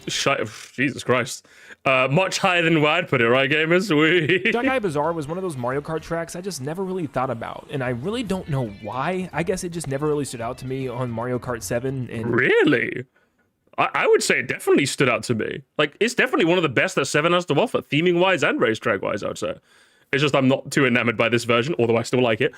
Jesus Christ. Much higher than where I'd put it, right, gamers? Duck-Eye Bazaar was one of those Mario Kart tracks I just never really thought about, and I really don't know why. I guess it just never really stood out to me on Mario Kart 7. And really? I would say it definitely stood out to me. Like, it's definitely one of the best that 7 has to offer, theming-wise and racetrack-wise, I would say. It's just I'm not too enamored by this version, although I still like it.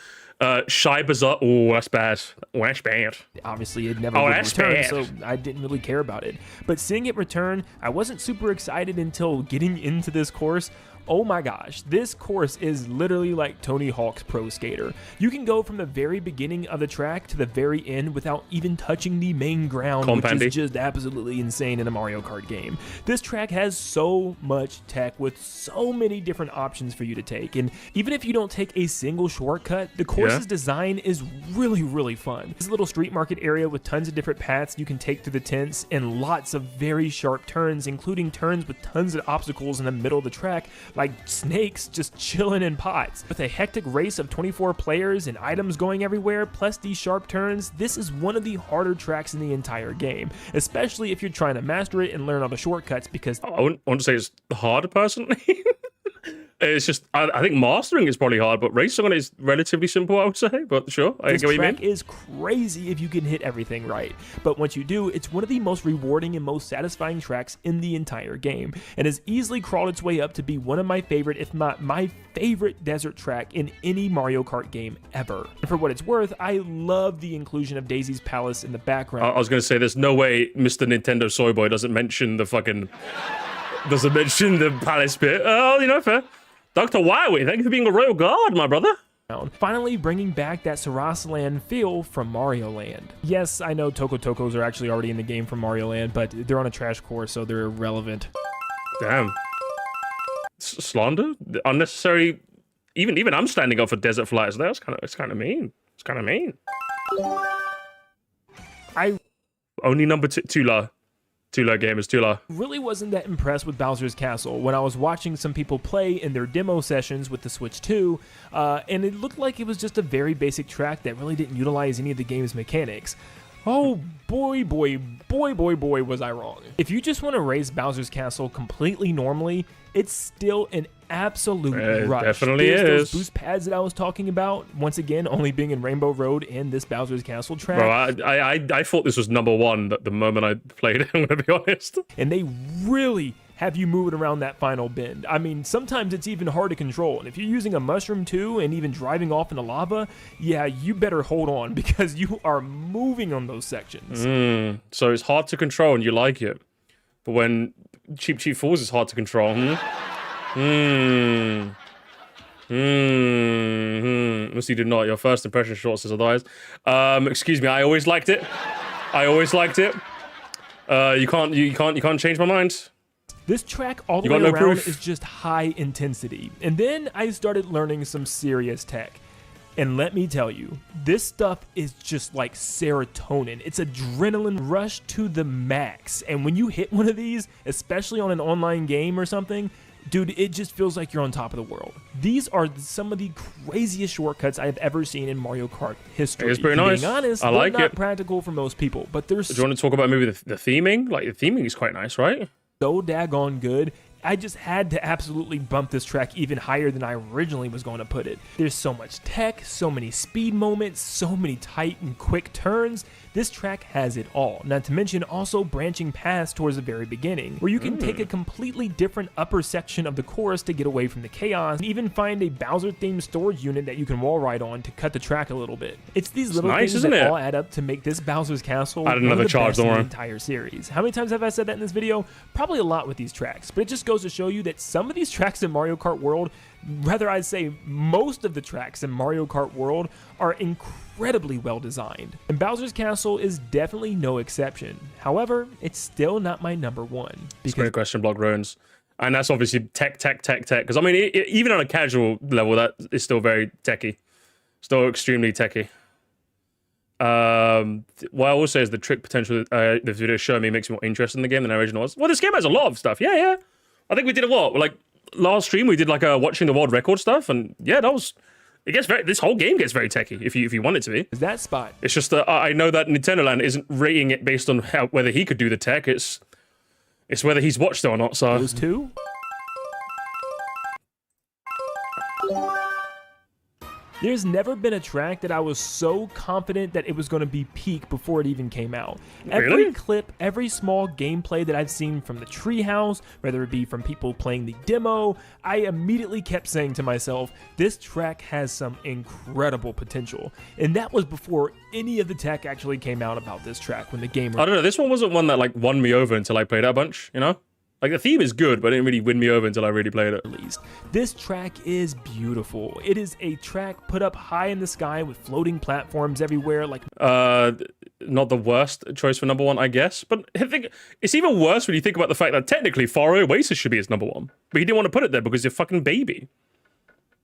Shy Bazaar, oh, that's bad. Oh, that's bad. Obviously, it never would return, so I didn't really care about it. But seeing it return, I wasn't super excited until getting into this course. Oh my gosh, this course is literally like Tony Hawk's Pro Skater. You can go from the very beginning of the track to the very end without even touching the main ground, which is just absolutely insane in a Mario Kart game. This track has so much tech with so many different options for you to take, and even if you don't take a single shortcut, the course's design is really, really fun. This little street market area with tons of different paths you can take through the tents and lots of very sharp turns, including turns with tons of obstacles in the middle of the track, like snakes just chilling in pots. With a hectic race of 24 players and items going everywhere, plus these sharp turns, this is one of the harder tracks in the entire game, especially if you're trying to master it and learn all the shortcuts, because I wouldn't want to say it's hard personally. It's just, I think mastering is probably hard, but racing on it is relatively simple, I would say. But sure, I get what you mean. This track is crazy if you can hit everything right. But once you do, it's one of the most rewarding and most satisfying tracks in the entire game, and has easily crawled its way up to be one of my favorite, if not my favorite desert track in any Mario Kart game ever. And for what it's worth, I love the inclusion of Daisy's Palace in the background. I was going to say, there's no way Mr. Nintendo Soyboy doesn't mention the palace bit. Oh, you know, fair. Dr. Wyowie, thank you for being a royal guard, my brother. Finally bringing back that Sarasa Land feel from Mario Land. Yes, I know Toko Tokos are actually already in the game from Mario Land, but they're on a trash course, so they're irrelevant. Damn. Slander? Unnecessary. Even I'm standing up for desert flights. That's kind of mean. It's kind of mean. Only number two, Tula. Too low, gamers, too low. Really wasn't that impressed with Bowser's Castle when I was watching some people play in their demo sessions with the Switch 2, and it looked like it was just a very basic track that really didn't utilize any of the game's mechanics. Oh boy, was I wrong. If you just want to race Bowser's Castle completely normally, it's still an absolute rush. Definitely There's is. those boost pads that I was talking about, once again, only being in Rainbow Road and this Bowser's Castle track. Bro, I thought this was number one the moment I played it, I'm going to be honest. And they really have you moving around that final bend. I mean, sometimes it's even hard to control. And if you're using a mushroom too and even driving off into lava, yeah, you better hold on because you are moving on those sections. So it's hard to control and you like it. But when Cheap Falls is hard to control, Must did not. Your first impression short says otherwise. Excuse me, I always liked it. You can't change my mind. This track all the way around is just high intensity. And then I started learning some serious tech. And let me tell you, this stuff is just like serotonin. It's adrenaline rush to the max. And when you hit one of these, especially on an online game or something, dude, it just feels like you're on top of the world. These are some of the craziest shortcuts I've ever seen in Mario Kart history. It's pretty nice. Being honest, I like not it. practical for most people. But there's Do you want to talk about maybe the theming? Like, the theming is quite nice, right? so daggone good. I just had to absolutely bump this track even higher than I originally was going to put it. There's so much tech, so many speed moments, so many tight and quick turns. This track has it all. Not to mention also branching paths towards the very beginning, where you can take a completely different upper section of the course to get away from the chaos, and even find a Bowser-themed storage unit that you can wall ride on to cut the track a little bit. It's these little things that all add up to make this Bowser's Castle one of the best in the entire series. How many times have I said that in this video? Probably a lot with these tracks, but it just goes to show you that some of these tracks in Mario Kart World, rather I'd say most of the tracks in Mario Kart World, are incredibly well designed. And Bowser's Castle is definitely no exception. However, it's still not my number one. It's a great question, Block Ruins. And that's obviously tech. Because, I mean, even on a casual level, that is still very techy. Still extremely techy. What I will say is the trick potential the video showed me makes me more interested in the game than the original was. Well, this game has a lot of stuff. Yeah. I think we did a lot. Like, last stream, we did like a watching the world record stuff. And yeah, that was... this whole game gets very techy if you want it to be. Is that spot? It's just that I know that Nin10doland isn't rating it based on whether he could do the tech. It's whether he's watched it or not. So those two. There's never been a track that I was so confident that it was going to be peak before it even came out. Every clip, every small gameplay that I've seen from the treehouse, whether it be from people playing the demo, I immediately kept saying to myself, this track has some incredible potential. And that was before any of the tech actually came out about this track when the game... I don't know, this one wasn't one that like won me over until I played it a bunch, you know? Like, the theme is good, but it didn't really win me over until I really played it. This track is beautiful. It is a track put up high in the sky with floating platforms everywhere. Like, not the worst choice for number one, I guess. But I think it's even worse when you think about the fact that technically Faraway Oasis should be its number one. But he didn't want to put it there because you're fucking baby.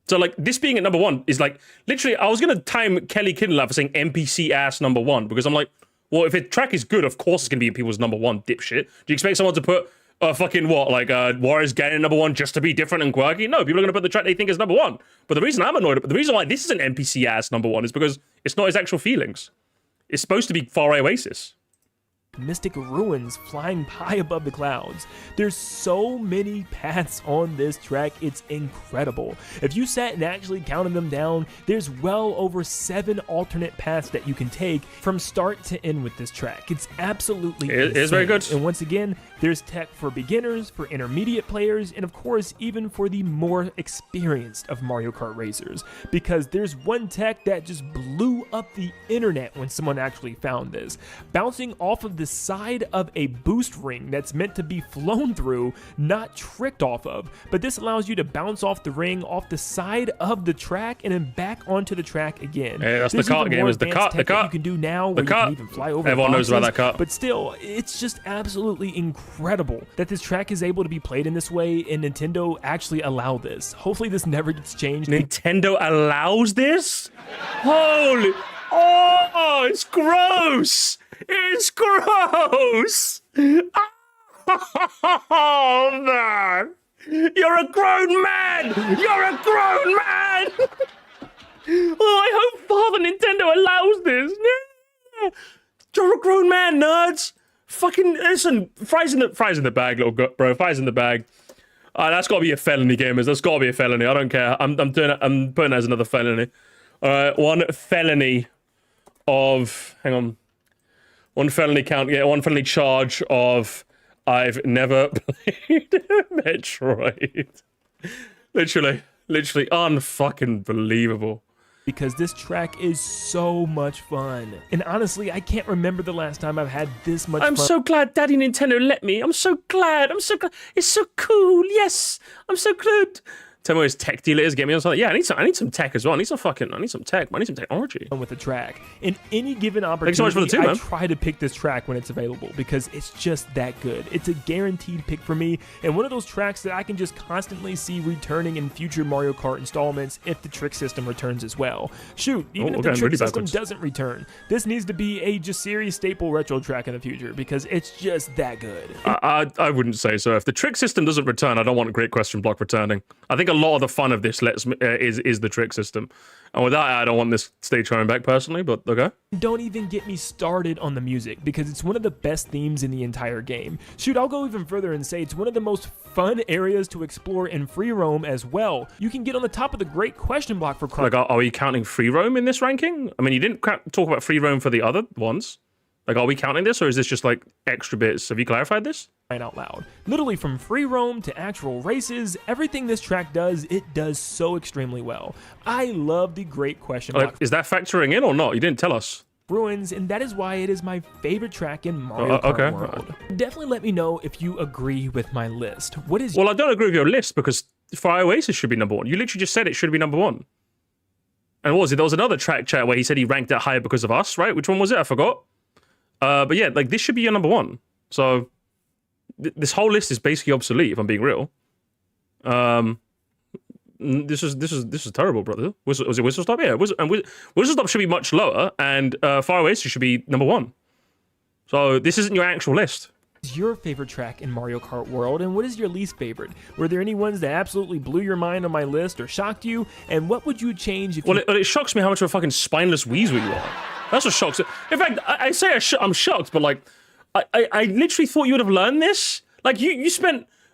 So, like, this being at number one is like, literally, I was going to time Kelly Kindler for saying NPC ass number one because I'm like, well, if a track is good, of course it's going to be in people's number one, dipshit. Do you expect someone to put... fucking what, like Warriors Gang number one just to be different and quirky? No, people are going to put the track they think is number one. But the reason I'm annoyed, the reason why this is an NPC ass number one is because it's not his actual feelings. It's supposed to be Faraway Oasis. Mystic ruins flying high above the clouds. There's so many paths on this track, it's incredible. If you sat and actually counted them down, there's well over 7 alternate paths that you can take from start to end with this track. It's absolutely insane. It is very good. And once again, there's tech for beginners, for intermediate players, and of course, even for the more experienced of Mario Kart racers. Because there's one tech that just blew up the internet when someone actually found this. Bouncing off of the side of a boost ring that's meant to be flown through, not tricked off of. But this allows you to bounce off the ring, off the side of the track, and then back onto the track again. Yeah, that's the kart game. Is the kart? The kart you can do now, where you can even fly over. Everyone knows about that kart. But still, it's just absolutely incredible that this track is able to be played in this way, and Nintendo actually allow this. Hopefully, this never gets changed. Nintendo allows this? Holy! Oh, it's gross! It's gross! Oh, man. You're a grown man. You're a grown man. Oh, I hope Father Nintendo allows this. No. You're a grown man, nerds. Fucking listen. Fries in the bag, little bro. Fries in the bag. That's got to be a felony, gamers. That's got to be a felony. I don't care. I'm doing it. I'm putting it as another felony. All right, one felony of. Hang on. One felony count. Yeah, one felony charge of. I've never played Metroid. Literally unfucking believable. Because this track is so much fun. And honestly, I can't remember the last time I've had this much fun. I'm so glad Daddy Nintendo let me. I'm so glad. It's so cool. Yes, I'm so good. Tell me what his tech dealer is. Get me on something. Yeah, I need some tech as well. I need some tech. I need some technology. With the track. In any given opportunity, so much for the two, man. I try to pick this track when it's available because it's just that good. It's a guaranteed pick for me, and one of those tracks that I can just constantly see returning in future Mario Kart installments if the trick system returns as well. Shoot, even if the trick system doesn't return, this needs to be a just serious staple retro track in the future because it's just that good. I wouldn't say so. If the trick system doesn't return, I don't want a great question block returning. I think a lot of the fun of this is the trick system. And with that, I don't want this stage coming back personally, but okay. Don't even get me started on the music, because it's one of the best themes in the entire game. Shoot, I'll go even further and say it's one of the most fun areas to explore in free roam as well. You can get on the top of the great question block for Kart. Like, are we counting free roam in this ranking? I mean, you didn't talk about free roam for the other ones. Like, are we counting this, or is this just like extra bits? Have you clarified this? Out loud. Literally from free roam to actual races, everything this track does, it does so extremely well. I love the great question block. Is that factoring in or not? You didn't tell us. Ruins, and that is why it is my favorite track in Mario Kart World. Definitely let me know if you agree with my list. What is? Well, I don't agree with your list because Fire Oasis should be number one. You literally just said it should be number one. And what was it? There was another track chat where he said he ranked it higher because of us, right? Which one was it? I forgot. But yeah, like this should be your number one. So this whole list is basically obsolete, if I'm being real. This is terrible, brother. Was it Whistle Stop? Yeah, Whistle Stop should be much lower, and Fire Oasis should be number one. So this isn't your actual list. What is your favorite track in Mario Kart World, and what is your least favorite? Were there any ones that absolutely blew your mind on my list or shocked you? And what would you change if it shocks me how much of a fucking spineless weasel you are. That's what shocks. In fact, I say I'm shocked, but like, I literally thought you would have learned this. Like, you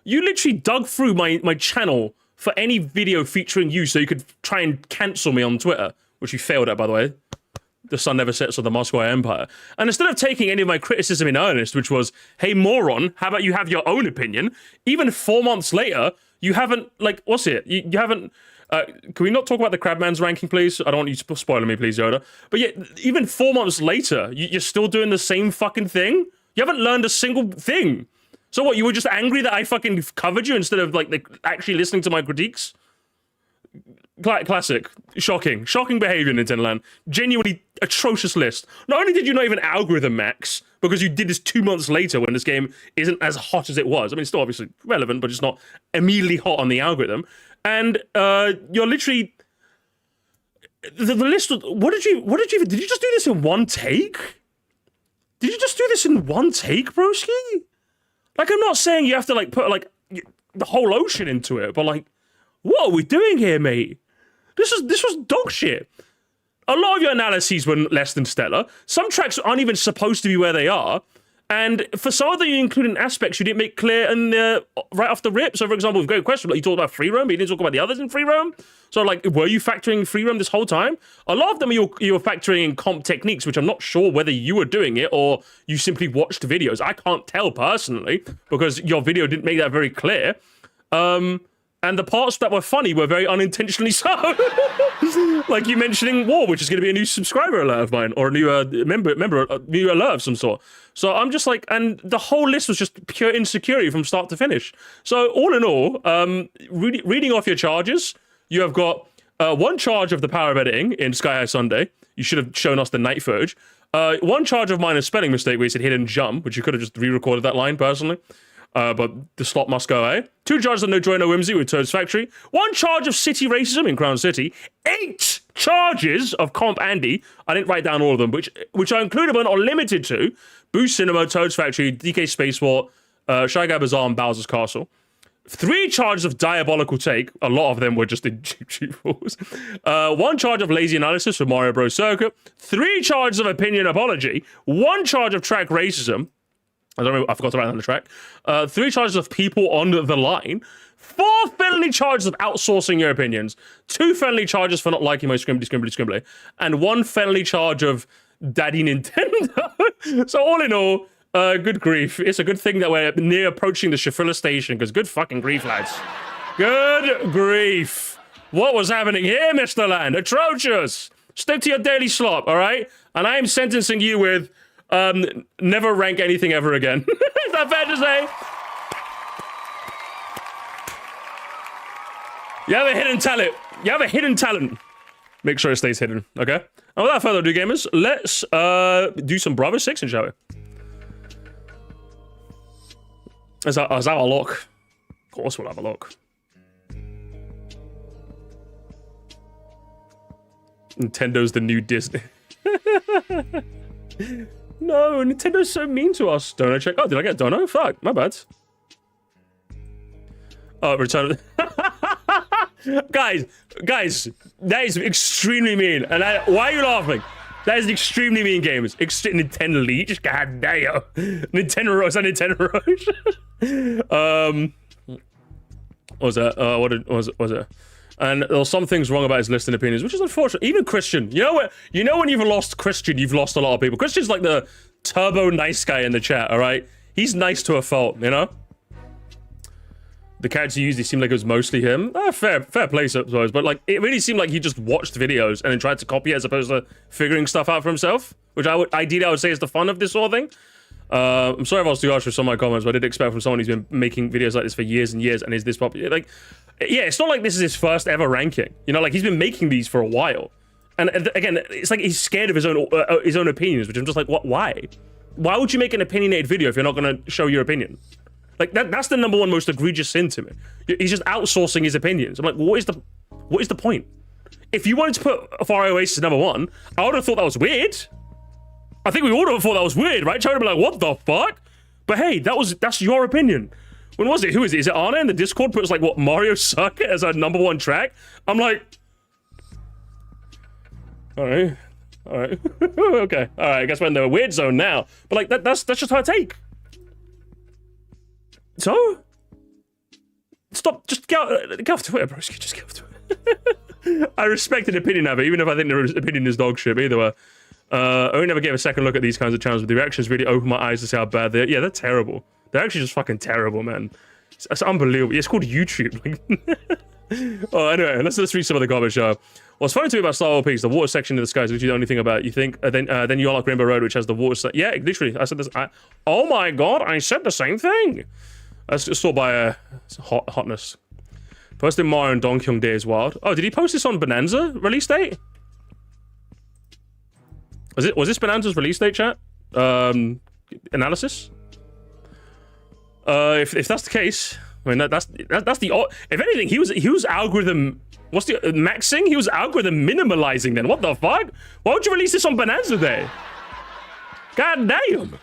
literally dug through my channel for any video featuring you so you could try and cancel me on Twitter, which you failed at, by the way. The sun never sets on the Moscow Empire. And instead of taking any of my criticism in earnest, which was, hey, moron, how about you have your own opinion? Even 4 months later, you haven't, like, what's it? You haven't... can we not talk about the Crabman's ranking, please? I don't want you to spoil me, please, Yoda. But yeah, even 4 months later, you're still doing the same fucking thing? You haven't learned a single thing. So what, you were just angry that I fucking covered you instead of, like, actually listening to my critiques? Classic. Shocking behavior, Nintendo Land. Genuinely atrocious list. Not only did you not even algorithm max, because you did this 2 months later when this game isn't as hot as it was. I mean, it's still obviously relevant, but it's not immediately hot on the algorithm. And you're literally... The list... Did you just do this in one take? Did you just do this in one take, broski? Like, I'm not saying you have to, like, put, like, the whole ocean into it, but, like, what are we doing here, mate? This was dog shit. A lot of your analyses were less than stellar. Some tracks aren't even supposed to be where they are. And for some of the including aspects, you didn't make clear and right off the rip. So, for example, with Great Question, like you talked about free roam, but you didn't talk about the others in free roam. So, like, were you factoring free roam this whole time? A lot of them you were factoring in comp techniques, which I'm not sure whether you were doing it or you simply watched videos. I can't tell personally because your video didn't make that very clear. And the parts that were funny were very unintentionally so. Like you mentioning War, which is going to be a new subscriber alert of mine, or a new member new alert of some sort. So I'm just like, and the whole list was just pure insecurity from start to finish. So all in all, reading off your charges, you have got one charge of the power of editing in Sky High Sunday. You should have shown us the night footage. One charge of mine is spelling mistake where you said hidden jump, which you could have just re-recorded that line personally. But the slot must go, eh? 2 charges of No Joy No Whimsy with Toad's Factory. 1 charge of city racism in Crown City. 8 charges of Comp Andy. I didn't write down all of them, which are included but not limited to Boost Cinema, Toad's Factory, DK Spacewar, Shy Guy Bazaar and Bowser's Castle. 3 charges of diabolical take. A lot of them were just in cheap falls. 1 charge of lazy analysis for Mario Bros. Circuit. 3 charges of opinion apology. 1 charge of track racism. I forgot to write down the track. 3 charges of people on the line. 4 felony charges of outsourcing your opinions. 2 felony charges for not liking my scribbly. And 1 felony charge of Daddy Nintendo. So all in all, good grief. It's a good thing that we're near approaching the Shafrilla station, because good fucking grief, lads. Good grief. What was happening here, Mr. Land? Atrocious. Stick to your daily slop, all right? And I am sentencing you with never rank anything ever again. Is that fair to say? You have a hidden talent. You have a hidden talent. Make sure it stays hidden, okay? And without further ado, gamers, let's do some Bravo 6, shall we? Let's have a look. Of course we'll have a look. Nintendo's the new Disney. No, Nintendo's so mean to us. Dono check. Oh, did I get Dono? Fuck, my bad. Oh, return. guys, that is extremely mean. And why are you laughing? That is extremely mean, gamers. Nintendo Leech, god damn. Nintendo Roach, Nintendo Roach. What was that? What was it? And there were some things wrong about his list and opinions, which is unfortunate. Even Christian, you know what? You know when you've lost Christian, you've lost a lot of people. Christian's like the turbo nice guy in the chat, all right? He's nice to a fault, you know? The characters he used, it seemed like it was mostly him. Fair play, I suppose. But like, it really seemed like he just watched videos and then tried to copy it as opposed to figuring stuff out for himself, which I would say is the fun of this sort of thing. I'm sorry if I was too harsh with some of my comments, but I did expect from someone who's been making videos like this for years and years and is this popular. Like, yeah, it's not like this is his first ever ranking. You know, like he's been making these for a while. And again, it's like he's scared of his own opinions, which I'm just like, what? Why? Why would you make an opinionated video if you're not going to show your opinion? Like that's the #1 most egregious sin to me. He's just outsourcing his opinions. I'm like, what is the point? If you wanted to put Far Oasis #1, I would have thought that was weird. I think we all would have thought that was weird, right? Trying to be like, what the fuck? But hey, that's your opinion. When was it? Who is it? Is it Anna in the Discord puts like what Mario Circuit as our #1 track? I'm like, all right, okay, all right. I guess we're in the weird zone now. But like that's just her take. So stop. Just get off Twitter, bro. Just get off Twitter. I respect an opinion of it, even if I think the opinion is dog shit. Either way. I only never gave a second look at these kinds of channels, but the reactions really opened my eyes to see how bad they're. Yeah, they're terrible. They're actually just fucking terrible, man. It's unbelievable. It's called YouTube. Oh, anyway, let's read some of the comments, show. What's funny to me about Star Wars Peaks, the water section in the sky is literally the only thing about it. You think, then you are like Rainbow Road, which has the water. Yeah, literally. I said this. Oh my god, I said the same thing. That's just sort by hotness. Posted Mario and Donkey Kong Day is wild. Oh, did he post this on Bonanza release date? Was this Bonanza's release date, chat? Analysis? If that's the case, I mean that's the. If anything, he was algorithm. What's the maxing? He was algorithm minimalizing. Then what the fuck? Why would you release this on Bonanza Day? God damn,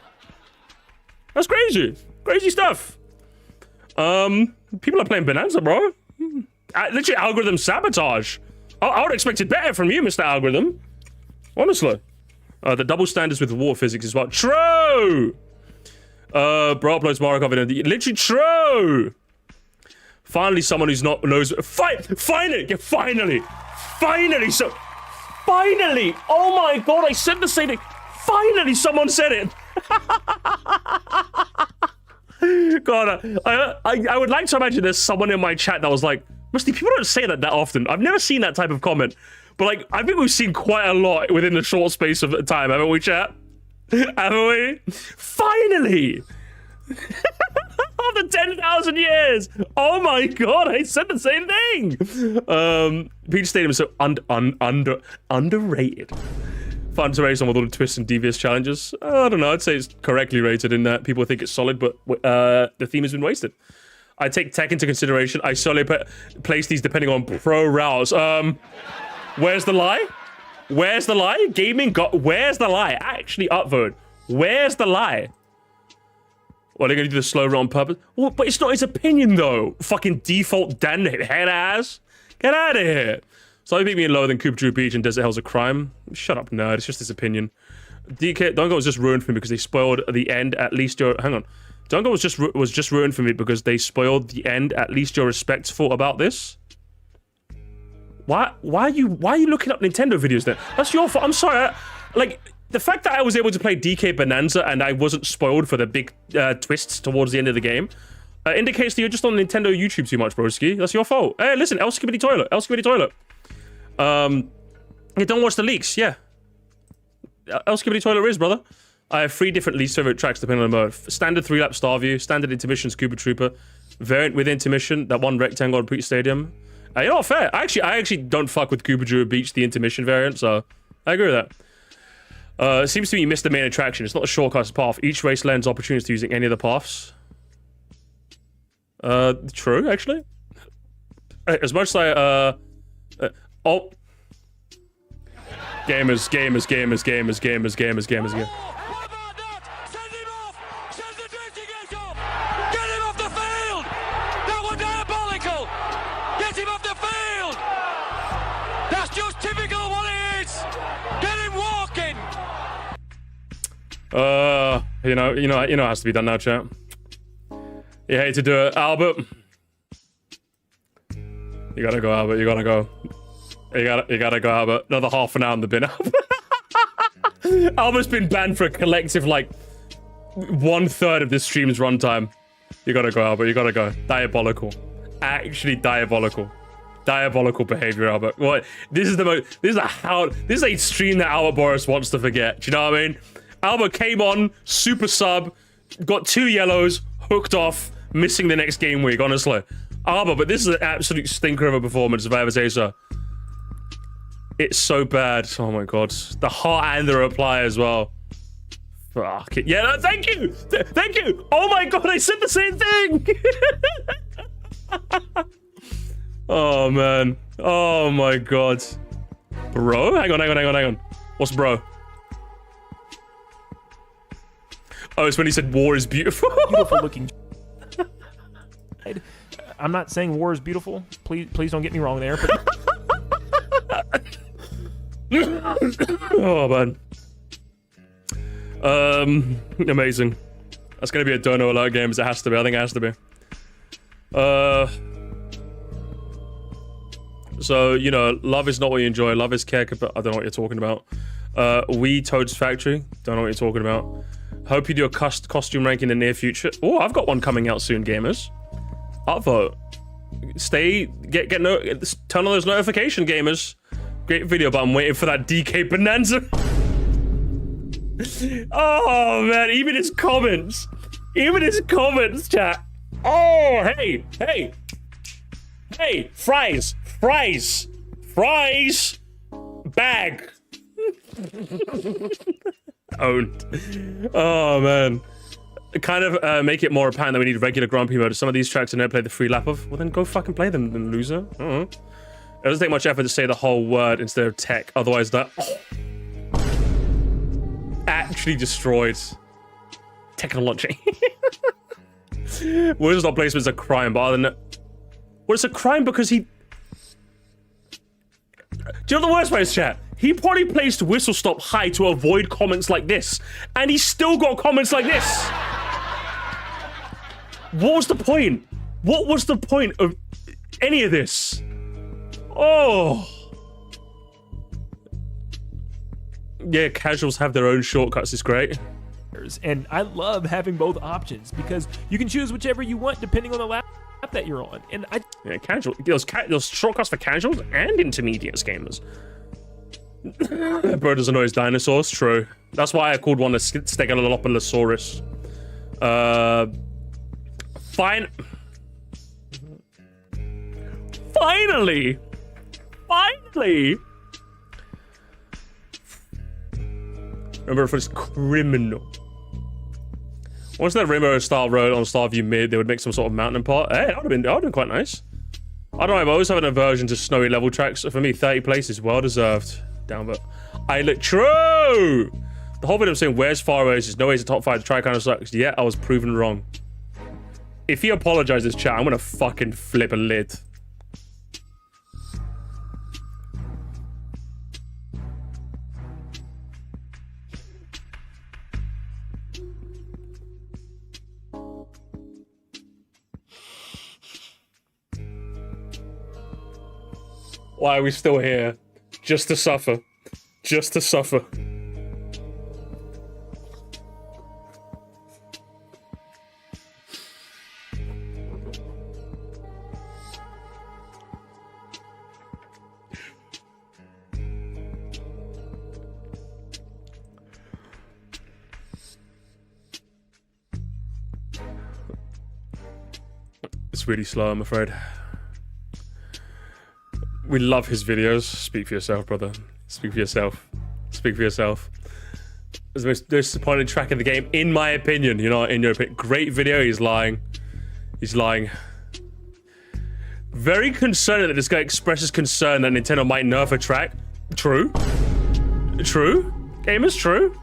that's crazy. Crazy stuff. People are playing Bonanza, bro. Literally algorithm sabotage. I would expect it better from you, Mr. Algorithm. Honestly. The double standards with water physics is what? True! Bro uploads Mario Kart video. Literally true! Finally, someone who's not knows. Finally! Oh my god, I said the same thing. Finally, someone said it. God, I would like to imagine there's someone in my chat that was like, Musty, people don't say that often. I've never seen that type of comment. But like, I think we've seen quite a lot within the short space of time, haven't we, chat? Haven't we? Finally! After 10,000 years! Oh my god, I said the same thing! Peach Stadium is so underrated. Fun to race on with all the twists and devious challenges. I don't know, I'd say it's correctly rated in that people think it's solid, but the theme has been wasted. I take tech into consideration. I solely place these depending on pro routes. Where's the lie? Where's the lie? Gaming got. Where's the lie? Actually upvote. Where's the lie? Well, they're gonna do the slow run on purpose. Well, but it's not his opinion though. Fucking default Dan head ass. Get out of here. So he beat me in lower than Cooper Drew Beach and Desert Hell's a crime. Shut up, nerd. It's just his opinion. DK Dongo was just ruined for me because they spoiled the end. At least your hang on. Dongo was just ruined for me because they spoiled the end. At least you're respectful about this. Why are you looking up Nintendo videos then? That's your fault. I'm sorry. Like the fact that I was able to play DK Bonanza and I wasn't spoiled for the big twists towards the end of the game indicates that you're just on Nintendo YouTube too much, broski. That's your fault. Hey, listen, El Skibbity Toilet. You don't watch the leaks, yeah. El Skibbity Toilet is, brother. I have 3 different least favorite tracks depending on the mode. Standard 3-lap Starview, standard intermission Scuba Trooper, variant with intermission, that one rectangle on Preach Stadium. You know what, fair. I actually don't fuck with Cooper Drew Beach, the intermission variant, so I agree with that. It seems to me you missed the main attraction. It's not a shortcut path. Each race lends opportunities to using any of the paths. True, actually. As much as I, oh. Gamers. How about that? Send him off! Send the drifting gate off! Get him off the field! That was diabolical! Get him off the field! That's just typical of what it is! Get him walking! You know it has to be done now, chat. You hate to do it, Albert. You gotta go, Albert. You gotta go. You gotta go, Albert. Another half an hour in the bin, Albert. Albert's been banned for a collective, like, 1/3 of this stream's runtime. You gotta go, Albert. You gotta go. Diabolical. Actually diabolical. Diabolical behavior, Albert. What? This is a stream that Albert Boris wants to forget. Do you know what I mean? Albert came on, super sub, got 2 yellows, hooked off, missing the next game week, honestly. Albert, but this is an absolute stinker of a performance, if I ever say so. It's so bad. Oh my god. The heart and the reply as well. Fuck it. Yeah, no, thank you! Thank you! Oh my god, I said the same thing! Oh man. Oh my god. Bro? Hang on. What's bro? Oh, it's when he said war is beautiful. Beautiful looking. I'm not saying war is beautiful. Please don't get me wrong there. But oh man. Amazing. That's gonna be a Dono alert game, as it has to be. I think it has to be. So, you know, love is not what you enjoy. Love is care, but I don't know what you're talking about. Toad's Factory. Don't know what you're talking about. Hope you do a costume rank in the near future. Oh, I've got one coming out soon, gamers. Upvote. Turn on those notification, gamers. Great video, but I'm waiting for that DK Bonanza. Oh, man. Even his comments, chat. Oh, hey, fries, bag. Owned. Oh, man. Kind of make it more apparent that we need regular grumpy mode. Some of these tracks I never play the free lap of. Well, then go fucking play them, then loser. It doesn't take much effort to say the whole word instead of tech. Otherwise, that actually destroyed technology. Where's not placement's a crime, but other than that, well, it's a crime because he. Do you know the worst way is, chat? He probably placed whistle stop high to avoid comments like this, and he still got comments like this. What was the point? What was the point of any of this? Oh. Yeah, casuals have their own shortcuts. It's great. And I love having both options because you can choose whichever you want depending on the lap that you're on. And yeah, casual. Those shortcuts for casuals and intermediate gamers. Bro doesn't know his dinosaurs. True. That's why I called one a Stegosaurus. Finally. Remember, for this criminal. Once that Rainbow style road on Starview Mid, they would make some sort of mountain part. Hey, that would have been quite nice. I don't know, I've always had an aversion to snowy level tracks. So for me, 30 places, well deserved. Down, but I look true. The whole video I'm saying, where's Faroes? There's no way it's a top 5. The track kind of sucks. Yeah, I was proven wrong. If he apologizes, chat, I'm gonna fucking flip a lid. Why are we still here? Just to suffer. Just to suffer. It's really slow, I'm afraid. We love his videos. Speak for yourself, brother. Speak for yourself. Speak for yourself. It's the most disappointing track in the game, in my opinion. You know, in your opinion. Great video. He's lying. He's lying. Very concerned that this guy expresses concern that Nintendo might nerf a track. True. True. Game is true.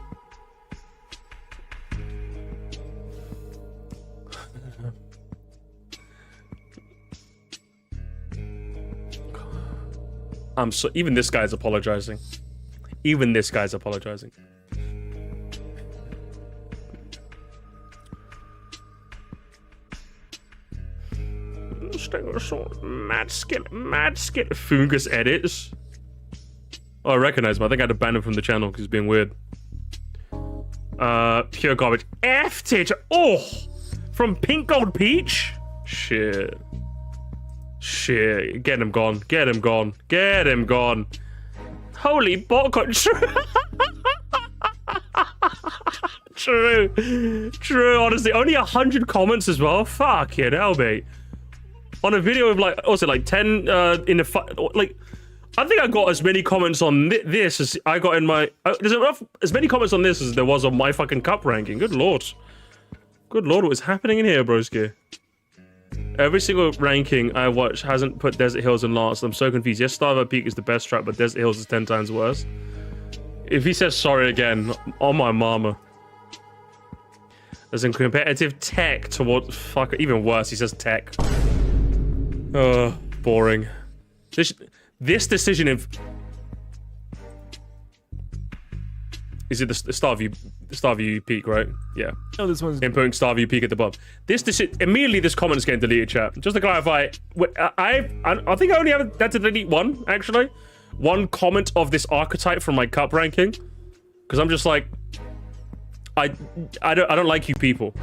Even this guy's apologizing. Even this guy's apologizing. Mad skit Fungus edits. Oh, I recognize him. I think I had to ban him from the channel because he's being weird. Pure garbage. F teacher. Oh, from Pink Gold Peach. Shit. Shit, get him gone, get him gone, get him gone. Holy botcon, true, honestly, only 100 comments as well, fuck it, hell mate. On a video of like, also like 10 in the, like, I think I got as many comments on this as I got in my, there's enough, as many comments on this as there was on my fucking cup ranking, good lord. Good lord, what is happening in here, broski? Every single ranking I watch hasn't put Desert Hills in last. I'm so confused. Yes, Starver Peak is the best track, but Desert Hills is 10 times worse. If he says sorry again, on my mama. As in competitive tech towards... Fuck, even worse, he says tech. Boring. This decision of... Is it the Starview Peak, right? Yeah. No, this one's... Inputting Starview Peak at the bottom. Immediately this comment is getting deleted, chat. Just to clarify, I think I only have that to delete one, actually. One comment of this archetype from my cup ranking. Because I'm just like... I don't like you people.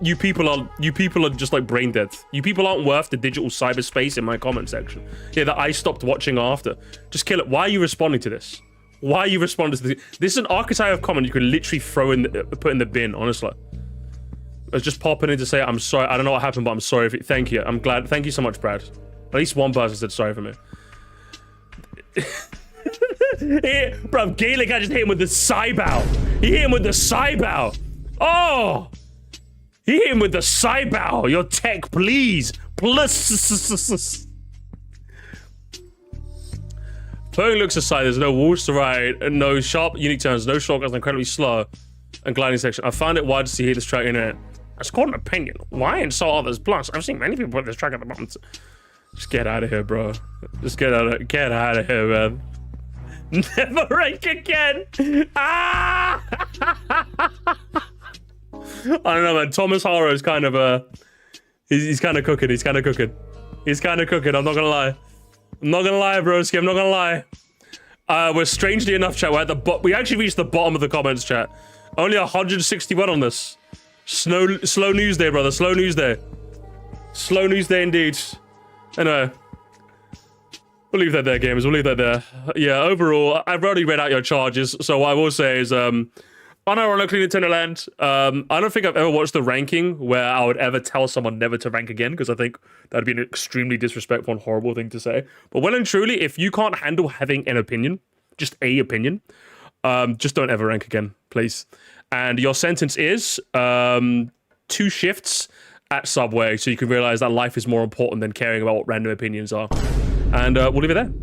You people are just like brain dead. You people aren't worth the digital cyberspace in my comment section. Yeah, that I stopped watching after. Just kill it. Why are you responding to this? Why are you responding to this? This is an archetype of comment you could literally put in the bin, honestly. I was just popping in to say, I'm sorry. I don't know what happened, but I'm sorry. Thank you. I'm glad. Thank you so much, Brad. At least one person said sorry for me. Bro, Gaelic, I just hit him with the Cybow. He hit him with the Cybow. Oh! He hit him with the Cybow. Your tech, please. Plus. Putting looks aside, there's no walls to ride, no sharp, unique turns, no shortcuts, incredibly slow and gliding section. I found it wild to see this track in it. That's called an opinion. Why insult others? Plus, I've seen many people put this track at the bottom. Just get out of here, bro. Just get out of here, man. Never rank again. Ah! I don't know, man. Thomas Haro is kind of he's kind of cooking. He's kind of cooking. I'm not gonna lie. I'm not gonna lie, broski. I'm not gonna lie. We're strangely enough, chat. We're at we actually reached the bottom of the comments, chat. Only 161 on this. Slow news day, brother. Slow news day. Slow news day indeed. Anyway, we'll leave that there, gamers. We'll leave that there. Yeah. Overall, I've already read out your charges. So what I will say is, unironically, Nintendo Land. I don't think I've ever watched the ranking where I would ever tell someone never to rank again, because I think that'd be an extremely disrespectful and horrible thing to say. But well and truly, if you can't handle having an opinion, just a opinion, just don't ever rank again, please. And your sentence is 2 shifts at Subway, so you can realize that life is more important than caring about what random opinions are. And we'll leave it there.